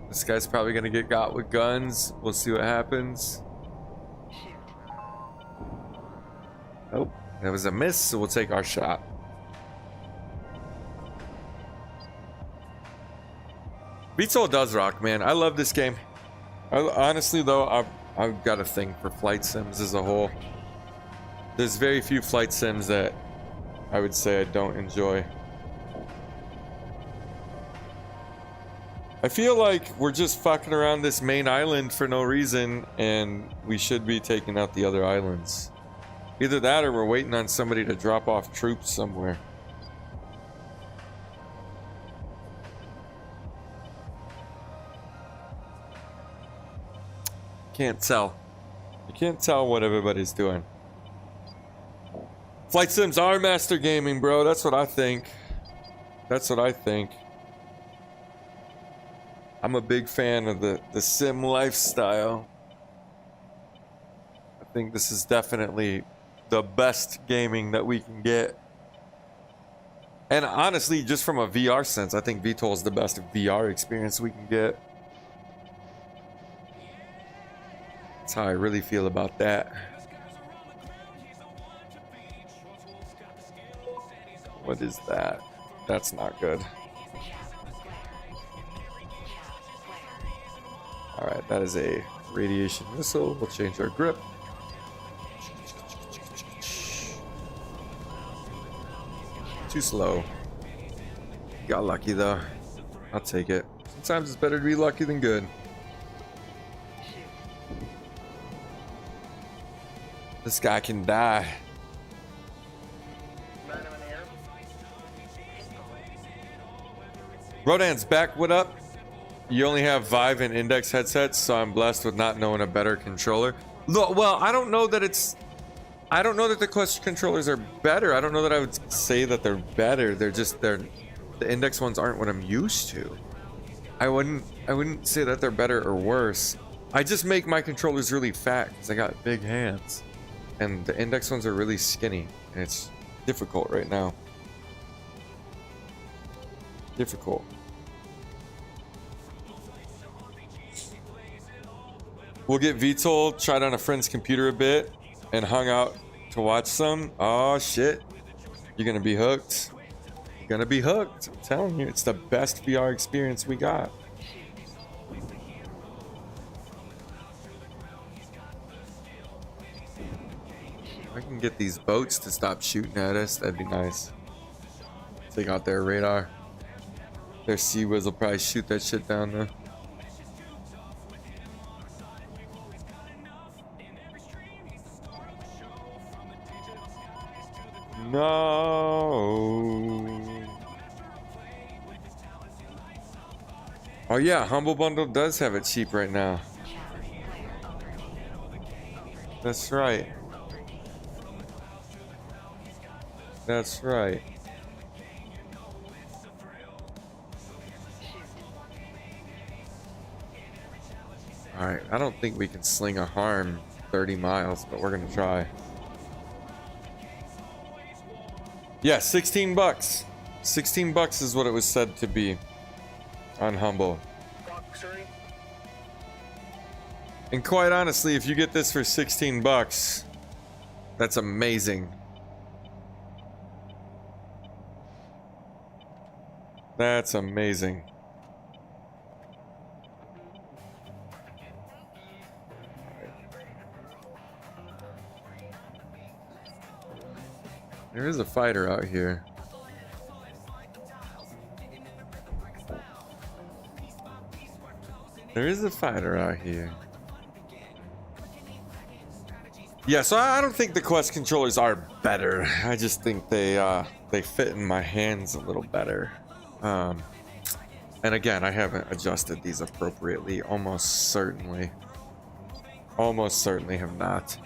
This guy's probably gonna get got with guns. We'll see what happens. Oh, that was a miss, so we'll take our shot. VTOL does rock, man. I love this game. Honestly, though, I've got a thing for flight sims as a whole. There's very few flight sims that I would say I don't enjoy. I feel like we're just fucking around this main island for no reason, and we should be taking out the other islands. Either that or we're waiting on somebody to drop off troops somewhere. Can't tell. You can't tell what everybody's doing. Flight sims are master gaming, bro. That's what I think. That's what I think. I'm a big fan of the sim lifestyle. I think this is definitely the best gaming that we can get. And honestly, just from a VR sense, I think VTOL is the best VR experience we can get. That's how I really feel about that. What is that? That's not good. Alright, that is a radiation missile. We'll change our grip. Too slow. Got lucky though. I'll take it. Sometimes it's better to be lucky than good. This guy can die. Rodan's back. What up? You only have Vive and Index headsets, so I'm blessed with not knowing a better controller. Well, I don't know that the Quest controllers are better. I don't know that I would say that they're better. The Index ones aren't what I'm used to. I wouldn't say that they're better or worse. I just make my controllers really fat because I got big hands. And the Index ones are really skinny. And it's difficult right now. Difficult. We'll get VTOL, tried on a friend's computer a bit, and hung out to watch some. Oh shit. You're gonna be hooked. You're gonna be hooked. I'm telling you, it's the best VR experience we got. If I can get these boats to stop shooting at us, that'd be nice. Take out their radar. Their Sea Whiz will probably shoot that shit down though. No. Oh yeah, Humble Bundle does have it cheap right now. That's right. That's right. Alright, I don't think we can sling a harm 30 miles, but we're gonna try. Yeah, 16 bucks. 16 bucks is what it was said to be on Humble. And quite honestly, if you get this for 16 bucks, that's amazing. That's amazing. There is a fighter out here. There is a fighter out here. Yeah, so I don't think the Quest controllers are better. I just think they fit in my hands a little better. And again, I haven't adjusted these appropriately. Almost certainly have not.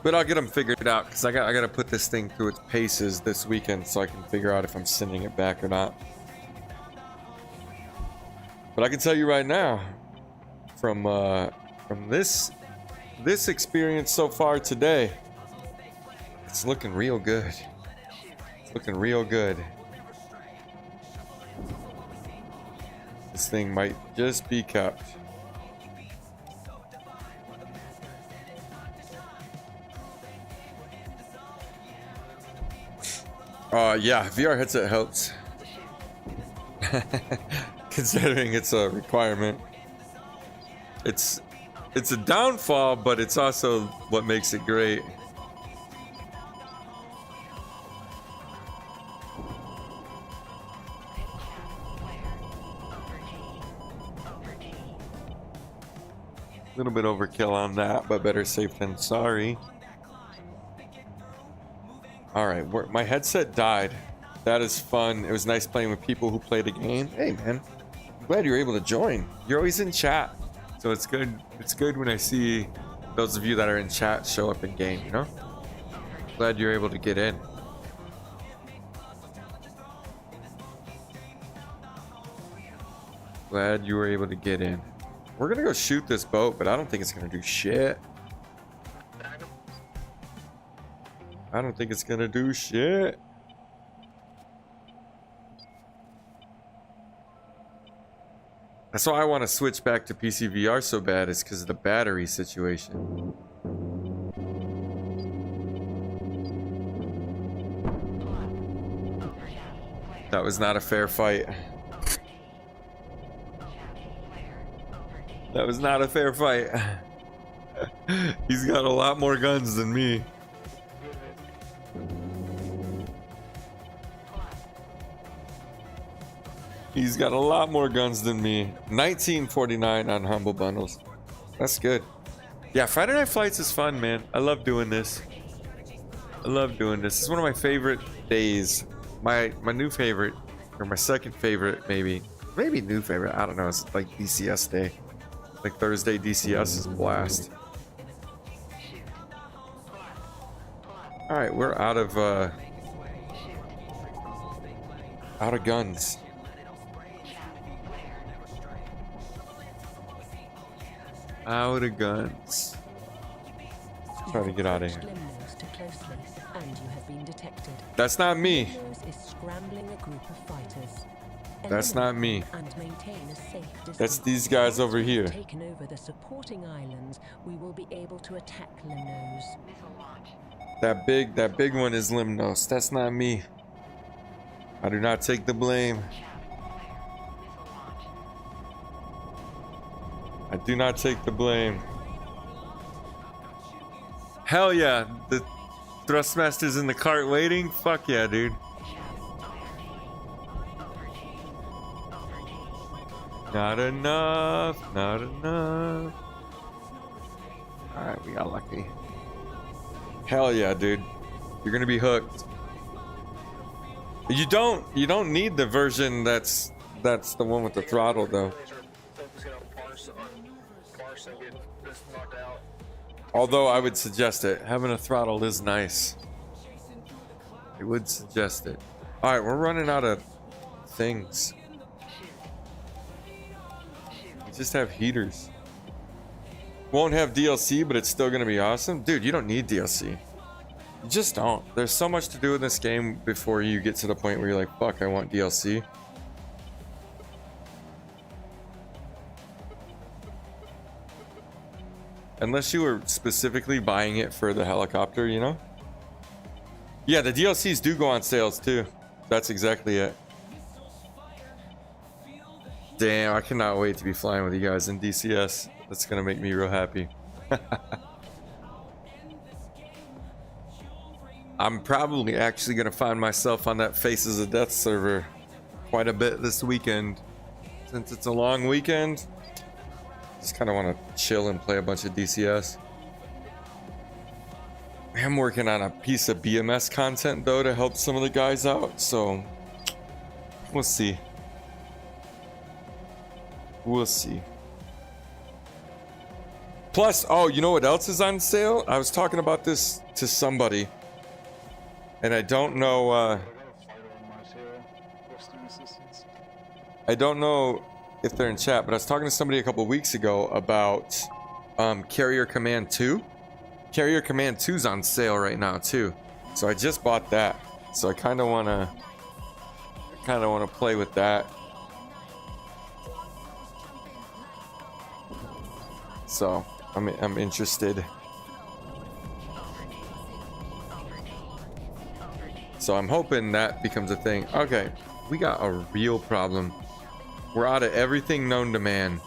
But I'll get them figured out because I gotta put this thing through its paces this weekend so I can figure out if I'm sending it back or not. But I can tell you right now, from this experience so far today, it's looking real good. It's looking real good. This thing might just be kept. Yeah, VR headset helps. Considering it's a requirement. It's a downfall, but it's also what makes it great. A little bit overkill on that, but better safe than sorry. Alright, my headset died. That is fun. It was nice playing with people who play the game. Hey man, I'm glad you're able to join. You're always in chat. So it's good. It's good when I see those of you that are in chat show up in game, you know? Glad you're able to get in. Glad you were able to get in. We're gonna go shoot this boat, but I don't think it's gonna do shit. I don't think it's gonna do shit. That's why I want to switch back to PC VR so bad, is because of the battery situation. That was not a fair fight. That was not a fair fight. He's got a lot more guns than me. He's got a lot more guns than me. $19.49 on Humble Bundles. That's good. Yeah, Friday Night Flights is fun, man. I love doing this. I love doing this. It's one of my favorite days. My new favorite, or my second favorite, maybe new favorite. I don't know. It's like DCS day. Like Thursday DCS is a blast. All right, we're out of guns. Out of guns. Try to get out of here. That's not me. That's not me. That's these guys over here. Taken over the supporting islands, we will be able to attack Limnos. That big one is Limnos. That's not me. I do not take the blame. I do not take the blame. Hell yeah, the Thrustmaster's in the cart waiting. Fuck yeah, dude. Not enough, not enough. Alright, we got lucky. Hell yeah, dude. You're gonna be hooked. You don't need the version that's the one with the throttle though. Although I would suggest it. Having a throttle is nice. I would suggest it. Alright, we're running out of things. We just have heaters. Won't have DLC, but it's still gonna be awesome. Dude, you don't need DLC. You just don't. There's so much to do in this game before you get to the point where you're like, fuck, I want DLC. Unless you were specifically buying it for the helicopter, you know? Yeah, the DLCs do go on sales too. That's exactly it. Damn, I cannot wait to be flying with you guys in DCS. That's gonna make me real happy. I'm probably actually gonna find myself on that Faces of Death server quite a bit this weekend. Since it's a long weekend, just kind of want to chill and play a bunch of DCS. I'm working on a piece of BMS content though to help some of the guys out, so we'll see. We'll see. Plus, oh, you know what else is on sale? I was talking about this to somebody, and I don't know. I don't know if they're in chat, but I was talking to somebody a couple weeks ago about Carrier Command 2. Carrier Command 2's on sale right now too. So I just bought that. So I kind of want to play with that. So I'm interested. So I'm hoping that becomes a thing. Okay, we got a real problem. We're out of everything known to man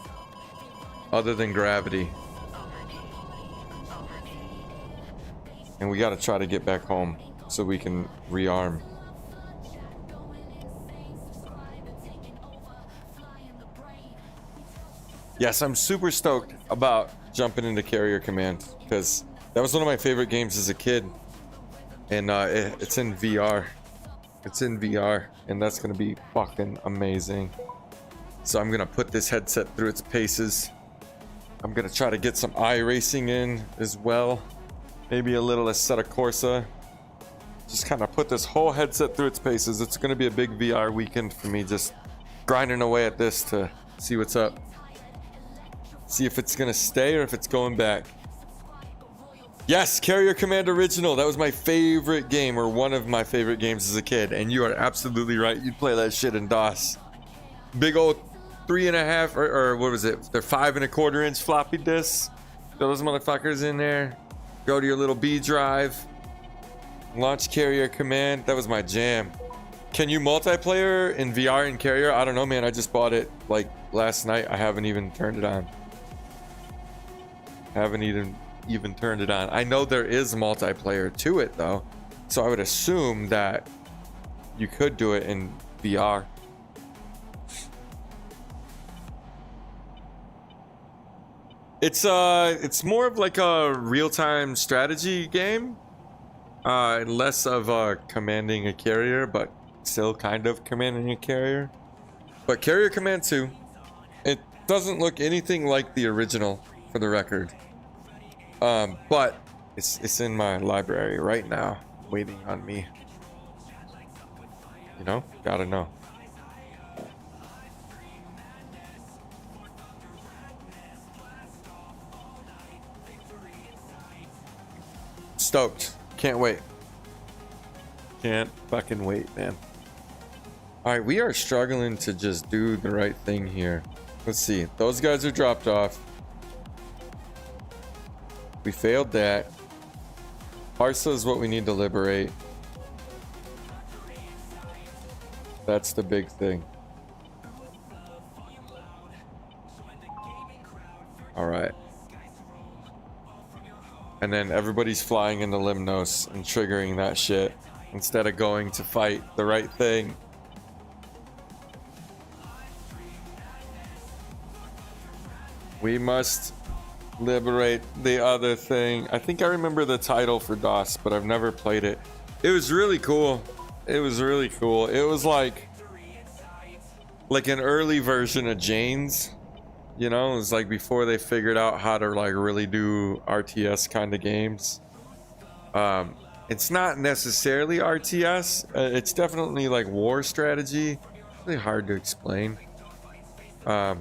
other than gravity. And we got to try to get back home so we can rearm. Yes, I'm super stoked about jumping into Carrier Command because that was one of my favorite games as a kid. And it's in VR. It's in VR, and that's gonna be fucking amazing. So I'm gonna put this headset through its paces. I'm gonna try to get some iRacing in as well. Maybe a little Assetto Corsa. Just kind of put this whole headset through its paces. It's gonna be a big VR weekend for me, just grinding away at this to see what's up. See if it's gonna stay or if it's going back. Yes, Carrier Command Original. That was my favorite game, or one of my favorite games as a kid. And you are absolutely right. You'd play that shit in DOS. Big old 3.5 or what was it? They're 5 1/4 inch floppy disks. Throw those motherfuckers in there. Go to your little B drive. Launch Carrier Command. That was my jam. Can you multiplayer in VR in Carrier? I don't know, man. I just bought it like last night. I haven't even turned it on. Haven't even turned it on. I know there is multiplayer to it though, so I would assume that you could do it in VR. It's more of like a real-time strategy game, less of commanding a carrier, but still kind of commanding a carrier. But Carrier Command 2, it doesn't look anything like the original, for the record. But it's in my library right now, waiting on me. You know, gotta know. Stoked. Can't wait. Can't fucking wait, man. Alright, we are struggling to just do the right thing here. Let's see. Those guys are dropped off. We failed that. Parsa is what we need to liberate. That's the big thing. Alright. And then everybody's flying into Limnos and triggering that shit instead of going to fight the right thing. We must liberate the other thing. I think I remember the title for DOS, but I've never played it. It was really cool. It was really cool. It was like an early version of Jane's. You know, it was like before they figured out how to like really do RTS kind of games. It's not necessarily RTS. It's definitely like war strategy. It's really hard to explain. But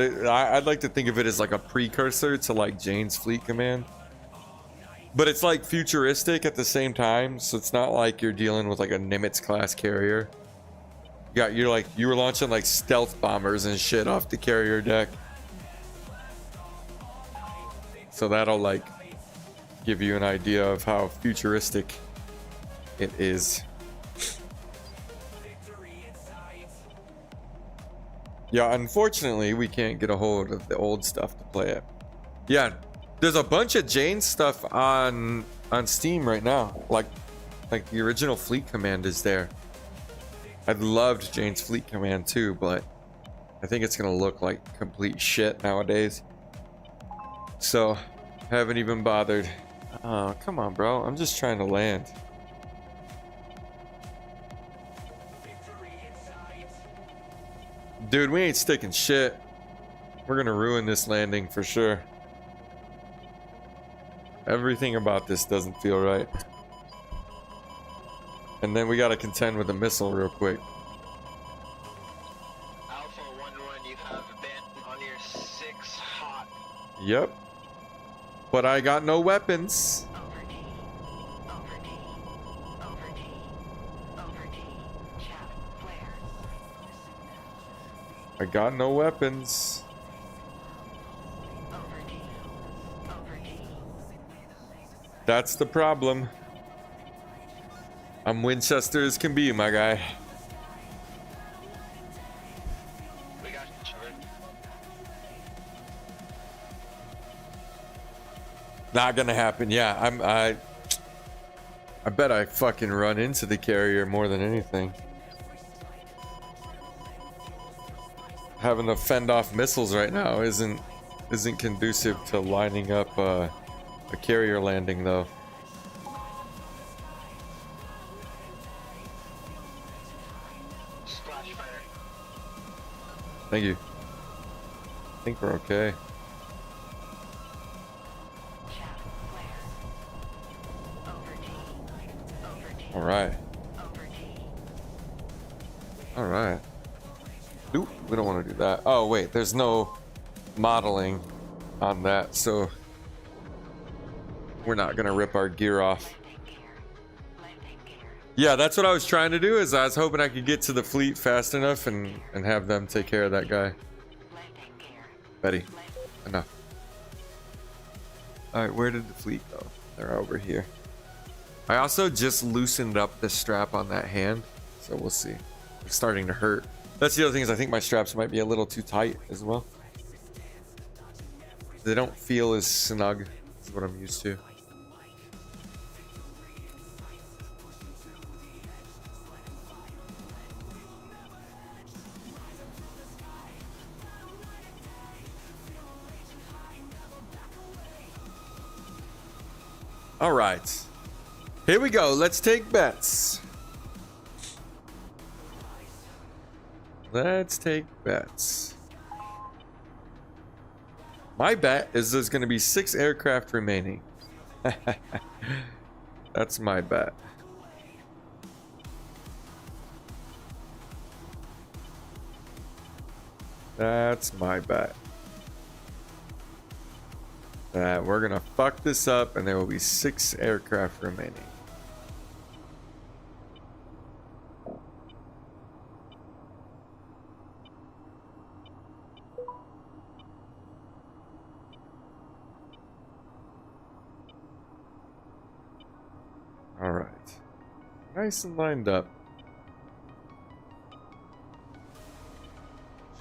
I'd like to think of it as like a precursor to like Jane's Fleet Command. But it's like futuristic at the same time, so it's not like you're dealing with like a Nimitz class carrier. You were launching like stealth bombers and shit off the carrier deck. So that'll like give you an idea of how futuristic it is. Yeah, unfortunately, we can't get a hold of the old stuff to play it. Yeah, there's a bunch of Jane stuff on Steam right now. Like the original Fleet Command is there. I loved Jane's Fleet Command too, but I think it's gonna look like complete shit nowadays. So, haven't even bothered. Oh, come on, bro. I'm just trying to land. Dude, we ain't sticking shit. We're gonna ruin this landing for sure. Everything about this doesn't feel right. And then we gotta contend with a missile real quick. Alpha 1-1, you have been on your 6 hot. Yep. But I got no weapons. I got no weapons. That's the problem. I'm Winchester as can be, my guy. We got each other. Not gonna happen. Yeah, I bet I fucking run into the carrier more than anything. Having to fend off missiles right now isn't conducive to lining up a carrier landing, though. Splash fire. Thank you. I think we're okay. All right. All right. Nope, we don't want to do that. Oh wait, there's no modeling on that, so we're not gonna rip our gear off. Yeah, that's what I was trying to do. Is I was hoping I could get to the fleet fast enough and have them take care of that guy. Betty, enough. All right, where did the fleet go? They're over here. I also just loosened up the strap on that hand, so we'll see. It's starting to hurt. That's the other thing, is I think my straps might be a little too tight as well. They don't feel as snug as what I'm used to. All right, here we go. Let's take bets. Let's take bets. My bet is there's going to be 6 aircraft remaining. That's my bet. That's my bet. That we're going to fuck this up and there will be 6 aircraft remaining. All right, nice and lined up.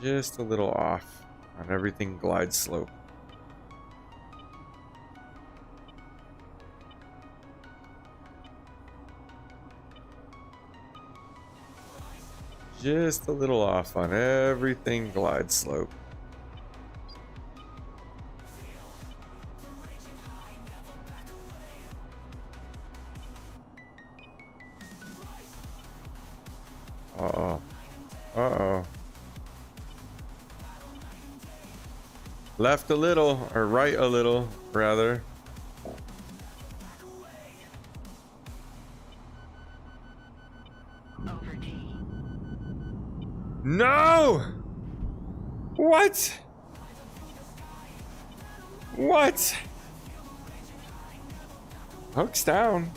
Just a little off on everything glide slope. Just a little off on everything glide slope. Uh-oh. Uh-oh. Left a little, or right a little, rather. No! What? What? Hook's down.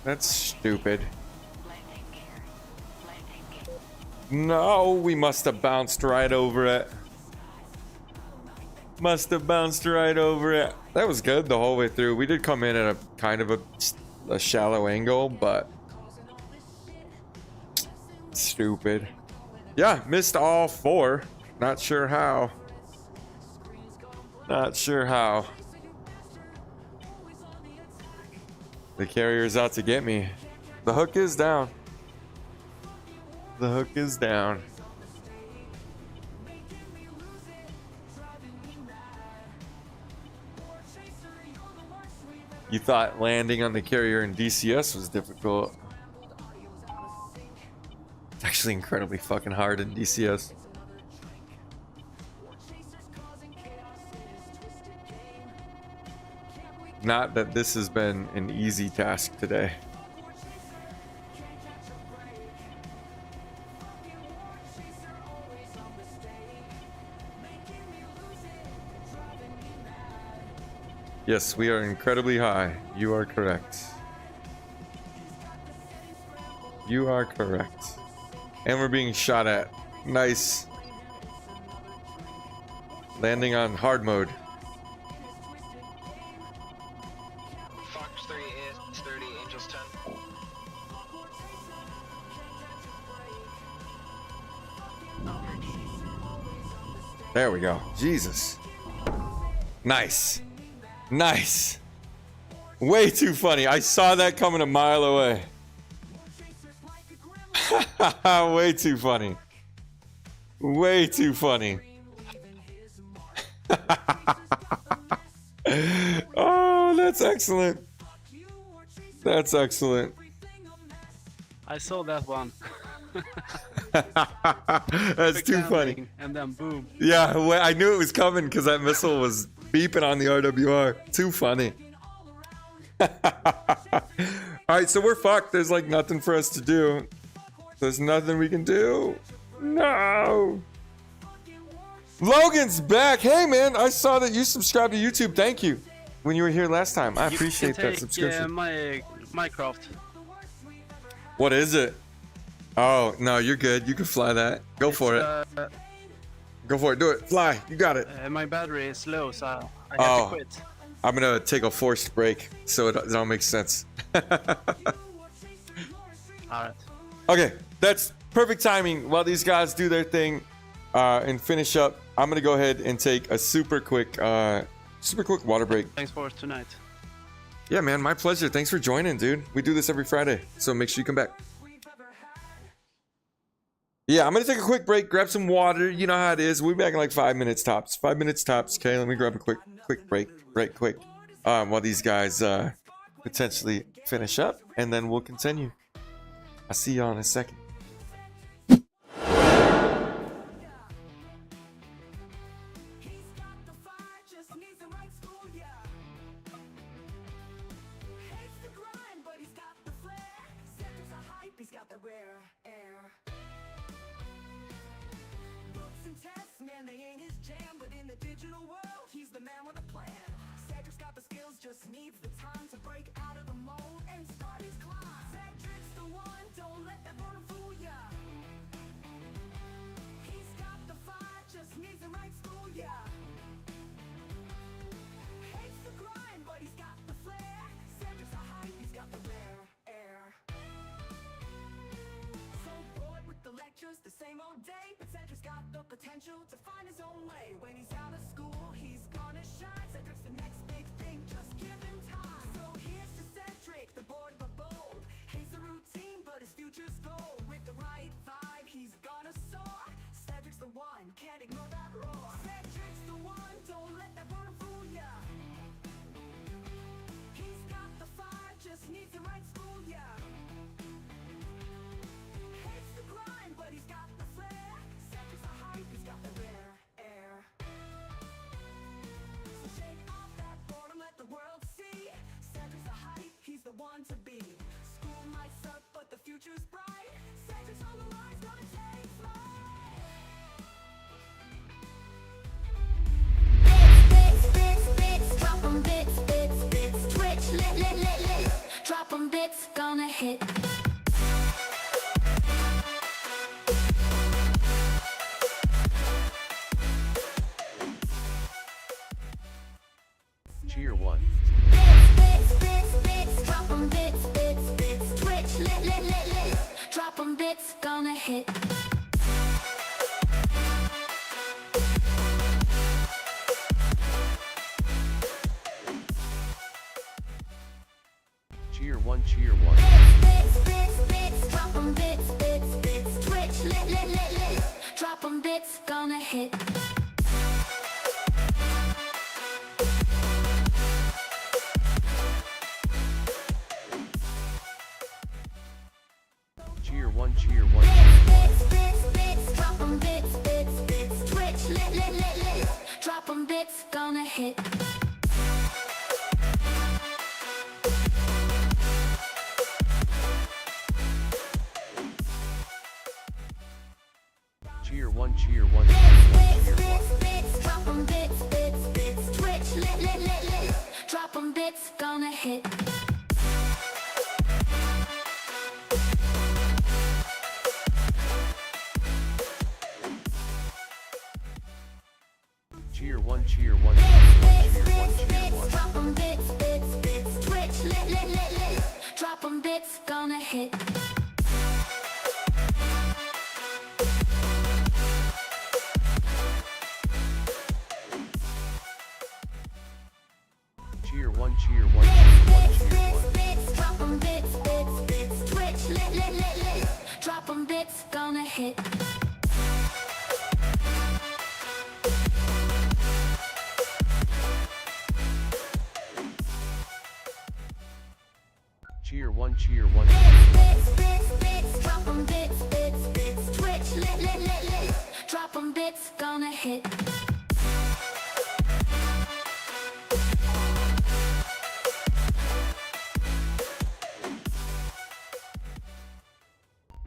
That's stupid. No, we must have bounced right over it. Must have bounced right over it. That was good the whole way through. We did come in at a kind of a shallow angle, but stupid. Yeah, missed all 4. Not sure how. Not sure how. The carrier's out to get me. The hook is down. The hook is down. You thought landing on the carrier in DCS was difficult. It's actually incredibly fucking hard in DCS. Not that this has been an easy task today. Yes, we are incredibly high. You are correct. You are correct. And we're being shot at. Nice. Landing on hard mode. Fox 3 is 30, Angels 10. There we go. Jesus. Nice. Nice. Way too funny. I saw that coming a mile away. Way too funny. Way too funny. Oh, that's excellent. That's excellent. I saw that one. That's Quick too funny. landing, and then boom. Yeah, well, I knew it was coming because that missile was beeping on the RWR. Too funny. Alright, so we're fucked. There's like nothing for us to do. There's nothing we can do. No. Logan's back. Hey man, I saw that you subscribed to YouTube. Thank you. When you were here last time. I appreciate that subscription. My Minecraft. What is it? Oh, no, you're good. You can fly that. Go for it. Go for it. Do it. Fly. You got it. My battery is low, so I have Oh. to quit. I'm gonna take a forced break so it all makes sense. Alright. Okay, that's perfect timing. While these guys do their thing and finish up, I'm gonna go ahead and take a super quick water break. Thanks for tonight. Yeah, man, my pleasure. Thanks for joining, dude. We do this every Friday, so make sure you come back. Yeah, I'm gonna take a quick break, grab some water. You know how it is. We'll be back in like 5 minutes tops. 5 minutes tops. Okay, let me grab a quick break, right quick. While these guys potentially finish up, and then we'll continue. I'll see y'all in a second. Man, they ain't his jam, but in the digital world, he's the man with a plan. Cedric's got the skills, just needs the time to break out of the mold and start his climb. Cedric's the one, don't let that one fool ya. He's got the fire, just needs the right school, yeah. Hates the grind, but he's got the flair. Cedric's a hype, he's got the rare air. So bored with the lectures, the same old day, but Cedric's got the potential to find his own way. When he's out of school, he's gonna shine. Cedric's the next big thing, just give him time. So here's to Cedric, the bored but bold. Hates the routine, but his future's gold. With the right vibe, he's gonna soar. Cedric's the one, can't ignore that roar. Cedric's the one, don't let that one fool ya. He's got the fire, just needs the right school, yeah. Hates the grind, but he's got the flair. Cedric's a hype, he's got the rare air. So shake off that boredom, let the world see. Cedric's a hype, he's the one to be. School might suck, but the future's bright. Cedric's on the line, gonna take flight. Bits, drop 'em bits, twitch, lit, drop 'em bits, gonna hit. Cheer 1. Bits, drop 'em bits, twitch, lit, drop 'em bits, gonna hit. Cheer 1, cheer 1. Bits, drop 'em bits, twitch, lit, drop 'em bits, gonna hit. Cheer 1, cheer 1. Bits, drop 'em bits, twitch, lit, drop 'em bits, gonna hit. Cheer 1, cheer 1, cheer 1, cheer 1. Drop 'em bits, twitch, lit, Cheer 1, cheer 1, cheer 1, cheer 1, cheer 1. Drop 'em bits, bits, bits, twitch, lit. Drop 'em bits, gonna hit. Cheer 1, cheer 1, cheer 1, cheer 1. Drop 'em bits, bits, bits, twitch, lit. Drop 'em bits, gonna hit. Cheer 1, cheer 1, cheer 1. Drop 'em bits, bits, bits, twitch, lit. Drop 'em bits, gonna hit.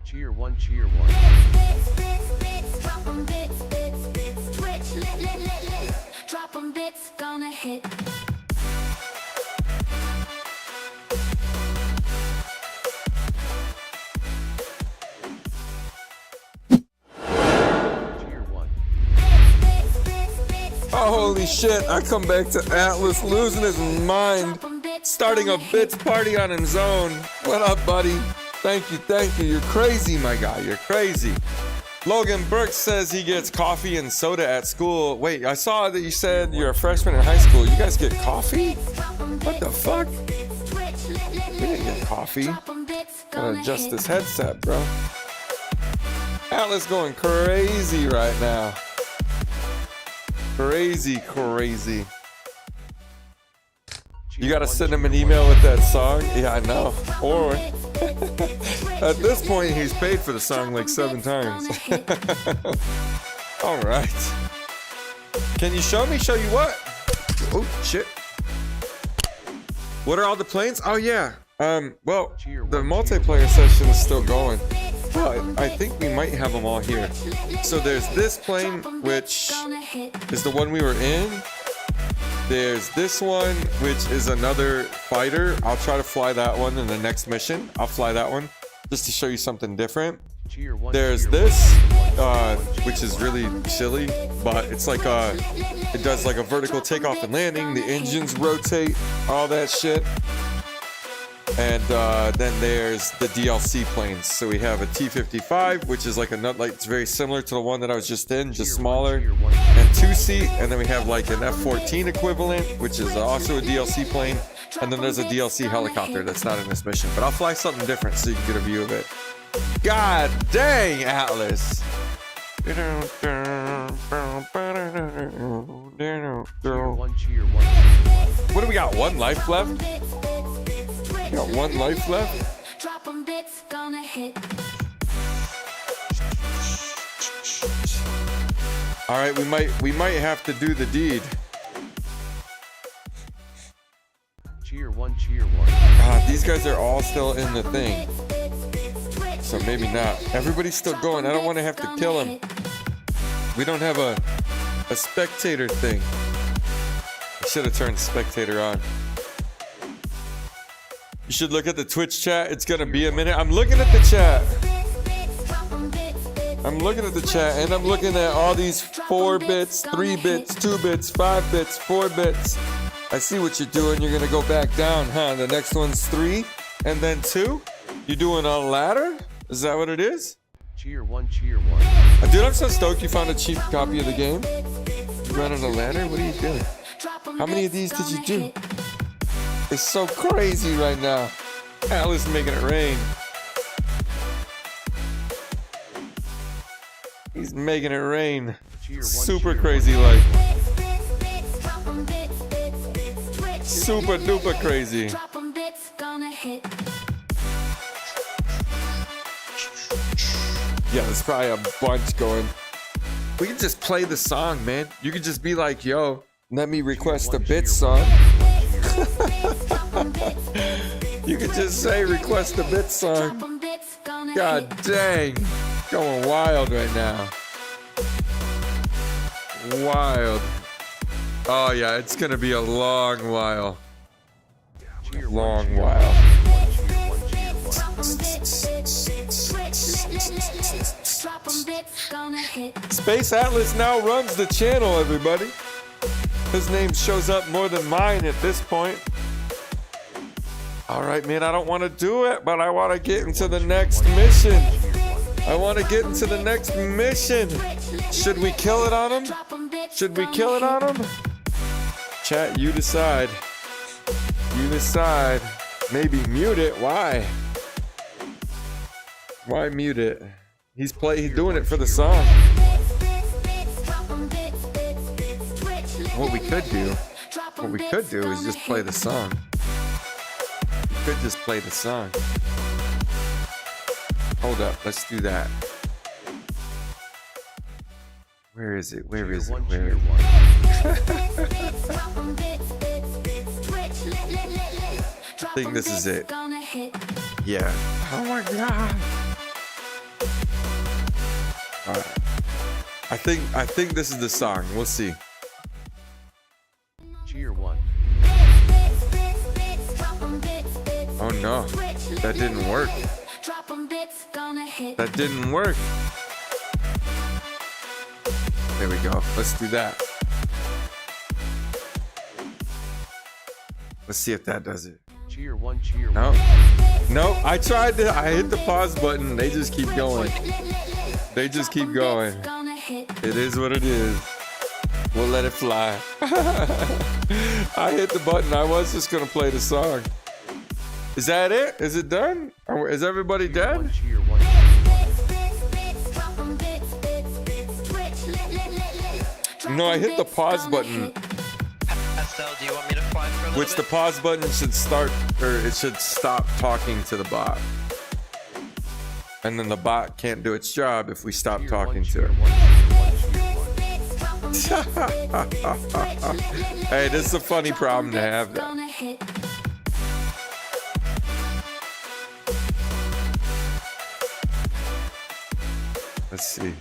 Cheer 1, cheer 1. Drop 'em bits, bits, bits, twitch, lit. Drop 'em bits, gonna hit. Cheer 1. Oh, holy shit. I come back to Atlas losing his mind. Starting a bits party on his own. What up, buddy? Thank you, thank you. You're crazy, my guy. You're crazy. Logan Burke says he gets coffee and soda at school. Wait, I saw that you said you're a freshman in high school. You guys get coffee? What the fuck? We didn't get coffee. Gotta adjust this headset, bro. Atlas going crazy right now. Crazy. You gotta send him an email with that song? Yeah, I know. Or at this point, he's paid for the song like 7 times. All right. Can you show me? Show you what? Oh shit. What are all the planes? Oh yeah. Well, the multiplayer session is still going, but I think we might have them all here. So there's this plane, which is the one we were in. There's this one, which is another fighter. I'll try to fly that one in the next mission. I'll fly that one just to show you something different. There's this, which is really silly, but it's like it does like a vertical takeoff and landing. The engines rotate, all that shit. And then there's the DLC planes. So we have a T-55, which is like it's very similar to the one that I was just in, just smaller, and 2-seat. And then we have like an F-14 equivalent, which is also a DLC plane. And then there's a DLC helicopter that's not in this mission. But I'll fly something different so you can get a view of it. God dang, Atlas! Cheer 1, cheer 1. What do we got? 1 life left? We got 1 life left? Drop 'em bits, gonna hit. All right, we might have to do the deed. Cheer 1, cheer 1. God, these guys are all still in the thing. So maybe not. Everybody's still going. I don't want to have to kill him. We don't have a spectator thing. I should have turned spectator on. You should look at the Twitch chat. It's gonna be a minute. I'm looking at the chat. I'm looking at the chat, and I'm looking at all these 4 bits, 3 bits, 2 bits, 5 bits, 4 bits. I see what you're doing. You're gonna go back down, huh? The next one's 3, and then 2. You doing a ladder? Is that what it is? Cheer 1, cheer 1. Dude, I'm so stoked you found a cheap copy of the game. You running a ladder? What are you doing? How many of these did you do? It's so crazy right now. Atlas making it rain. He's making it rain. Super crazy like. Super duper crazy. Yeah, there's probably a bunch going. We can just play the song, man. You could just be like, yo, let me request a bit song. You could just say request a bit song. God dang. Going wild right now. Wild. Oh yeah, it's gonna be a long while. Long while. Space Atlas now runs the channel, everybody. His name shows up more than mine at this point. All right, man, I don't want to do it, but I want to get into the next mission. I want to get into the next mission. Should we kill it on him? Should we kill it on him? Chat, you decide. You decide. Maybe mute it. Why? Why mute it? He's doing it for the song. What we could do is just play the song. We could just play the song. Hold up, let's do that. Where is it? Where is it? Where is it? I think this is it. Yeah. Oh my god. Alright. I think this is the song. We'll see. Cheer 1. Oh no. That didn't work. That didn't work. There we go. Let's do that. Let's see if that does it. Cheer 1, cheer 1. No. Nope. I tried to. I hit the pause button. They just keep going. They just keep going. It is what it is. We'll let it fly. I hit the button. I was just gonna play the song. Is that it? Is it done? Is everybody dead? Cheer 1. No, I hit the pause button. Estelle, do you want me to fly for a little Which the bit? pause button should start, or it should stop talking to the bot. And then the bot can't do its job if we stop talking to it. Hey, this is a funny problem to have though. Let's see.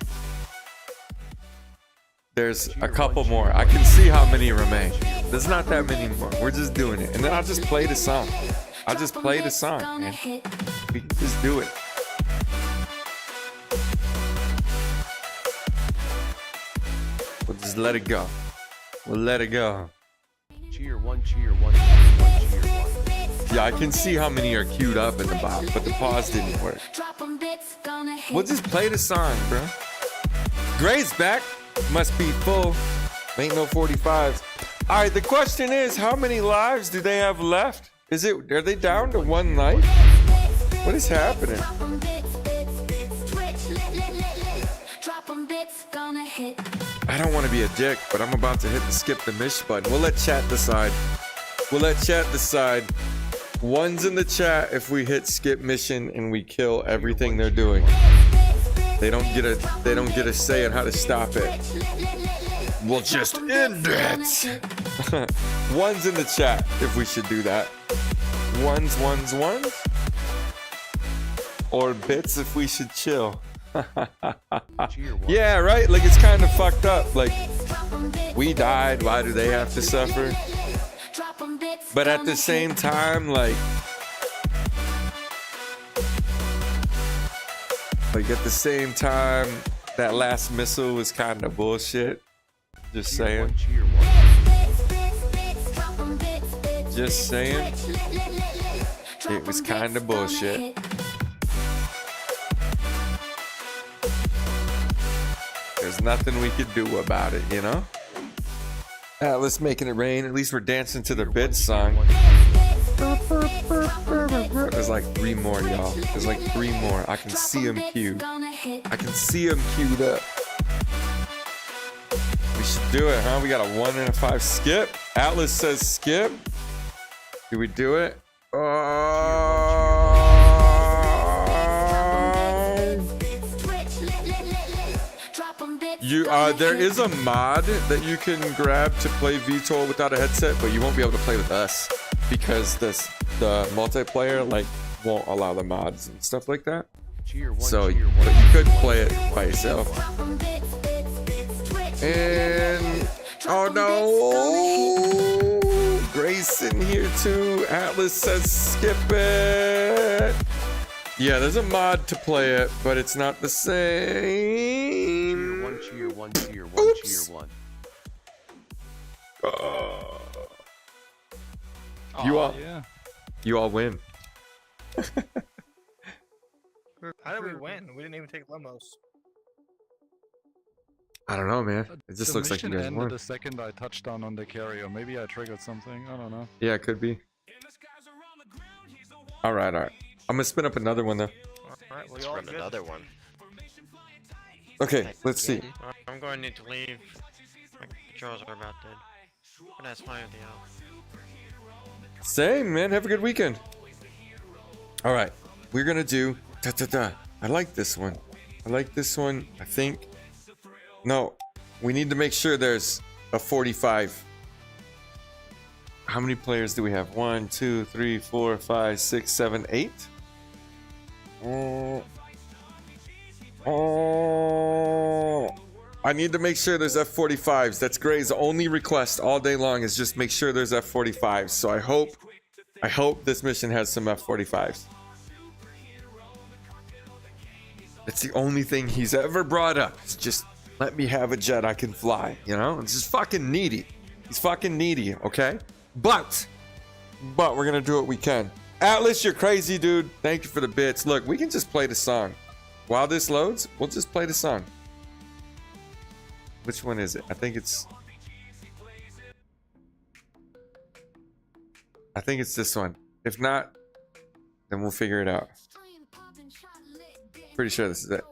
There's a couple more. I can see how many remain. There's not that many more. We're just doing it. And then I'll just play the song. I'll just play the song, man. We can just do it. We'll just let it go. We'll let it go. Cheer 1, cheer 1, cheer 1, cheer 1. Yeah, I can see how many are queued up in the bot, but the pause didn't work. We'll just play the song, bro. Gray's back. Must be full. Ain't no 45s. All right, the question is, how many lives do they have left? Are they down to 1 life? What is happening? I don't want to be a dick, but I'm about to hit the skip the mish button. We'll let chat decide. We'll let chat decide. One's in the chat if we hit skip mission and we kill everything they're doing. They don't get a say on how to stop it. We'll just end it. One's in the chat if we should do that. Ones. Or bits if we should chill. Yeah, right? Like, it's kind of fucked up. Like, we died. Why do they have to suffer? But at the same time, like at the same time, that last missile was kind of bullshit. Just saying. Just saying. It was kind of bullshit. There's nothing we could do about it, you know? Atlas making it rain. At least we're dancing to the bit song. There's like 3 more, y'all. There's like 3 more. I can see them queued. I can see them queued up. We should do it, huh? We got a 1 and a 5 skip. Atlas says skip. Do we do it? There is a mod that you can grab to play VTOL without a headset, but you won't be able to play with us because the multiplayer like won't allow the mods and stuff like that. So, but you could play it by yourself. And oh no, Grayson here too. Atlas says skip it. Yeah, there's a mod to play it, but it's not the same. Cheer 1, cheer 1, cheer 1, cheer 1. You all, Yeah. you all win. How did we win? We didn't even take limos. I don't know, man. It just The looks like you mission guys ended won. the second I touched down on the carrier. Maybe I triggered something. I don't know. Yeah, it could be. All right, all right. I'm gonna spin up another one though. Alright, well, Let's y'all run good? another one. Okay, let's see. I'm going to need to leave. My controls are about dead. But that's fine with y'all. Same, man. Have a good weekend. All right, we're gonna do da da da. I like this one. I like this one. I think. No, we need to make sure there's a 45. How many players do we have? 1, 2, 3, 4, 5, 6, 7, 8. I need to make sure there's F45s. That's Gray's only request all day long is just make sure there's F45s. So I hope this mission has some F45s. That's the only thing he's ever brought up. It's just let me have a jet I can fly, you know? It's just fucking needy. He's fucking needy, okay? But we're gonna do what we can. Atlas, you're crazy, dude. Thank you for the bits. Look, we can just play the song. While this loads, we'll just play the song. Which one is it? I think it's this one. If not, then we'll figure it out. Pretty sure this is it.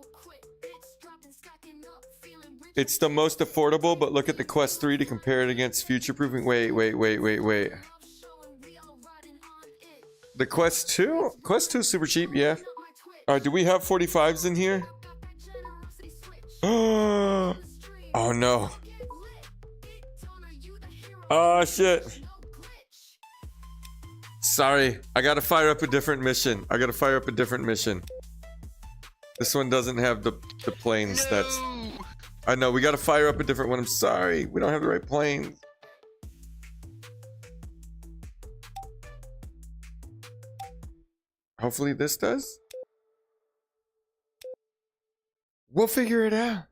It's the most affordable, but look at the Quest 3 to compare it against future-proofing. Wait. The Quest 2? Quest 2 is super cheap, yeah. Do we have 45s in here? Oh no. Oh shit. Sorry, I gotta fire up a different mission. This one doesn't have the planes. That's... I know, we gotta fire up a different one. I'm sorry, we don't have the right planes. Hopefully this does. We'll figure it out.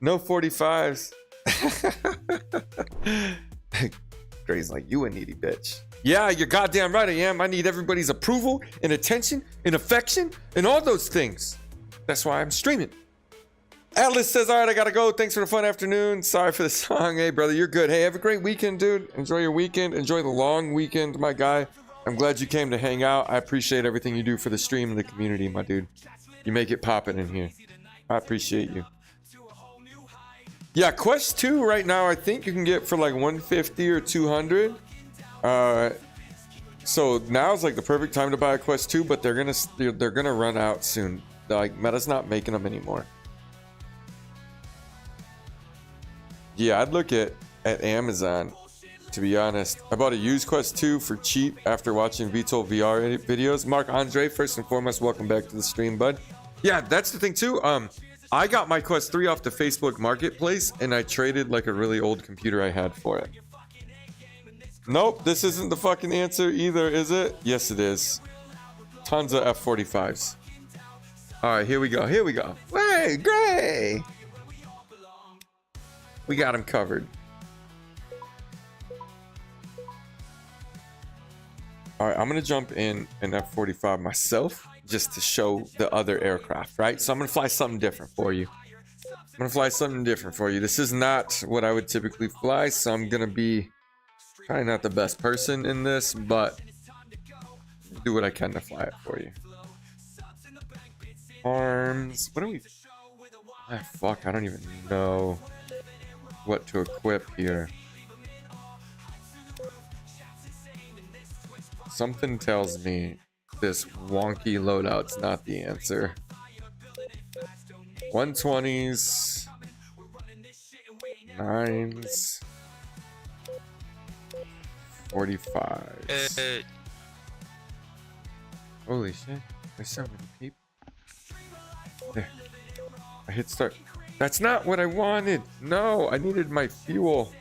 No 45s. Gray's like, you a needy bitch. Yeah, you're goddamn right I am. I need everybody's approval and attention and affection and all those things. That's why I'm streaming. Atlas says, all right, I gotta go. Thanks for the fun afternoon. Sorry for the song. Hey, brother, you're good. Hey, have a great weekend, dude. Enjoy your weekend. Enjoy the long weekend, my guy. I'm glad you came to hang out. I appreciate everything you do for the stream and the community, my dude. You make it poppin' in here. I appreciate you. Yeah, Quest 2 right now, I think you can get for like 150 or 200. So now's like the perfect time to buy a Quest 2, but they're gonna run out soon. Like, Meta's not making them anymore. Yeah, I'd look at Amazon, to be honest. I bought a used Quest 2 for cheap after watching VTOL VR videos. Mark Andre, first and foremost, welcome back to the stream, bud. Yeah, that's the thing too. I got my Quest 3 off the Facebook Marketplace, and I traded like a really old computer I had for it. Nope, this isn't the fucking answer either, is it? Yes, it is. Tons of F45s. All right, here we go. Hey, Gray! We got him covered. All right, I'm gonna jump in an F45 myself just to show the other aircraft, right? So I'm gonna fly something different for you. This is not what I would typically fly, so I'm gonna be probably not the best person in this, but do what I can to fly it for you. Arms. What do we... Ah, fuck, I don't even know what to equip here. Something tells me this wonky loadout's not the answer. 120s, 9s, 45s. Holy shit, there's so many people. There, I hit start. That's not what I wanted. No, I needed my fuel.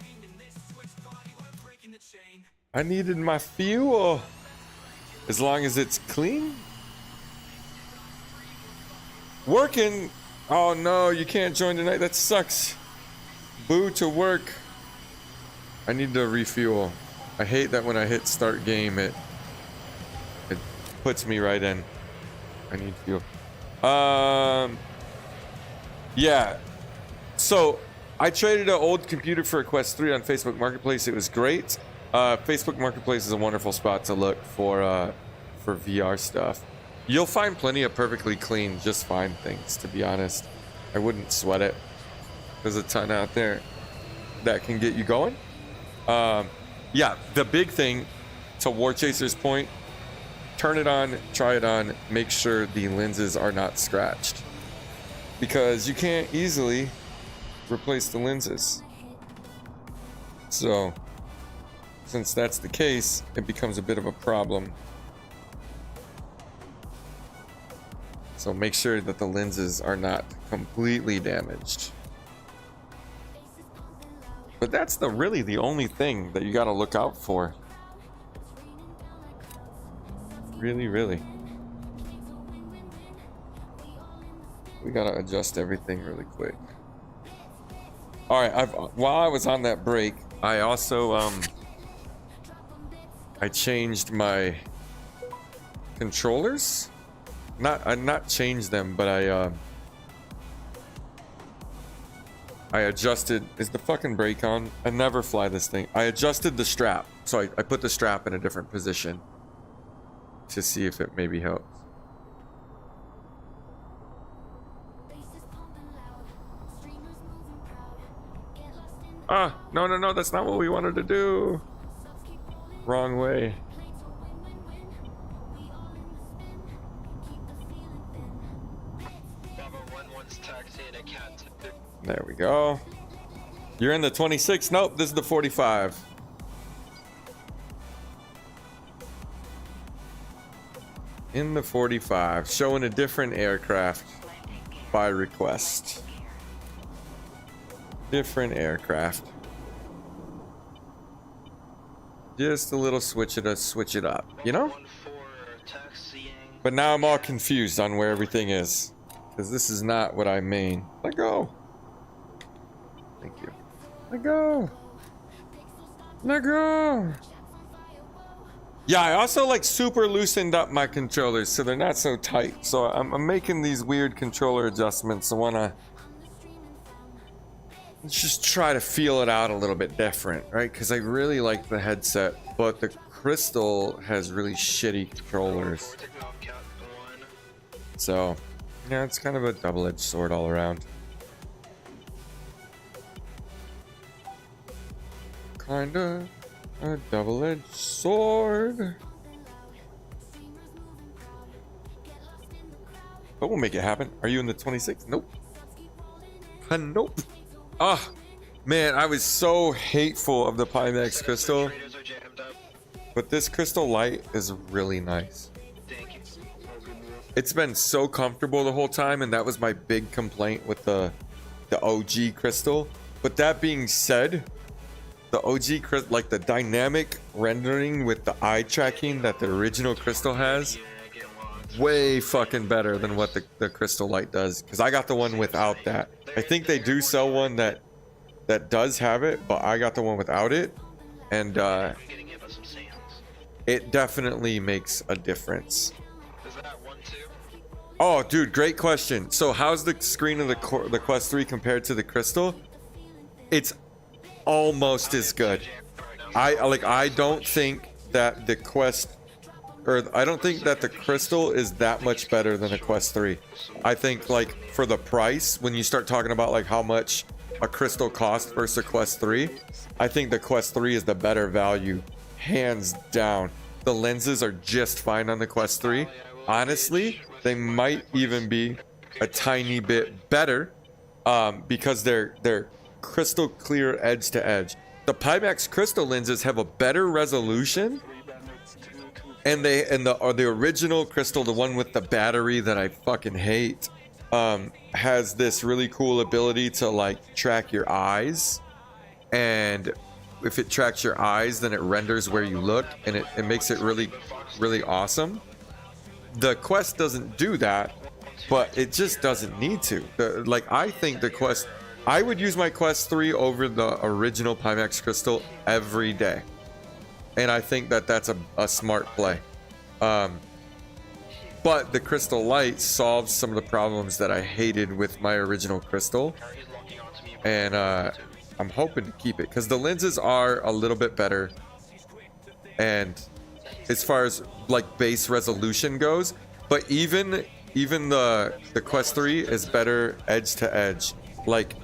As long as it's clean. Working. Oh no, you can't join tonight. That sucks. Boo to work. I need to refuel. I hate that when I hit start game, it puts me right in. I need fuel. Yeah. So I traded an old computer for a Quest 3 on Facebook Marketplace. It was great. Facebook Marketplace is a wonderful spot to look for VR stuff. You'll find plenty of perfectly clean, just fine things, to be honest. I wouldn't sweat it. There's a ton out there that can get you going. Yeah, the big thing, to War Chaser's point, turn it on, try it on, make sure the lenses are not scratched. Because you can't easily replace the lenses. So, since that's the case, it becomes a bit of a problem. So make sure that the lenses are not completely damaged. But that's really the only thing that you got to look out for. Really. We got to adjust everything really quick. All right, while I was on that break, I also I changed my controllers. Not changed them, but I adjusted. Is the fucking brake on? I never fly this thing. I adjusted the strap, so I put the strap in a different position to see if it maybe helps. Ah, no, that's not what we wanted to do. Wrong way. There we go. You're in the 26. Nope, this is the 45. In the 45, showing a different aircraft by request. Different aircraft. Just a little switch it up, you know? But now I'm all confused on where everything is, because this is not what I mean. Let go. Thank you. Let go. Let go. Yeah, I also like super loosened up my controllers so they're not so tight. So I'm making these weird controller adjustments. I wanna just try to feel it out a little bit different, right? Because I really like the headset, but the Crystal has really shitty controllers. So yeah, it's kind of a double-edged sword all around. Kinda a double-edged sword. But we'll make it happen. Are you in the 26? Nope. Nope. Ah, man, I was so hateful of the Pimax Crystal. But this Crystal Light is really nice. It's been so comfortable the whole time, and that was my big complaint with the OG Crystal. But that being said, the OG Crystal, like the dynamic rendering with the eye tracking that the original Crystal has, way fucking better than what the Crystal Light does. Because I got the one without that. I think they do sell one that does have it, but I got the one without it, and it definitely makes a difference. Oh, dude, great question. So how's the screen of the Quest 3 compared to the Crystal? It's almost as good. I don't think that the Quest, or I don't think that the Crystal is that much better than a Quest 3. I think, like, for the price, when you start talking about like how much a Crystal costs versus a Quest 3, I think the Quest 3 is the better value, hands down. The lenses are just fine on the Quest 3. Honestly, they might even be a tiny bit better because they're crystal clear edge to edge. The Pimax Crystal lenses have a better resolution, and the original Crystal, the one with the battery that I fucking hate, has this really cool ability to like track your eyes, and if it tracks your eyes, then it renders where you look, and it makes it really awesome. The Quest doesn't do that, but it just doesn't need to. Like, I think the Quest I would use my Quest 3 over the original Pimax Crystal every day. And I think that that's a smart play. But the Crystal Light solves some of the problems that I hated with my original Crystal. And I'm hoping to keep it because the lenses are a little bit better. And as far as like base resolution goes, but even the Quest 3 is better edge to edge. Like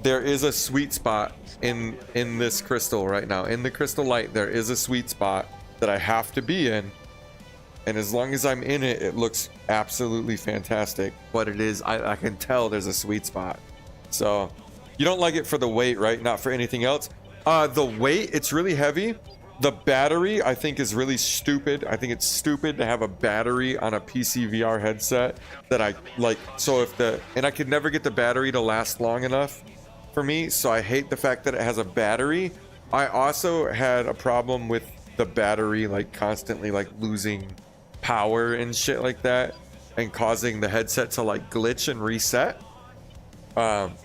there is a sweet spot in this crystal right now. In the Crystal Light, there is a sweet spot that I have to be in. And as long as I'm in it, it looks absolutely fantastic. But it is, I can tell there's a sweet spot. So you don't like it for the weight, right? Not for anything else. The weight, it's really heavy. The battery, I think, is really stupid. I think it's stupid to have a battery on a PC VR headset that I like. So and I could never get the battery to last long enough for me. So I hate the fact that it has a battery. I also had a problem with the battery, like constantly like losing power and shit like that, and causing the headset to like glitch and reset,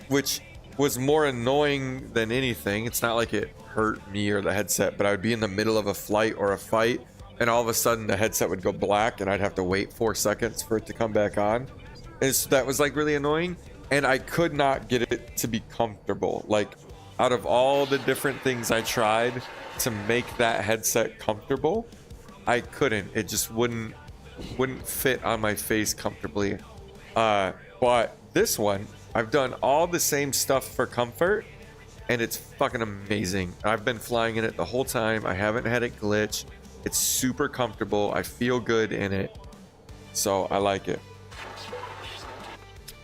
which was more annoying than anything. It's not like it hurt me or the headset, but I would be in the middle of a flight or a fight and all of a sudden the headset would go black and I'd have to wait 4 seconds for it to come back on. And so that was like really annoying, and I could not get it to be comfortable. Like out of all the different things I tried to make that headset comfortable, I couldn't. It just wouldn't fit on my face comfortably. But this one, I've done all the same stuff for comfort, and it's fucking amazing. I've been flying in it the whole time. I haven't had it glitch. It's super comfortable. I feel good in it, so I like it.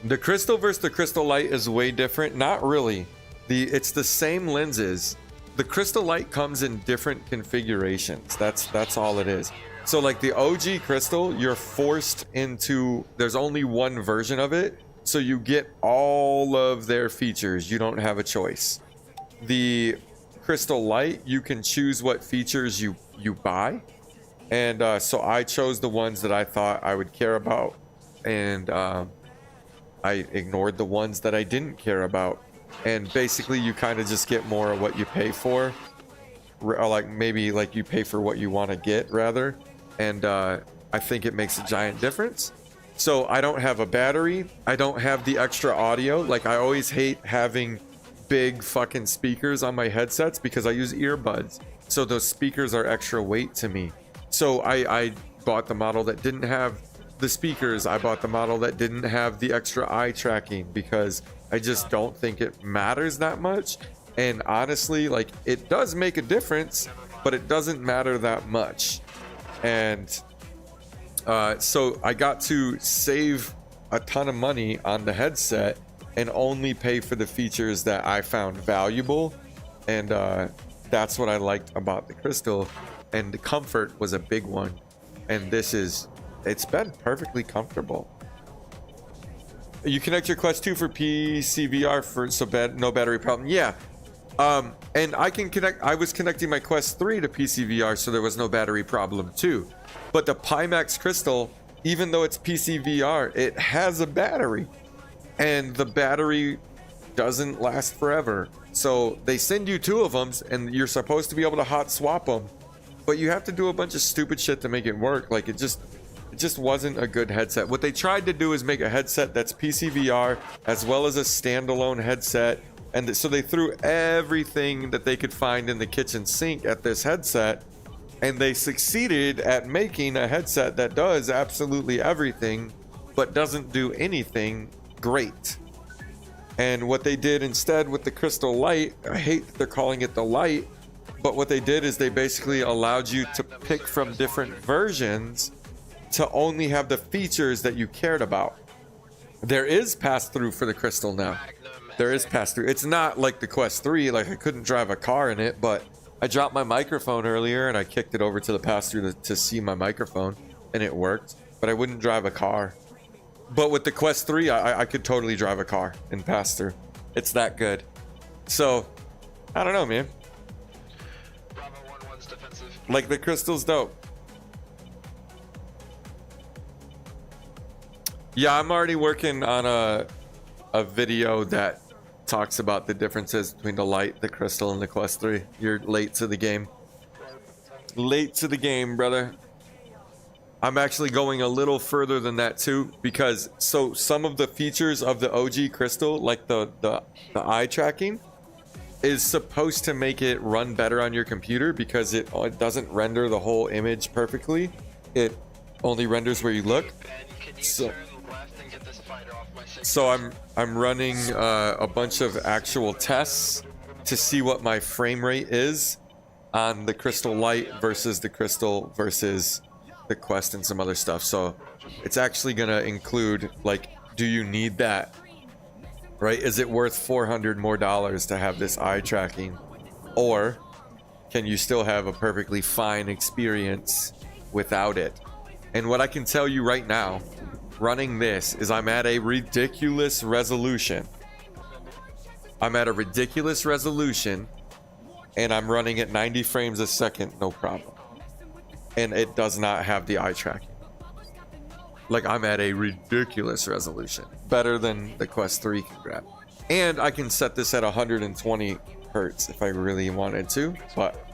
The Crystal versus the Crystal Light is way different. Not really. It's the same lenses. The Crystal Light comes in different configurations. That's all it is. So like the OG Crystal, you're forced into, there's only one version of it, so you get all of their features. You don't have a choice. The Crystal Light, you can choose what features you buy, and so I chose the ones that I thought I would care about, and I ignored the ones that I didn't care about. And basically you kind of just get more of what you pay for, or like maybe like you pay for what you want to get rather. And I think it makes a giant difference. So I don't have a battery, I don't have the extra audio. Like I always hate having big fucking speakers on my headsets because I use earbuds, so those speakers are extra weight to me. So I bought the model that didn't have the speakers. I bought the model that didn't have the extra eye tracking because I just don't think it matters that much. And honestly, like it does make a difference, but it doesn't matter that much. And so I got to save a ton of money on the headset and only pay for the features that I found valuable. And that's what I liked about the Crystal. And the comfort was a big one. And it's been perfectly comfortable. You connect your Quest 2 for PCVR for no battery problem. Yeah. And I was connecting my Quest 3 to PCVR, so there was no battery problem too. But the Pimax Crystal, even though it's PCVR, it has a battery, and the battery doesn't last forever. So they send you 2 of them, and you're supposed to be able to hot swap them, but you have to do a bunch of stupid shit to make it work. Like it just wasn't a good headset. What they tried to do is make a headset that's PCVR as well as a standalone headset. And so they threw everything that they could find in the kitchen sink at this headset, and they succeeded at making a headset that does absolutely everything but doesn't do anything great. And what they did instead with the Crystal Light, I hate that they're calling it the Light, but what they did is they basically allowed you to pick from different versions to only have the features that you cared about. There is pass-through for the Crystal now. There is pass-through. It's not like the Quest 3, like I couldn't drive a car in it, but I dropped my microphone earlier and I kicked it over to the pass-through to see my microphone, and it worked, but I wouldn't drive a car. But with the Quest 3, I could totally drive a car and pass through. It's that good. So, I don't know, man. Bravo 1-1's defensive. Like the Crystal's dope. Yeah, I'm already working on a video that talks about the differences between the light, the crystal, and the Quest 3. You're late to the game. Late to the game, brother. I'm actually going a little further than that too, because so some of the features of the OG crystal, like the eye tracking, is supposed to make it run better on your computer because it doesn't render the whole image perfectly. It only renders where you look. So I'm running a bunch of actual tests to see what my frame rate is on the crystal light versus the crystal versus the Quest and some other stuff. So it's actually gonna include, like, do you need that, right? Is it worth $400 more to have this eye tracking, or can you still have a perfectly fine experience without it? And what I can tell you right now, running this, is I'm at a ridiculous resolution. I'm at a ridiculous resolution, and I'm running at 90 frames a second, no problem. And it does not have the eye tracking. Like, I'm at a ridiculous resolution, better than the Quest 3 can grab. And I can set this at 120 hertz if I really wanted to, but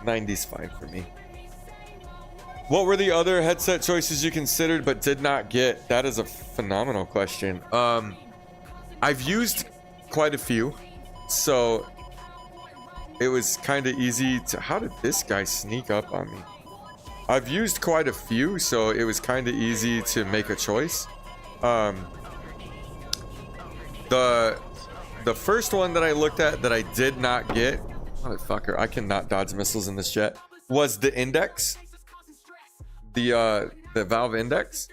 90's fine for me. What were the other headset choices you considered but did not get? That is a phenomenal question. I've used quite a few, so it was kind of easy to... How did this guy sneak up on me? I've used quite a few, so it was kind of easy to make a choice. The first one that I looked at that I did not get, motherfucker, I cannot dodge missiles in this jet, was the Index. The Valve Index.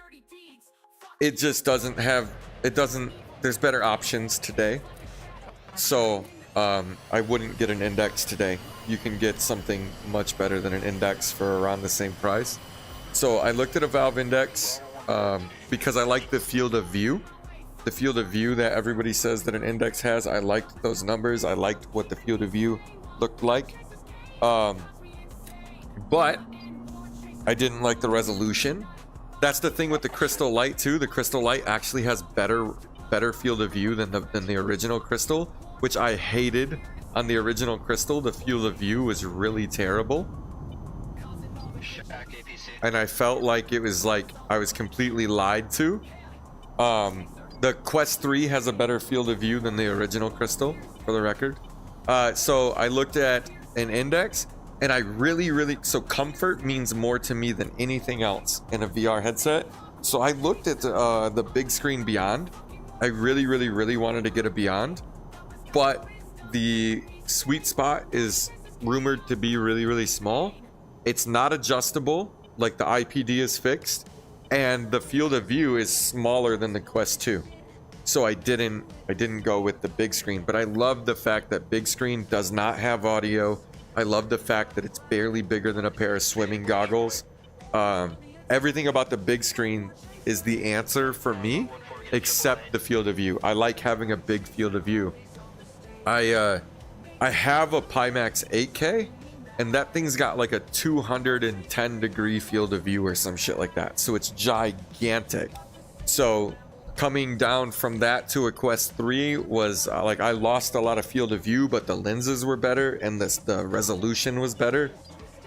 It just doesn't have, there's better options today. So I wouldn't get an Index today. You can get something much better than an Index for around the same price. So I looked at a Valve Index because I like the field of view. The field of view that everybody says that an Index has. I liked those numbers. I liked what the field of view looked like. But I didn't like the resolution. That's the thing with the Crystal Light too. The Crystal Light actually has better field of view than the original Crystal, which I hated. On the original Crystal, the field of view was really terrible. And I felt like it was like I was completely lied to. The Quest 3 has a better field of view than the original Crystal, for the record. So I looked at an Index, and I really, so comfort means more to me than anything else in a VR headset. So I looked at the big screen Beyond. I really wanted to get a Beyond, but the sweet spot is rumored to be really small. It's not adjustable, like the IPD is fixed, and the field of view is smaller than the Quest 2. So I didn't go with the big screen, but I love the fact that big screen does not have audio. I love the fact that it's barely bigger than a pair of swimming goggles. Everything about the big screen is the answer for me, except the field of view. I like having a big field of view. I have a Pimax 8K, and that thing's got like a 210 degree field of view or some shit like that. So it's gigantic. So coming down from that to a Quest 3 was like, I lost a lot of field of view, but the lenses were better and the resolution was better.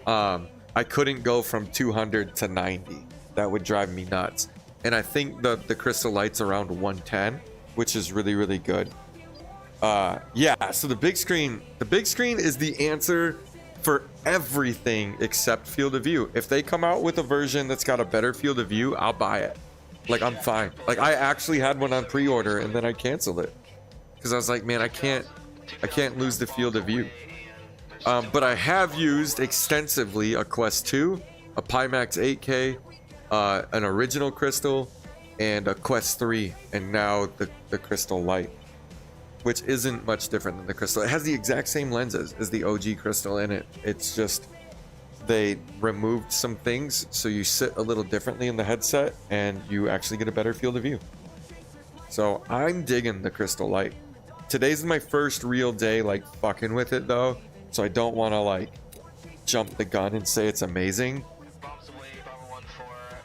I couldn't go from 200 to 90. That would drive me nuts. And I think the Crystal Light's around 110, which is really good. Yeah, so the big screen is the answer for everything except field of view. If they come out with a version that's got a better field of view, I'll buy it. Like, I'm fine. Like, I actually had one on pre-order and then I canceled it because I was like, man, I can't lose the field of view. But I have used extensively a Quest 2, a Pimax 8K, an original Crystal, and a Quest 3, and now the Crystal Light, which isn't much different than the Crystal. It has the exact same lenses as the OG Crystal in it. It's just they removed some things, so you sit a little differently in the headset, and you actually get a better field of view. So I'm digging the Crystal Light. Today's my first real day, like, fucking with it, though, so I don't want to, like, jump the gun and say it's amazing.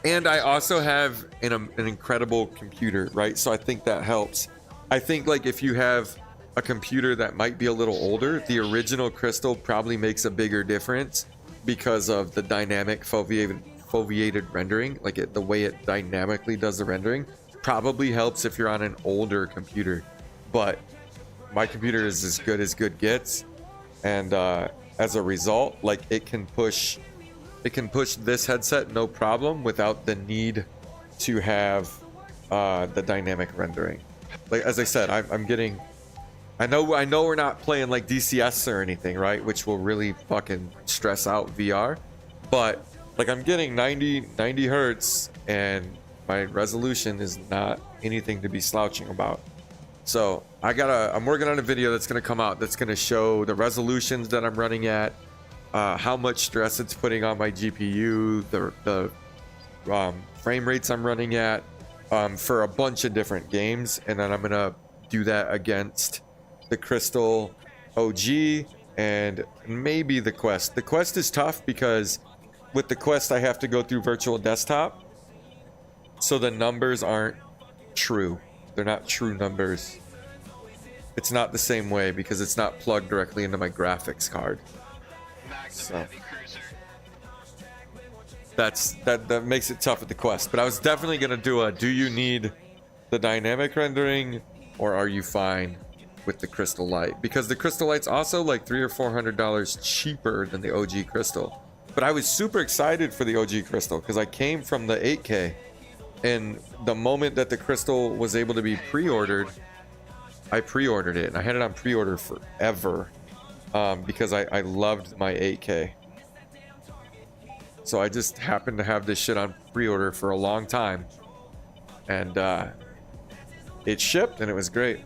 And I also have an incredible computer, right? So I think that helps. I think, like, if you have a computer that might be a little older, the original Crystal probably makes a bigger difference because of the dynamic foveated rendering. Like the way it dynamically does the rendering probably helps if you're on an older computer. But my computer is as good gets, and as a result, like it can push this headset no problem without the need to have the dynamic rendering. Like as I said, I'm getting, I know we're not playing like DCS or anything, right, which will really fucking stress out VR, but like I'm getting 90 hertz and my resolution is not anything to be slouching about. So I'm working on a video that's going to come out that's going to show the resolutions that I'm running at, how much stress it's putting on my GPU, the frame rates I'm running at, for a bunch of different games, and then I'm gonna do that against the Crystal OG and maybe the Quest. The Quest is tough because with the Quest I have to go through virtual desktop, so the numbers aren't true. They're not true numbers. It's not the same way because it's not plugged directly into my graphics card. So that makes it tough with the Quest. But I was definitely gonna do a, do you need the dynamic rendering or are you fine with the Crystal Light? Because the Crystal Light's also like $300 or $400 cheaper than the OG Crystal. But I was super excited for the OG Crystal because I came from the 8K, and the moment that the Crystal was able to be pre-ordered, I pre-ordered it, and I had it on pre-order forever because I loved my 8K. So I just happened to have this shit on pre-order for a long time, and it shipped and it was great.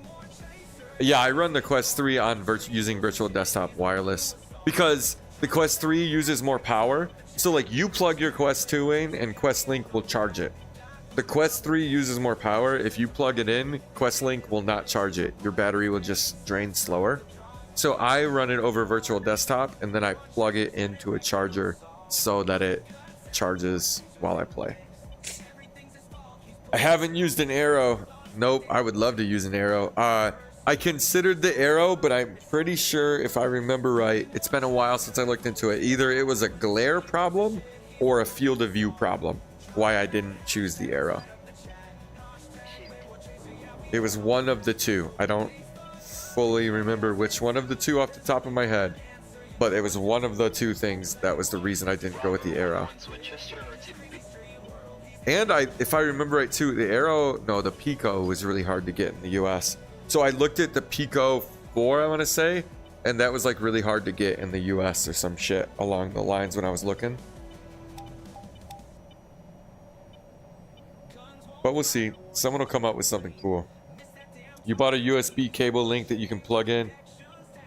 Yeah, I run the Quest 3 on using virtual desktop wireless because the Quest 3 uses more power. So like you plug your Quest 2 in and Quest Link will charge it. The Quest 3 uses more power. If you plug it in, Quest Link will not charge it. Your battery will just drain slower. So I run it over virtual desktop and then I plug it into a charger so that it charges while I play. I haven't used an Arrow. Nope, I would love to use an Arrow. I considered the Arrow, but I'm pretty sure if I remember right, it's been a while since I looked into it. Either it was a glare problem or a field of view problem, why I didn't choose the Arrow. It was one of the two. I don't fully remember which one of the two off the top of my head, but it was one of the two things that was the reason I didn't go with the Arrow. And if I remember right too, the Arrow, no, the Pico was really hard to get in the US. So I looked at the Pico 4, I want to say, and that was like really hard to get in the US or some shit along the lines when I was looking. But we'll see. Someone will come up with something cool. You bought a USB cable link that you can plug in.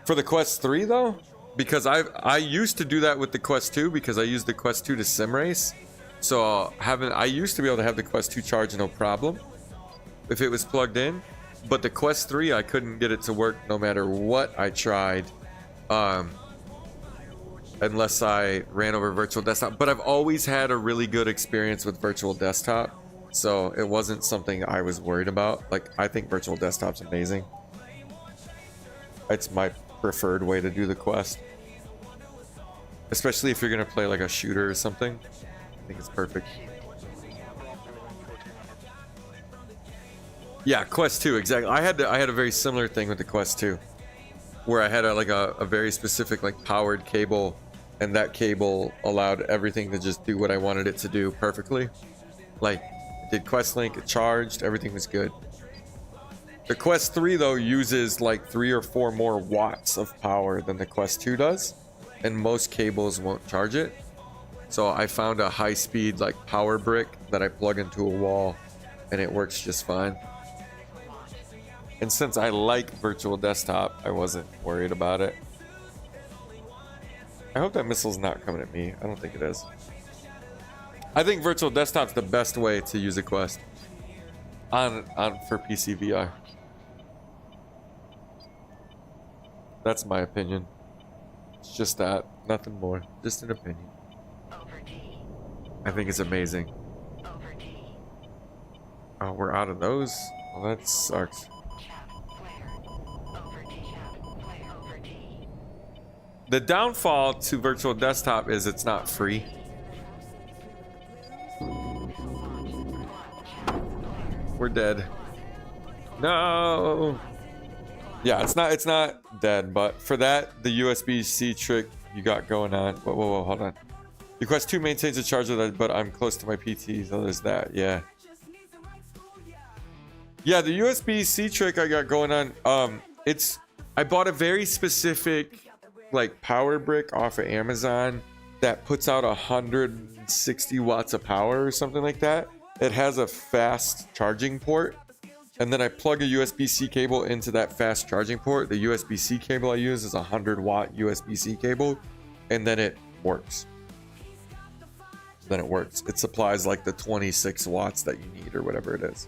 For the Quest 3 though, because I used to do that with the Quest 2 because I used the Quest 2 to sim race. So I used to be able to have the Quest 2 charge no problem if it was plugged in. But the Quest 3, I couldn't get it to work no matter what I tried, unless I ran over virtual desktop. But I've always had a really good experience with virtual desktop, so it wasn't something I was worried about. Like, I think virtual desktop's amazing. It's my preferred way to do the Quest, especially if you're gonna play like a shooter or something. I think it's perfect. Yeah, Quest 2, exactly. I had a very similar thing with the Quest 2, where I had a very specific like powered cable, and that cable allowed everything to just do what I wanted it to do perfectly. Like, it did Quest Link, it charged, everything was good. The Quest 3 though uses like 3 or 4 more watts of power than the Quest 2 does, and most cables won't charge it. So I found a high-speed like power brick that I plug into a wall, and it works just fine. And since I like virtual desktop, I wasn't worried about it. I hope that missile's not coming at me. I don't think it is. I think virtual desktop's the best way to use a Quest for PC VR. That's my opinion. It's just that, nothing more. Just an opinion. I think it's amazing. Oh, we're out of those? Well, that sucks. The downfall to virtual desktop is it's not free. We're dead. No. Yeah, it's not dead, but for that, the USB-C trick you got going on. Whoa, hold on. The Quest 2 maintains a charger, but I'm close to my PT, so there's that. Yeah. Yeah, the USB-C trick I got going on. I bought a very specific like power brick off of Amazon that puts out 160 watts of power or something like that. It has a fast charging port, and then I plug a USB-C cable into that fast charging port. The USB-C cable I use is a 100-watt USB-C cable, and then it works. It supplies like the 26 watts that you need or whatever it is.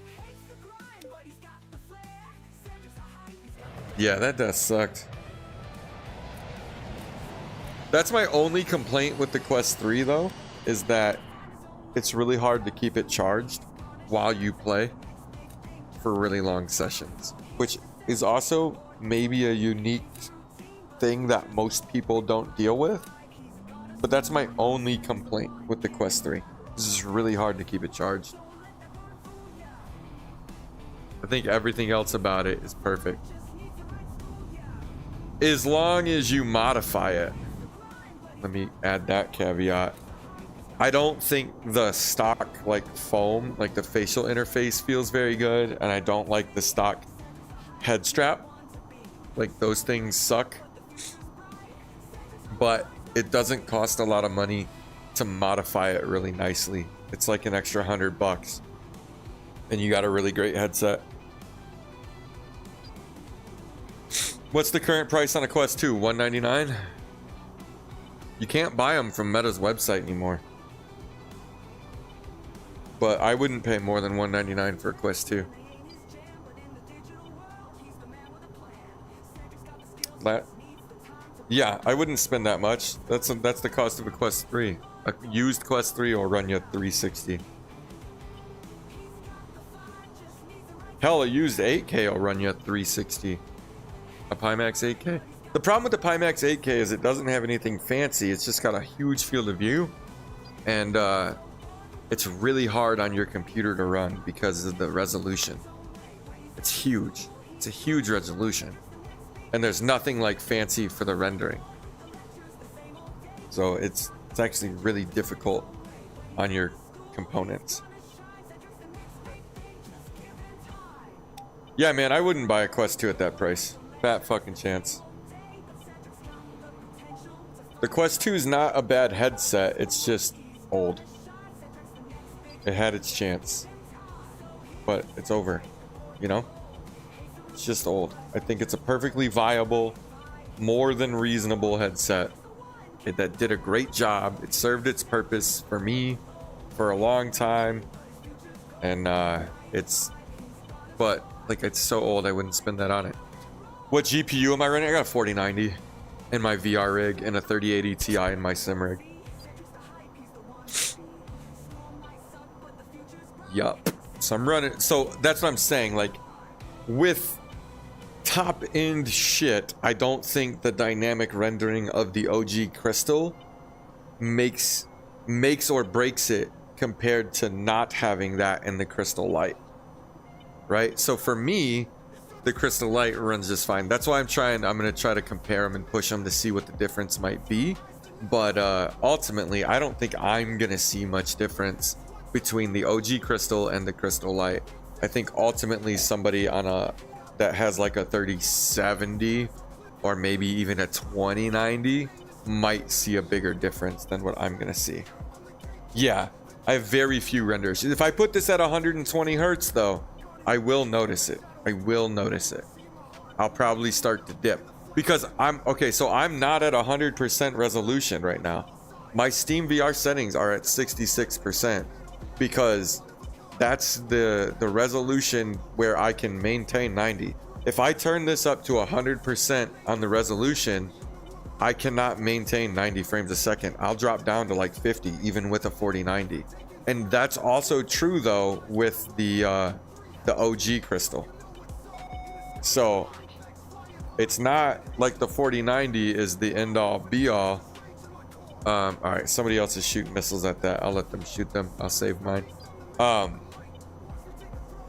Yeah, that does sucked. That's my only complaint with the Quest 3 though, is that it's really hard to keep it charged while you play for really long sessions, which is also maybe a unique thing that most people don't deal with. But that's my only complaint with the Quest 3. This is really hard to keep it charged. I think everything else about it is perfect. As long as you modify it. Let me add that caveat. I don't think the stock like foam, like the facial interface feels very good, and I don't like the stock head strap. Like those things suck. But it doesn't cost a lot of money to modify it really nicely. It's like an extra $100 and you got a really great headset. What's the current price on a Quest 2? $199? You can't buy them from Meta's website anymore. But I wouldn't pay more than $199 for a Quest 2. Yeah, I wouldn't spend that much. That's the cost of a Quest 3. A used Quest 3 will run you $360. Hell, a used 8K will run you $360. A Pimax 8K. The problem with the Pimax 8K is it doesn't have anything fancy. It's just got a huge field of view, and it's really hard on your computer to run because of the resolution. It's huge. It's a huge resolution. And there's nothing like fancy for the rendering. So it's actually really difficult on your components. Yeah, man, I wouldn't buy a Quest 2 at that price. Fat fucking chance. The Quest 2 is not a bad headset, it's just old. It had its chance. But it's over, you know? It's just old. I think it's a perfectly viable, more than reasonable headset that did a great job. It served its purpose for me for a long time, and but like it's so old I wouldn't spend that on it. What GPU am I running? I got a 4090 in my VR rig and a 3080 Ti in my sim rig. Yup. So I'm running. So that's what I'm saying. Like with top end shit, I don't think the dynamic rendering of the OG Crystal makes or breaks it compared to not having that in the Crystal Light, right? So for me, the Crystal Light runs just fine. That's why I'm gonna try to compare them and push them to see what the difference might be. But ultimately, I don't think I'm gonna see much difference between the OG Crystal and the Crystal Light. I think ultimately somebody on that has like a 3070 or maybe even a 2090 might see a bigger difference than what I'm gonna see. Yeah, I have very few renders. If I put this at 120 hertz though, I will notice it. I will notice it. I'll probably start to dip because I'm not at 100% resolution right now. My Steam VR settings are at 66% because that's the resolution where I can maintain 90. If I turn this up to 100% on the resolution, I cannot maintain 90 frames a second. I'll drop down to like 50 even with a 4090. And that's also true though with the OG Crystal. So it's not like the 4090 is the end all be all. All right, somebody else is shooting missiles at that. I'll let them shoot them. I'll save mine.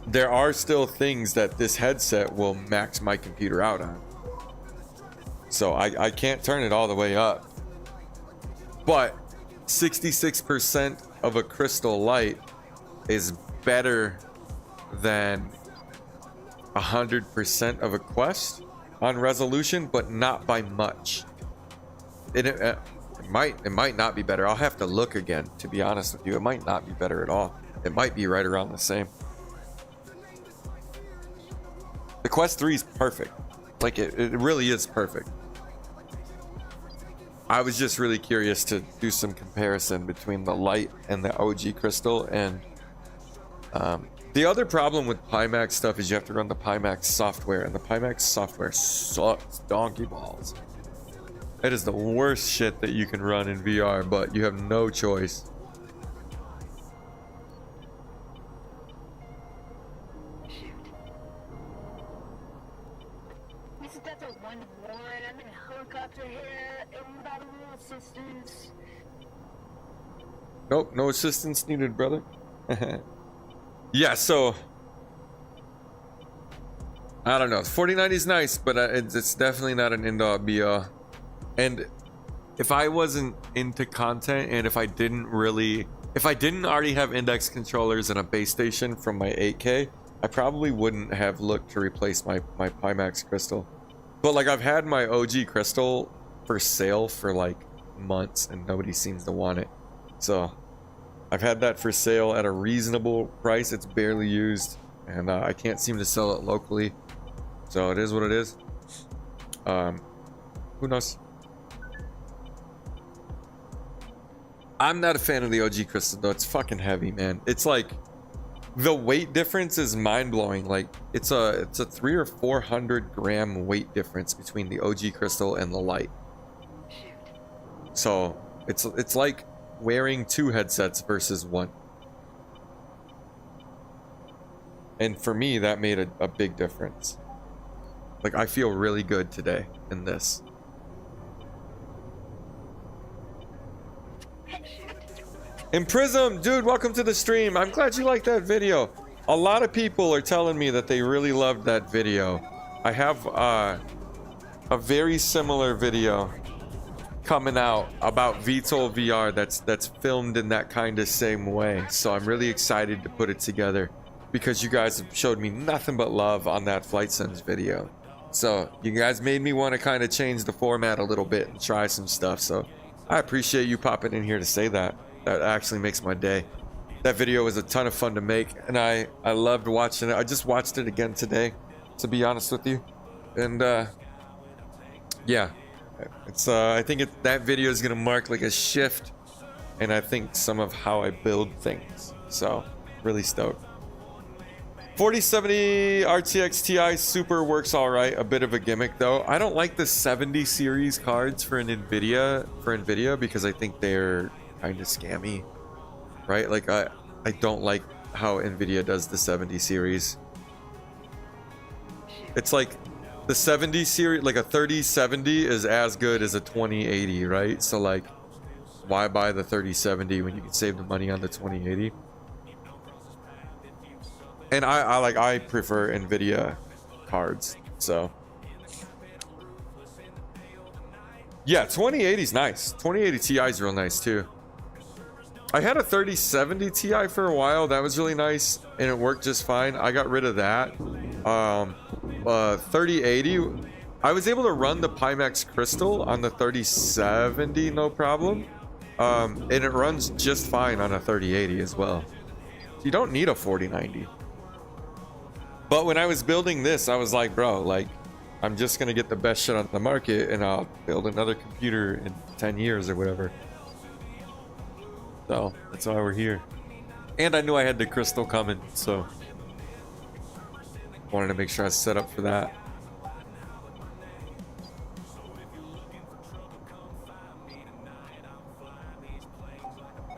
There are still things that this headset will max my computer out on. So I can't turn it all the way up. But 66% of a crystal light is better than 100% of a Quest on resolution, but not by much. It might not be better. I'll have to look again, to be honest with you. It might not be better at all. It might be right around the same. The Quest 3 is perfect. Like it really is perfect. I was just really curious to do some comparison between the light and the OG crystal. And the other problem with Pimax stuff is you have to run the Pimax software, and the Pimax software sucks donkey balls. It is the worst shit that you can run in VR, but you have no choice. This is Delta 1-1. I'm in a helicopter here. Anybody need assistance? Nope, no assistance needed, brother. Yeah, so I don't know. 4090 is nice, but it's definitely not an end all be all. And if I wasn't into content, and if I didn't already have index controllers and a base station from my 8K, I probably wouldn't have looked to replace my Pimax crystal. But like, I've had my OG crystal for sale for like months and nobody seems to want it. So I've had that for sale at a reasonable price. It's barely used, and I can't seem to sell it locally. So it is what it is. Who knows? I'm not a fan of the OG crystal though. It's fucking heavy, man. It's like the weight difference is mind-blowing. Like it's a 300 or 400 gram weight difference between the OG crystal and the light. So it's like wearing two headsets versus one. And for me, that made a big difference. Like, I feel really good today in this. And Prism, dude, welcome to the stream. I'm glad you liked that video. A lot of people are telling me that they really loved that video. I have a very similar video coming out about VTOL VR that's filmed in that kind of same way. So I'm really excited to put it together because you guys have showed me nothing but love on that Flight Sims video. So you guys made me want to kind of change the format a little bit and try some stuff. So I appreciate you popping in here to say that. That actually makes my day. That video was a ton of fun to make, and I loved watching it. I just watched it again today, to be honest with you. And yeah, it's I think that video is gonna mark like a shift, and I think some of how I build things. So really stoked. 4070 RTX Ti Super works all right. A bit of a gimmick though. I don't like the 70 series cards for Nvidia because I think they're kind of scammy, right? Like I don't like how Nvidia does the 70 series. It's like the 70 series, like a 3070 is as good as a 2080, right? So like, why buy the 3070 when you can save the money on the 2080? And I prefer Nvidia cards, so yeah, 2080 is nice. 2080 Ti is real nice too. I had a 3070 Ti for a while. That was really nice, and it worked just fine. I got rid of that. 3080, I was able to run the Pimax Crystal on the 3070, no problem. And it runs just fine on a 3080 as well. You don't need a 4090. But when I was building this, I was like, bro, like, I'm just gonna get the best shit on the market, and I'll build another computer in 10 years or whatever. So that's why we're here. And I knew I had the crystal coming, so wanted to make sure I was set up for that.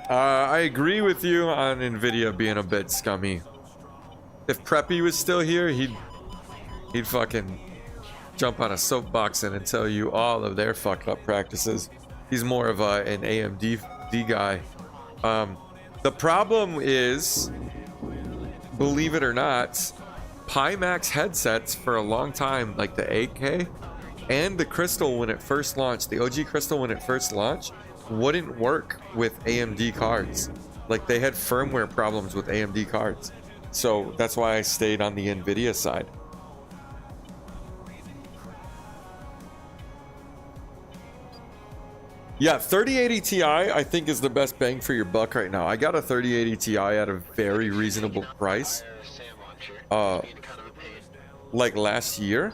I agree with you on Nvidia being a bit scummy. If Preppy was still here, he'd fucking jump on a soapbox and tell you all of their fucked up practices. He's more of an AMD guy. The problem is, believe it or not, Pimax headsets for a long time, like the 8K and the Crystal when it first launched, the OG Crystal when it first launched, wouldn't work with AMD cards. Like they had firmware problems with AMD cards. So that's why I stayed on the Nvidia side. Yeah, 3080 Ti I think is the best bang for your buck right now. I got a 3080 Ti at a very reasonable price. Like last year,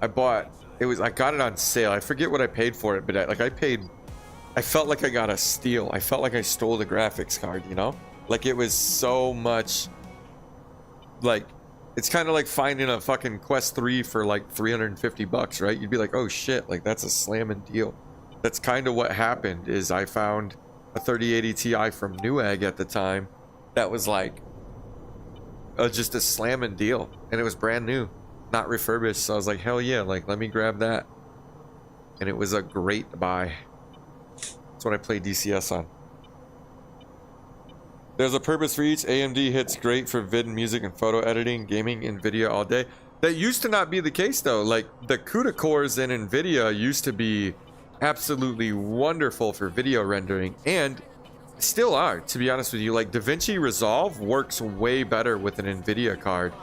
I got it on sale. I forget what I paid for it, but I felt like I got a steal. I felt like I stole the graphics card, you know? Like it was so much, like, it's kind of like finding a fucking Quest 3 for like 350 bucks, right? You'd be like, oh shit, like that's a slamming deal. That's kind of what happened. Is I found a 3080 Ti from Newegg at the time that was like just a slamming deal, and it was brand new, not refurbished. So I was like, hell yeah, like let me grab that, and it was a great buy. That's what I play DCS on. There's a purpose for each. AMD hits great for vid, music, and photo editing, gaming, NVIDIA all day. That used to not be the case though. Like the CUDA cores in NVIDIA used to be absolutely wonderful for video rendering, and still are, to be honest with you. Like DaVinci Resolve works way better with an NVIDIA card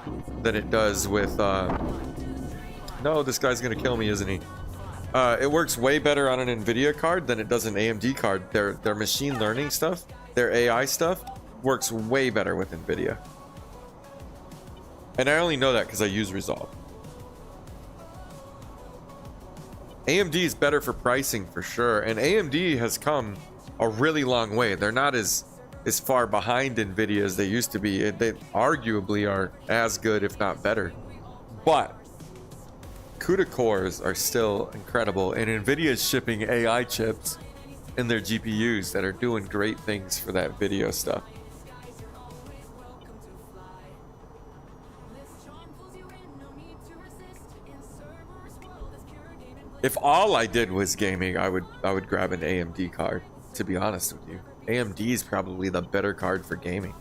than it does with no, this guy's gonna kill me, isn't he? It works way better on an NVIDIA card than it does an AMD card. Their machine learning stuff, their AI stuff works way better with NVIDIA, and I only know that because I use Resolve. AMD is better for pricing for sure, and AMD has come a really long way. They're not as far behind NVIDIA as they used to be. They arguably are as good, if not better. But CUDA cores are still incredible, and NVIDIA is shipping AI chips in their GPUs that are doing great things for that video stuff. If all I did was gaming, I would grab an AMD card, to be honest with you. AMD is probably the better card for gaming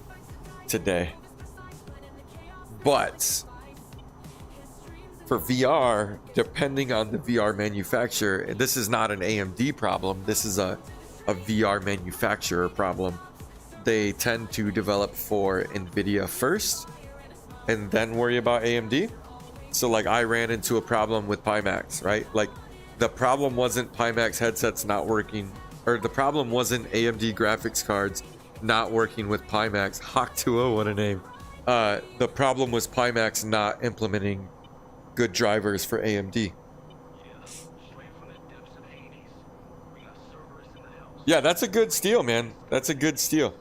today. But for VR, depending on the VR manufacturer, this is not an AMD problem, this is a VR manufacturer problem. They tend to develop for NVIDIA first and then worry about AMD. So like I ran into a problem with Pimax, right? Like the problem wasn't Pimax headsets not working, or the problem wasn't AMD graphics cards not working with Pimax. Hawk20, what a name. The problem was Pimax not implementing good drivers for AMD. Yeah, that's a good steal, man. That's a good steal.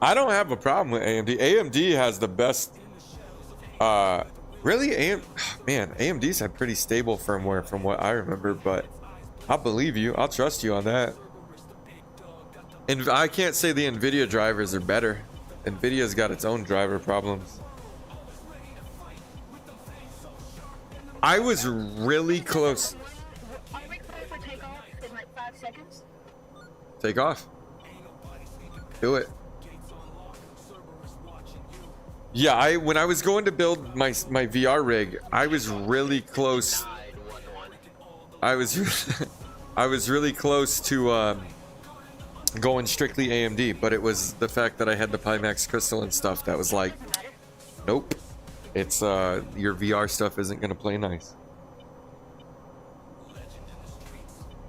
I don't have a problem with AMD. AMD has the best really, AMD's had pretty stable firmware from what I remember, but I'll believe you. I'll trust you on that. And I can't say the NVIDIA drivers are better. NVIDIA's got its own driver problems. I was really close. Are we clear for takeoff in like 5 seconds? Take off. Do it. Yeah, when I was going to build my VR rig, I was really close. I was really close to going strictly AMD, but it was the fact that I had the Pimax Crystal and stuff that was like, nope. It's your VR stuff isn't gonna play nice.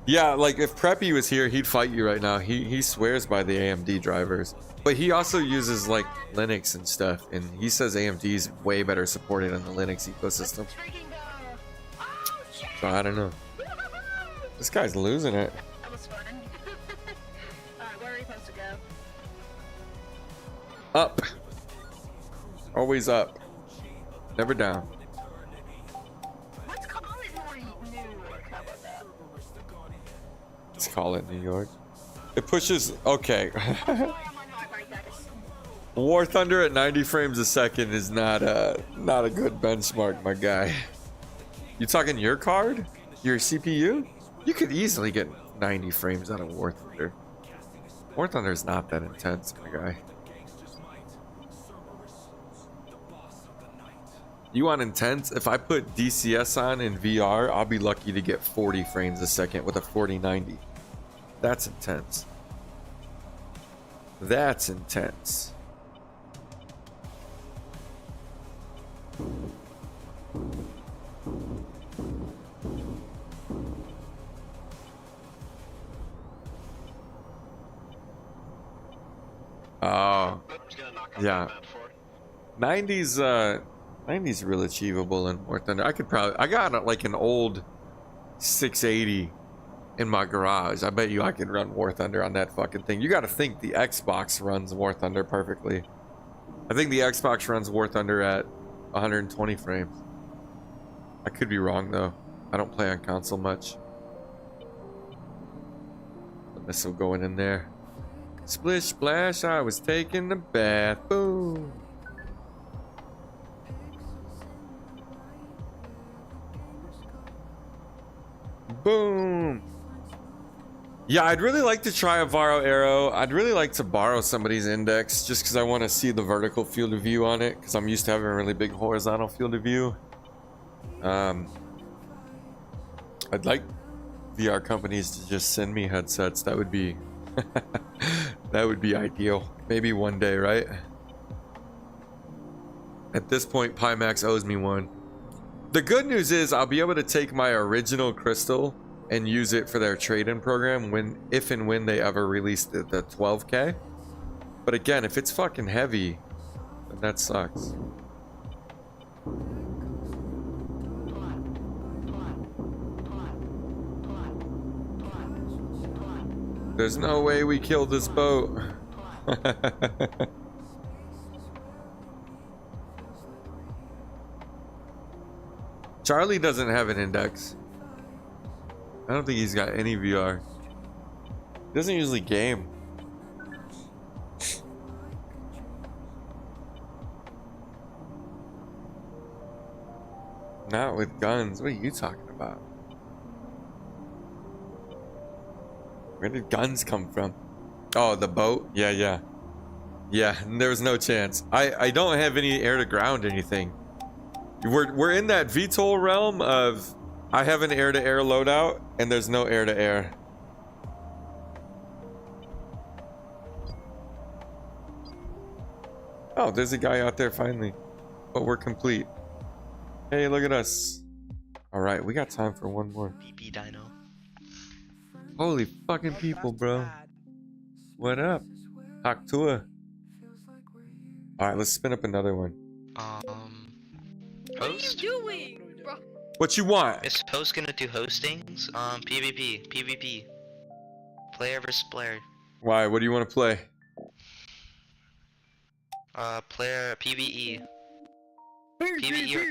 Yeah, like if Preppy was here, he'd fight you right now. He swears by the AMD drivers, but he also uses like Linux and stuff, and he says AMD's way better supported in the Linux ecosystem. So I don't know. This guy's losing it. That was fun. Alright, where are we supposed to go? Up. Always up. Never down. Let's call it New York. How about that? Let's call it New York. It pushes. Okay. War Thunder at 90 frames a second is not a good benchmark, my guy. You talking your card? Your CPU? You could easily get 90 frames out of War Thunder. War Thunder is not that intense, my guy. You want intense? If I put DCS on in VR, I'll be lucky to get 40 frames a second with a 4090. That's intense. That's intense. Oh, yeah. 90's real achievable in War Thunder. I got like an old 680 in my garage. I bet you I could run War Thunder on that fucking thing. You got to think the Xbox runs War Thunder perfectly. I think the Xbox runs War Thunder at 120 frames. I could be wrong though. I don't play on console much. The missile going in there. Splish splash, I was taking a bath. Boom. Boom. Yeah, I'd really like to try a Varo arrow. I'd really like to borrow somebody's index just because I want to see the vertical field of view on it, because I'm used to having a really big horizontal field of view. I'd like VR companies to just send me headsets. That would be that would be ideal. Maybe one day, right? At this point, Pimax owes me one. The good news is I'll be able to take my original crystal and use it for their trade-in program if and when they ever release the 12K. But again, if it's fucking heavy, then that sucks. There's no way we killed this boat. Charlie doesn't have an index. I don't think he's got any VR. He doesn't usually game. Not with guns. What are you talking about? Where did guns come from? Oh, the boat? Yeah. Yeah, there was no chance. I don't have any air to ground anything. We're in that VTOL realm of I have an air to air loadout and there's no air to air. Oh, there's a guy out there finally. But we're complete. Hey, look at us. All right, we got time for one more. PP Dino. Holy fucking people, bro. What up? Talk to her. All right, let's spin up another one. Host? What are you doing, bro? What you want? Is host gonna do hostings? PvP. Player versus player. Why? What do you want to play? Player PvE. PvE or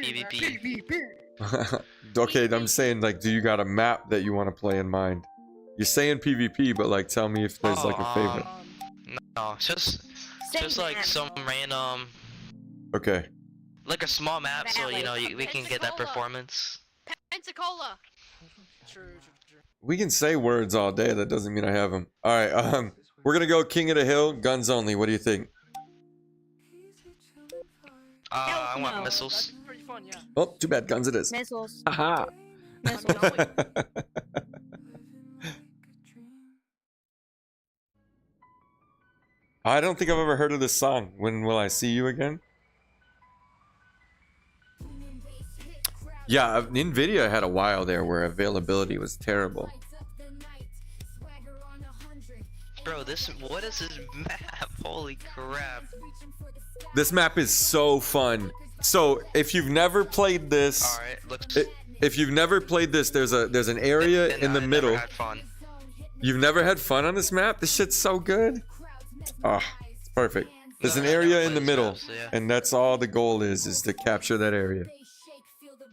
PvP? Okay, I'm saying, like, do you got a map that you want to play in mind? You're saying PvP, but like, tell me if there's like a favorite. No, just like some random. Okay. Like a small map, so you know we can get that performance. Pensacola. We can say words all day. That doesn't mean I have them. All right. We're gonna go King of the Hill, guns only. What do you think? I want missiles. That's pretty fun, yeah. Oh, too bad. Guns it is. Missiles. Aha. I don't think I've ever heard of this song. When will I see you again? Yeah, NVIDIA had a while there where availability was terrible. Bro, what is this map? Holy crap. This map is so fun. So if you've never played this, if you've never played this, there's an area in the middle. Never had fun. You've never had fun on this map? This shit's so good. Oh, it's perfect. There's an area in the middle, and that's all the goal is to capture that area.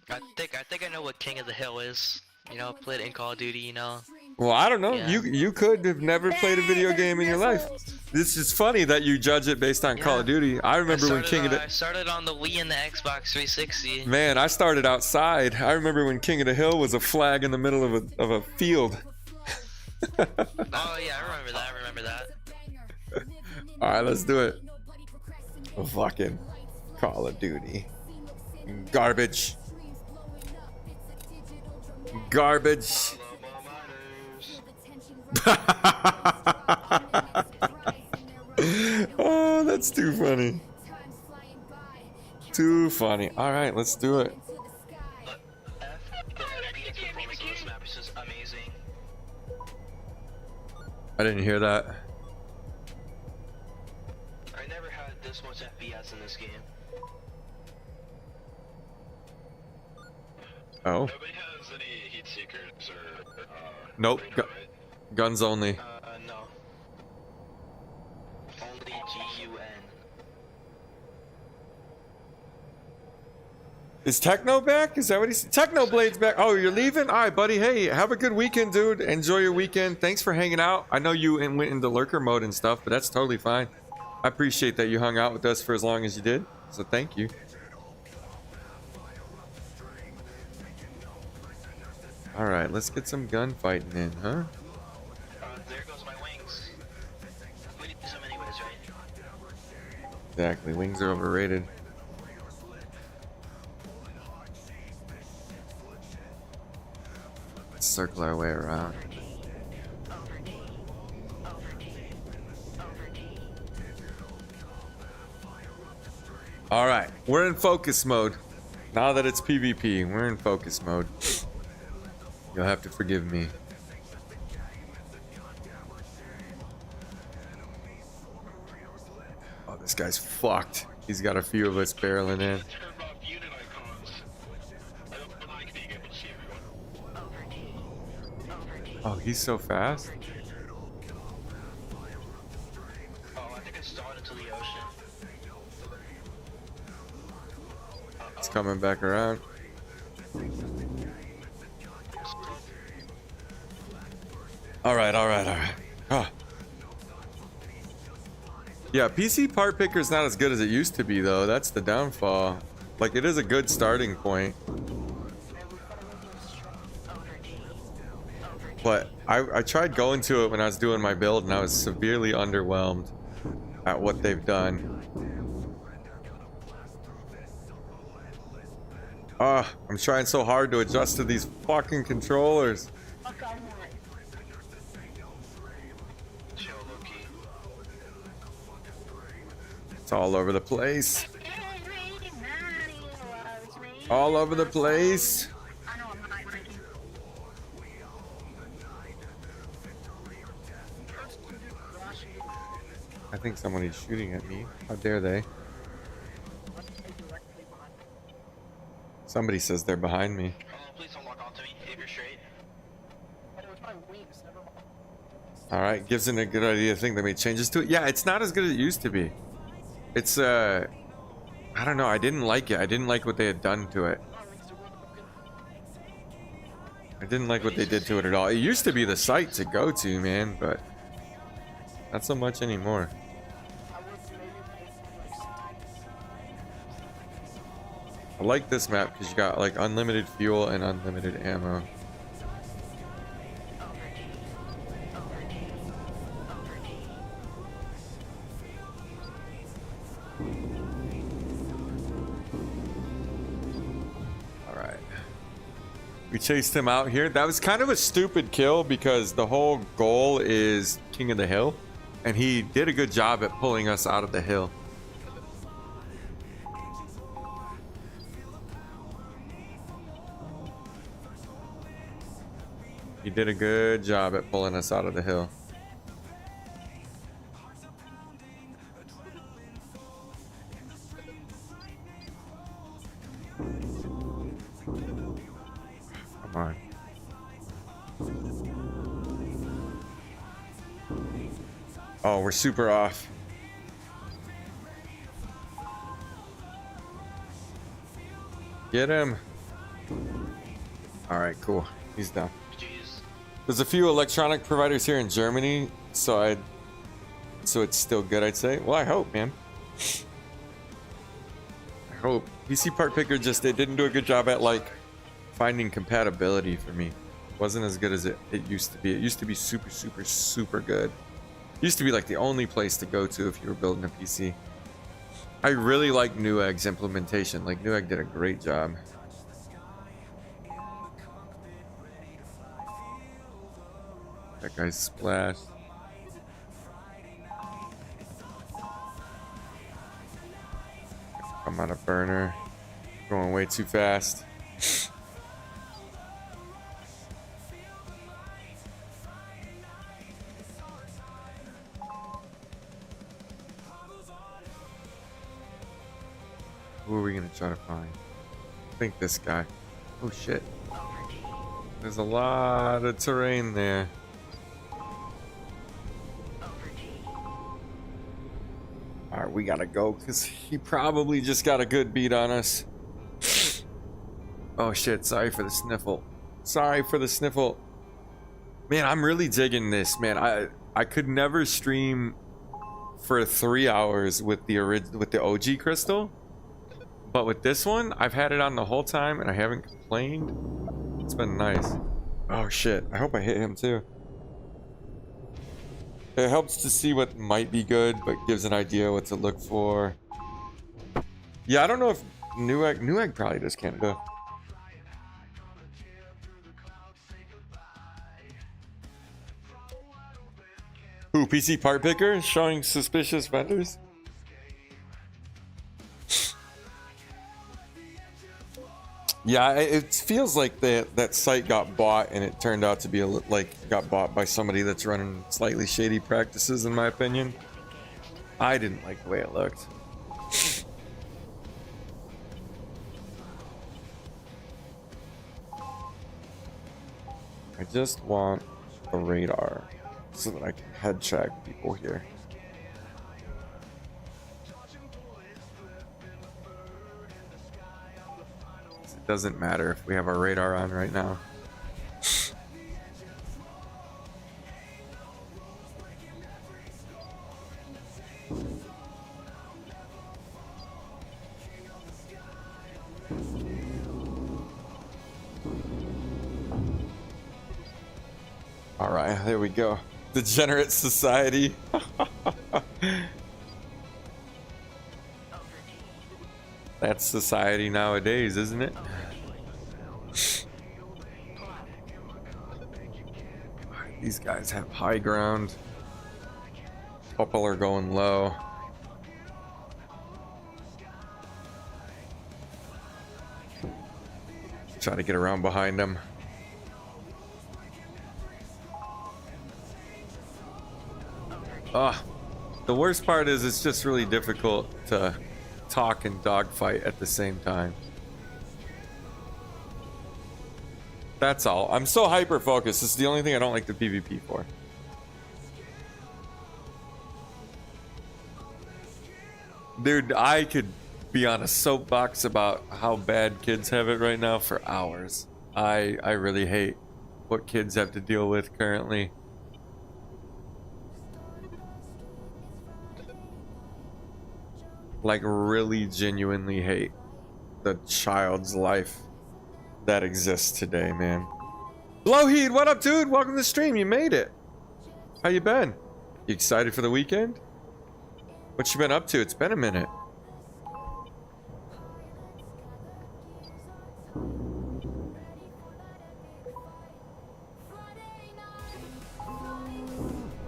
I think I know what King of the Hill is. You know, played in Call of Duty, you know. Well, I don't know. Yeah. You could have never played a video game in your life. This is funny that you judge it based on Call of Duty. I remember when King of the... I started on the Wii and the Xbox 360. Man, I started outside. I remember when King of the Hill was a flag in the middle of a field. Oh yeah, I remember that. All right, let's do it. Fucking Call of Duty. Garbage. Garbage. Oh, that's too funny. Too funny. All right, let's do it. I didn't hear that. I never had this much FPS in this game. Oh. Nobody has any heat seekers or Nope. radar, right? Guns only. No. Only GUN. Is Techno back? Is that what he said? Techno Blade's back. Oh, you're leaving? All right, buddy. Hey, have a good weekend, dude. Enjoy your weekend. Thanks for hanging out. I know you went into lurker mode and stuff, but that's totally fine. I appreciate that you hung out with us for as long as you did. So thank you. All right, let's get some gunfighting in, huh? There goes my wings. We need some anyways, right? Exactly. Wings are overrated. Let's circle our way around. All right, we're in focus mode. Now that it's PvP, we're in focus mode. You'll have to forgive me. Oh, this guy's fucked. He's got a few of us barreling in. Oh, he's so fast. Oh, I think I stalled into the ocean. It's coming back around. All right. Oh. Yeah, PC part picker is not as good as it used to be, though. That's the downfall. Like, it is a good starting point. But I tried going to it when I was doing my build, and I was severely underwhelmed at what they've done. Ah, I'm trying so hard to adjust to these fucking controllers. It's all over the place. All over the place. I think somebody's shooting at me. How dare they? Somebody says they're behind me. Please don't lock onto me if you're straight. Alright, gives it a good idea to think they made changes to it. Yeah, it's not as good as it used to be. It's I don't know, I didn't like it. I didn't like what they had done to it. I didn't like what they did to it at all. It used to be the site to go to, man, but not so much anymore. I like this map because you got like unlimited fuel and unlimited ammo. Alright. We chased him out here. That was kind of a stupid kill because the whole goal is King of the Hill. And he did a good job at pulling us out of the hill. He did a good job at pulling us out of the hill. Come on. Oh, we're super off. Get him. All right, cool. He's down. There's a few electronic providers here in Germany, so so it's still good, I'd say. Well, I hope, man. I hope. PC Part Picker just, they didn't do a good job at like finding compatibility for me. It wasn't as good as it used to be. It used to be super, super, super good. It used to be like the only place to go to if you were building a PC. I really like Newegg's implementation. Like Newegg did a great job. That guy's splashed. I'm on a burner. Going way too fast. Who are we gonna try to find? I think this guy. Oh shit. There's a lot of terrain there. Alright, we gotta go because he probably just got a good beat on us. Oh shit, sorry for the sniffle. Sorry for the sniffle. Man, I'm really digging this, man. I could never stream for 3 hours with the OG crystal. But with this one, I've had it on the whole time and I haven't complained. It's been nice. Oh shit, I hope I hit him too. It helps to see what might be good, but gives an idea what to look for. Yeah, I don't know if Newegg probably does Canada. Who, PC Part Picker? Showing suspicious vendors? Yeah, it feels like that site got bought and it turned out to be got bought by somebody that's running slightly shady practices, in my opinion. I didn't like the way it looked. I just want a radar so that I can head check people here. It doesn't matter if we have our radar on right now. All right, there we go. Degenerate society. That's society nowadays, isn't it? These guys have high ground. Couple are going low. Try to get around behind them. The worst part is it's just really difficult to talk and dogfight at the same time. That's all. I'm so hyper focused. This is the only thing I don't like the PvP for. Dude, I could be on a soapbox about how bad kids have it right now for hours. I really hate what kids have to deal with currently. Like, really genuinely hate the child's life that exists today, man. Blowheed, what up, dude? Welcome to the stream. You made it. How you been? You excited for the weekend? What you been up to? It's been a minute.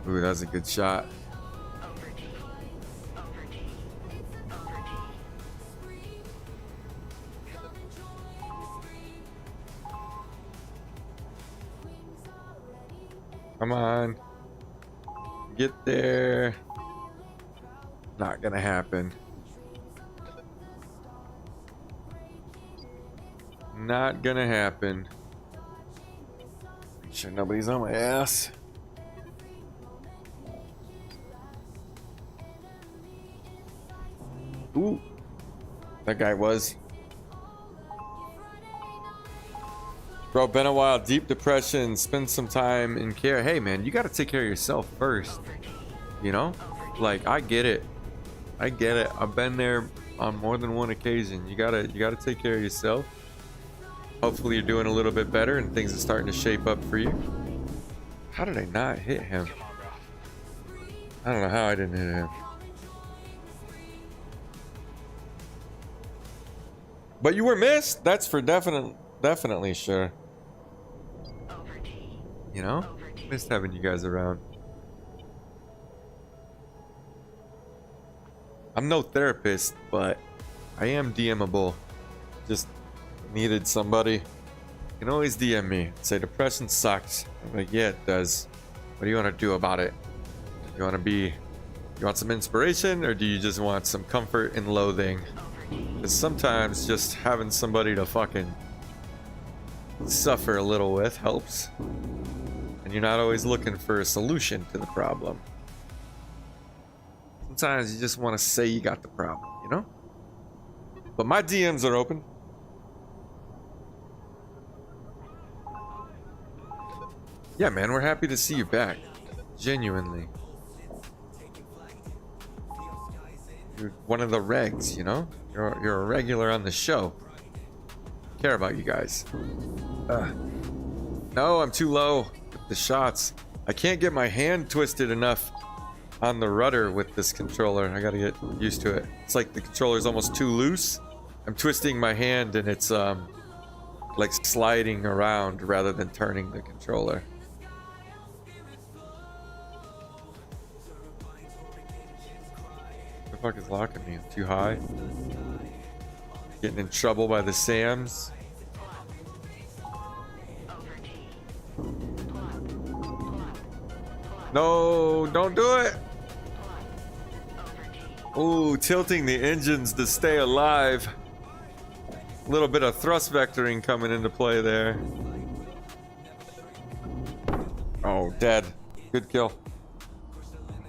Ooh, that was a good shot. Come on. Get there. Not gonna happen. Not gonna happen. Make sure nobody's on my ass. Ooh. That guy was. Bro, been a while. Deep depression. Spend some time in care. Hey, man, you got to take care of yourself first. You know? Like, I get it. I get it. I've been there on more than one occasion. You gotta take care of yourself. Hopefully you're doing a little bit better and things are starting to shape up for you. How did I not hit him? I don't know how I didn't hit him. But you were missed. That's for definitely sure. You know? Missed having you guys around. I'm no therapist, but I am DMable. Just needed somebody. You can always DM me. Say depression sucks. I'm like, yeah, it does. What do you want to do about it? You want some inspiration, or do you just want some comfort and loathing? Because sometimes just having somebody to fucking suffer a little with helps. And you're not always looking for a solution to the problem. Sometimes you just want to say you got the problem, you know? But my DMs are open. Yeah, man, we're happy to see you back. Genuinely. You're one of the regs, you know? You're a regular on the show. Care about you guys. No, I'm too low with the shots. I can't get my hand twisted enough on the rudder with this controller. I gotta get used to it. It's like the controller's almost too loose. I'm twisting my hand and it's like sliding around rather than turning the controller. What the fuck is locking me? I'm too high. Getting in trouble by the Sams. No, don't do it. Ooh, tilting the engines to stay alive. A little bit of thrust vectoring coming into play there. Oh, dead. Good kill.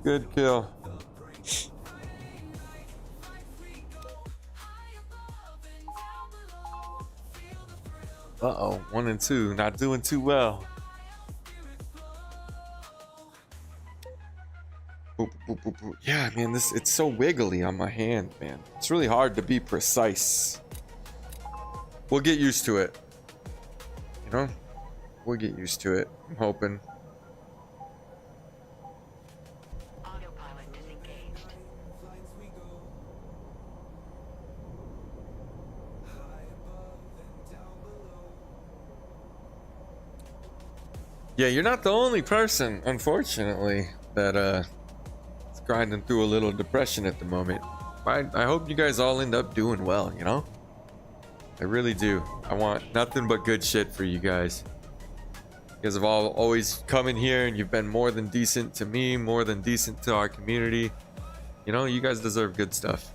Good kill. Uh-oh, 1 and 2, not doing too well. Boop, boop, boop, boop. Yeah, man, it's so wiggly on my hand, man. It's really hard to be precise. We'll get used to it. You know? We'll get used to it. I'm hoping. Autopilot disengaged. Yeah, you're not the only person, unfortunately, that is grinding through a little depression at the moment. I hope you guys all end up doing well, you know? I really do. I want nothing but good shit for you guys. You guys have all always come in here and you've been more than decent to me, more than decent to our community. You know, you guys deserve good stuff.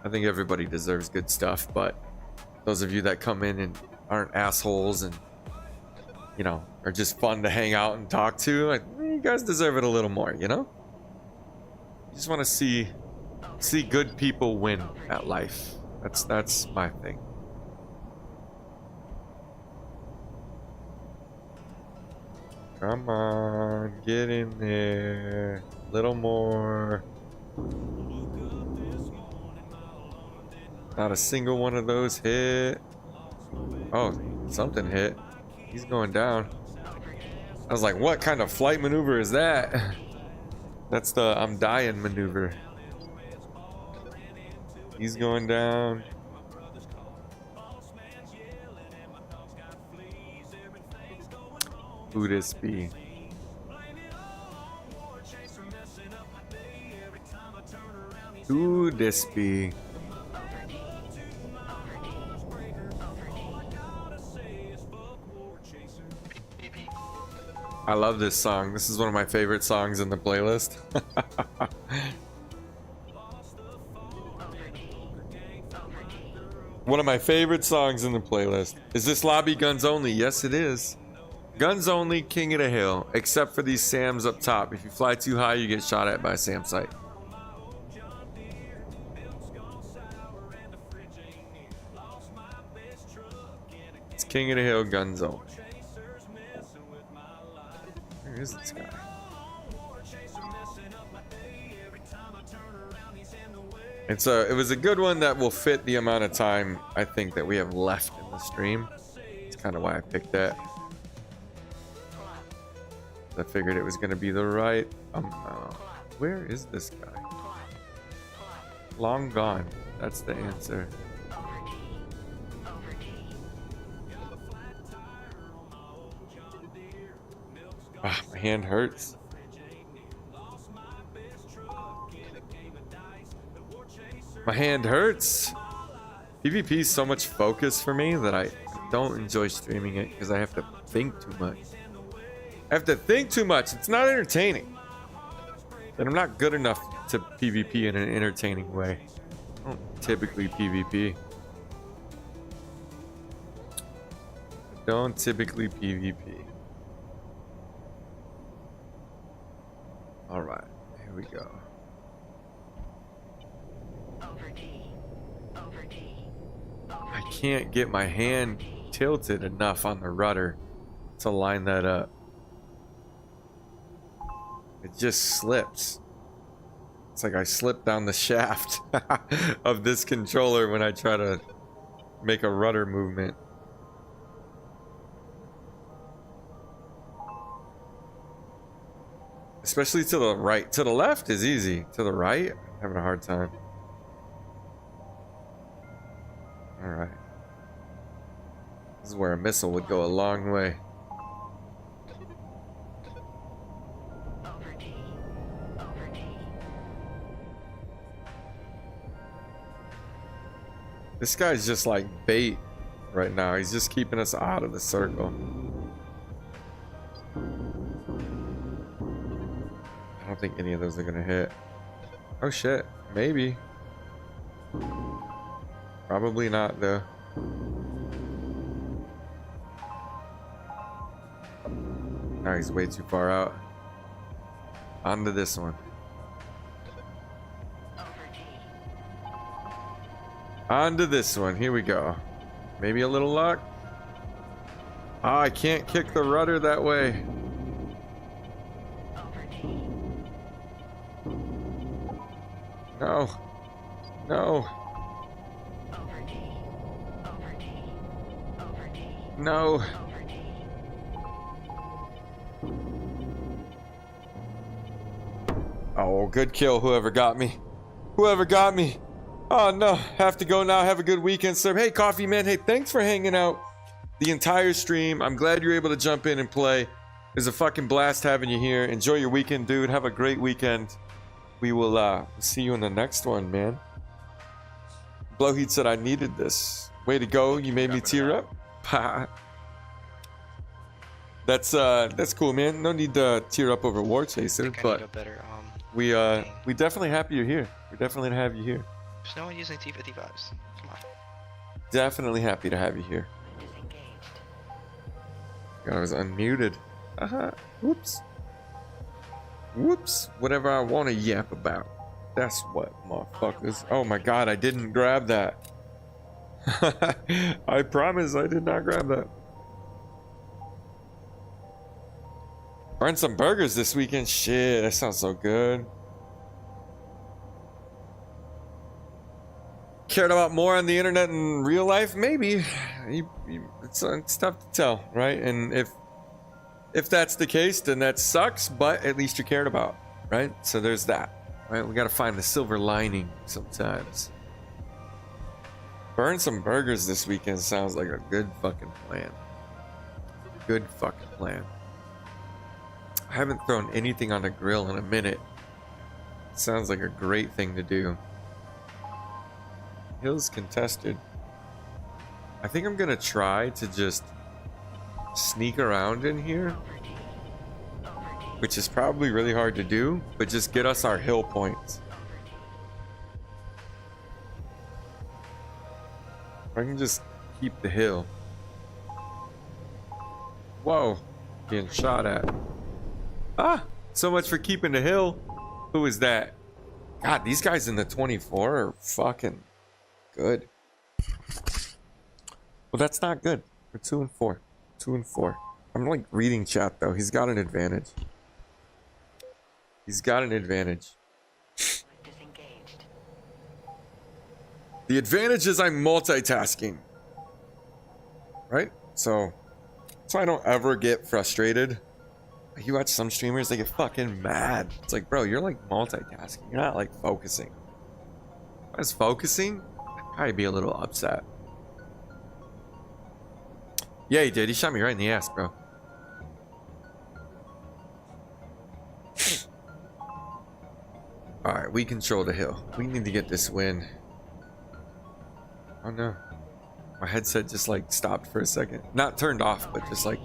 I think everybody deserves good stuff, but those of you that come in and aren't assholes and, you know, are just fun to hang out and talk to, like, you guys deserve it a little more, you know? You just want to see good people win at life. That's my thing. Come on, get in there. A little more. Not a single one of those hit. Oh, something hit. He's going down. I was like, what kind of flight maneuver is that? That's the I'm dying maneuver. He's going down. Who this be? Who this be? I love this song. This is one of my favorite songs in the playlist. One of my favorite songs in the playlist. Is this lobby guns only? Yes, it is. Guns only, king of the hill. Except for these SAMs up top. If you fly too high, you get shot at by a SAM site. It's king of the hill, guns only. Where is this guy? It was a good one that will fit the amount of time I think that we have left in the stream. That's kind of why I picked that. I figured it was going to be the right amount. Where is this guy? Long gone. That's the answer. Ah, my hand hurts. My hand hurts. PvP is so much focus for me that I don't enjoy streaming it because I have to think too much. I have to think too much. It's not entertaining. And I'm not good enough to PvP in an entertaining way. I don't typically PvP. Don't typically PvP. Alright, here we go. I can't get my hand tilted enough on the rudder to line that up. It just slips. It's like I slip down the shaft of this controller when I try to make a rudder movement. Especially to the right. To the left is easy. To the right, I'm having a hard time. Alright. This is where a missile would go a long way. This guy's just like bait right now. He's just keeping us out of the circle. I don't think any of those are gonna hit. Oh shit, maybe. Probably not though. Oh, he's way too far out. On to this one. On to this one. Here we go. Maybe a little luck. Oh, I can't kick the rudder that way. No. No. No. Oh, good kill, whoever got me. Whoever got me. Oh no, have to go now. Have a good weekend, sir. Hey, Coffee Man. Hey, thanks for hanging out the entire stream. I'm glad you're able to jump in and play. It was a fucking blast having you here. Enjoy your weekend, dude. Have a great weekend. We will see you in the next one, man. Blowheat said I needed this. Way to go. You made me tear up. That's cool, man. No need to tear up over War Chaser, but we definitely happy you're here. We're definitely happy you here. There's no one using T-55s. Come on. Definitely happy to have you here. God, I was unmuted. Whoops. Whoops. Whatever I want to yap about. That's what, motherfuckers. Oh my god, I didn't grab that. I promise I did not grab that. Burn some burgers this weekend. Shit, that sounds so good. Cared about more on the internet in real life? Maybe. It's tough to tell, right? And if that's the case, then that sucks, but at least you cared about, right? So there's that, right? We got to find the silver lining sometimes. Burn some burgers this weekend sounds like a good fucking plan. Good fucking plan. I haven't thrown anything on the grill in a minute. Sounds like a great thing to do. Hills contested. I think I'm gonna try to just sneak around in here, which is probably really hard to do, but just get us our hill points. I can just keep the hill. Whoa, getting shot at. Ah, so much for keeping the hill. Who is that? God, these guys in the 24 are fucking good. Well, that's not good. We're 2 and 4. 2 and 4. I'm like reading chat though. He's got an advantage. He's got an advantage. The advantage is I'm multitasking. Right? So I don't ever get frustrated. You watch some streamers, they get fucking mad. It's like, bro, you're like multitasking. You're not like focusing. If I was focusing, I'd probably be a little upset. Yeah, he did. He shot me right in the ass, bro. Alright, we control the hill. We need to get this win. Oh no. My headset just like stopped for a second. Not turned off, but just like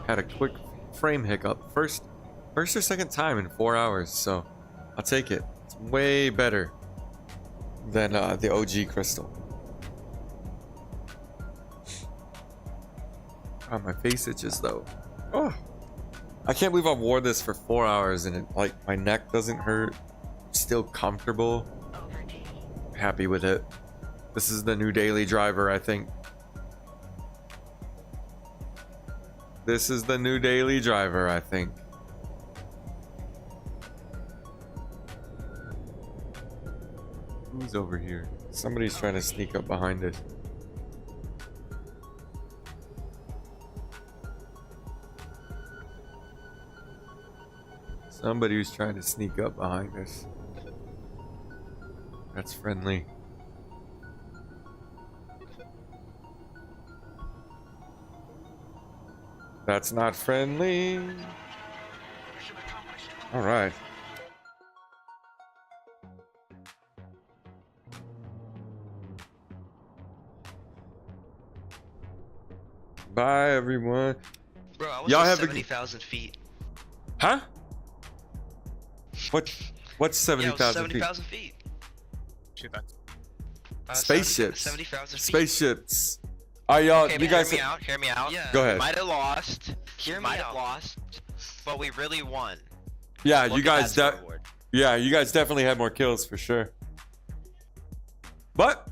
had a quick frame hiccup. First or second time in 4 hours, so I'll take it. It's way better than the OG Crystal. Oh, my face itches though. Oh, I can't believe I wore this for 4 hours and it, like, my neck doesn't hurt. Still comfortable. Happy with it. This is the new daily driver, I think. This is the new daily driver, I think. Who's over here? Somebody's trying to sneak up behind us. Somebody who's trying to sneak up behind us. That's friendly. That's not friendly. All right. Bye, everyone. Bro, I was Y'all at have 70,000 feet. Huh? What's 70,000 feet? 70,000 feet. Spaceships. 70,000 feet. Spaceships. Are y'all? Okay, you guys? Hear me out. Yeah. Go ahead. Might have lost. Hear me Might have out. lost, but we really won. Yeah, Look you at guys. that scoreboard. Yeah, you guys definitely had more kills for sure. But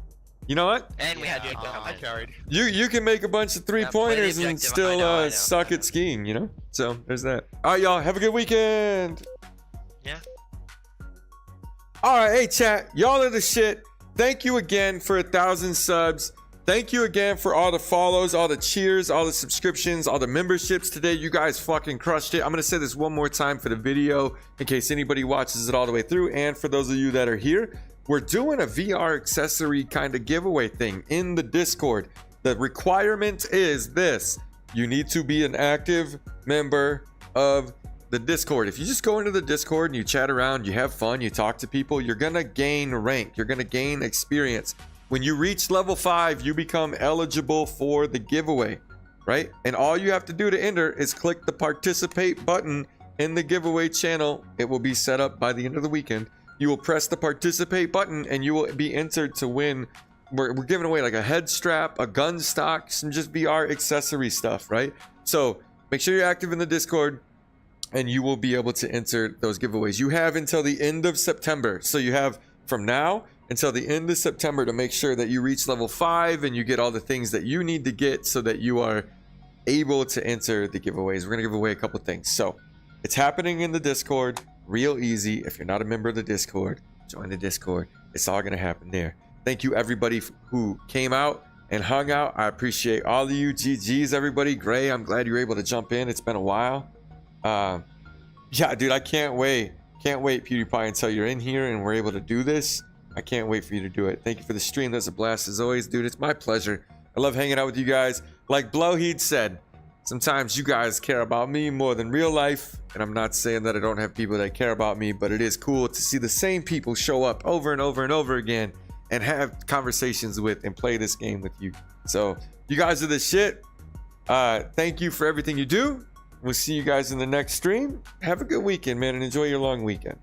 you know what? And we had Jake I carried. You can make a bunch of 3-pointers and objective. still I know. suck at skiing, you know? So there's that. All right, y'all. Have a good weekend. Yeah. All right, hey chat, y'all are the shit. Thank you again for 1,000 subs. Thank you again for all the follows, all the cheers, all the subscriptions, all the memberships today. You guys fucking crushed it. I'm gonna say this one more time for the video in case anybody watches it all the way through, and for those of you that are here, we're doing a VR accessory kind of giveaway thing in the Discord. The requirement is this: you need to be an active member of the Discord. If you just go into the Discord and you chat around, you have fun, you talk to people, you're gonna gain rank, you're gonna gain experience. When you reach level 5, you become eligible for the giveaway, right? And all you have to do to enter is click the participate button in the giveaway channel. It will be set up by the end of the weekend. You will press the participate button and you will be entered to win. We're giving away like a head strap, a gun stock, some just VR accessory stuff, right? So make sure you're active in the Discord and you will be able to enter those giveaways. You have until the end of September. So you have from now until the end of September to make sure that you reach level 5 and you get all the things that you need to get so that you are able to enter the giveaways. We're gonna give away a couple things. So it's happening in the Discord, real easy. If you're not a member of the Discord, join the Discord. It's all gonna happen there. Thank you everybody who came out and hung out. I appreciate all of you. GG's everybody. Gray, I'm glad you were able to jump in. It's been a while. Yeah, dude, I can't wait. Can't wait, PewDiePie, until you're in here and we're able to do this. I can't wait for you to do it. Thank you for the stream. That's a blast as always, dude. It's my pleasure. I love hanging out with you guys. Like Blowheed said, sometimes you guys care about me more than real life. And I'm not saying that I don't have people that care about me, but it is cool to see the same people show up over and over and over again and have conversations with and play this game with you. So you guys are the shit. Thank you for everything you do. We'll see you guys in the next stream. Have a good weekend, man, and enjoy your long weekend.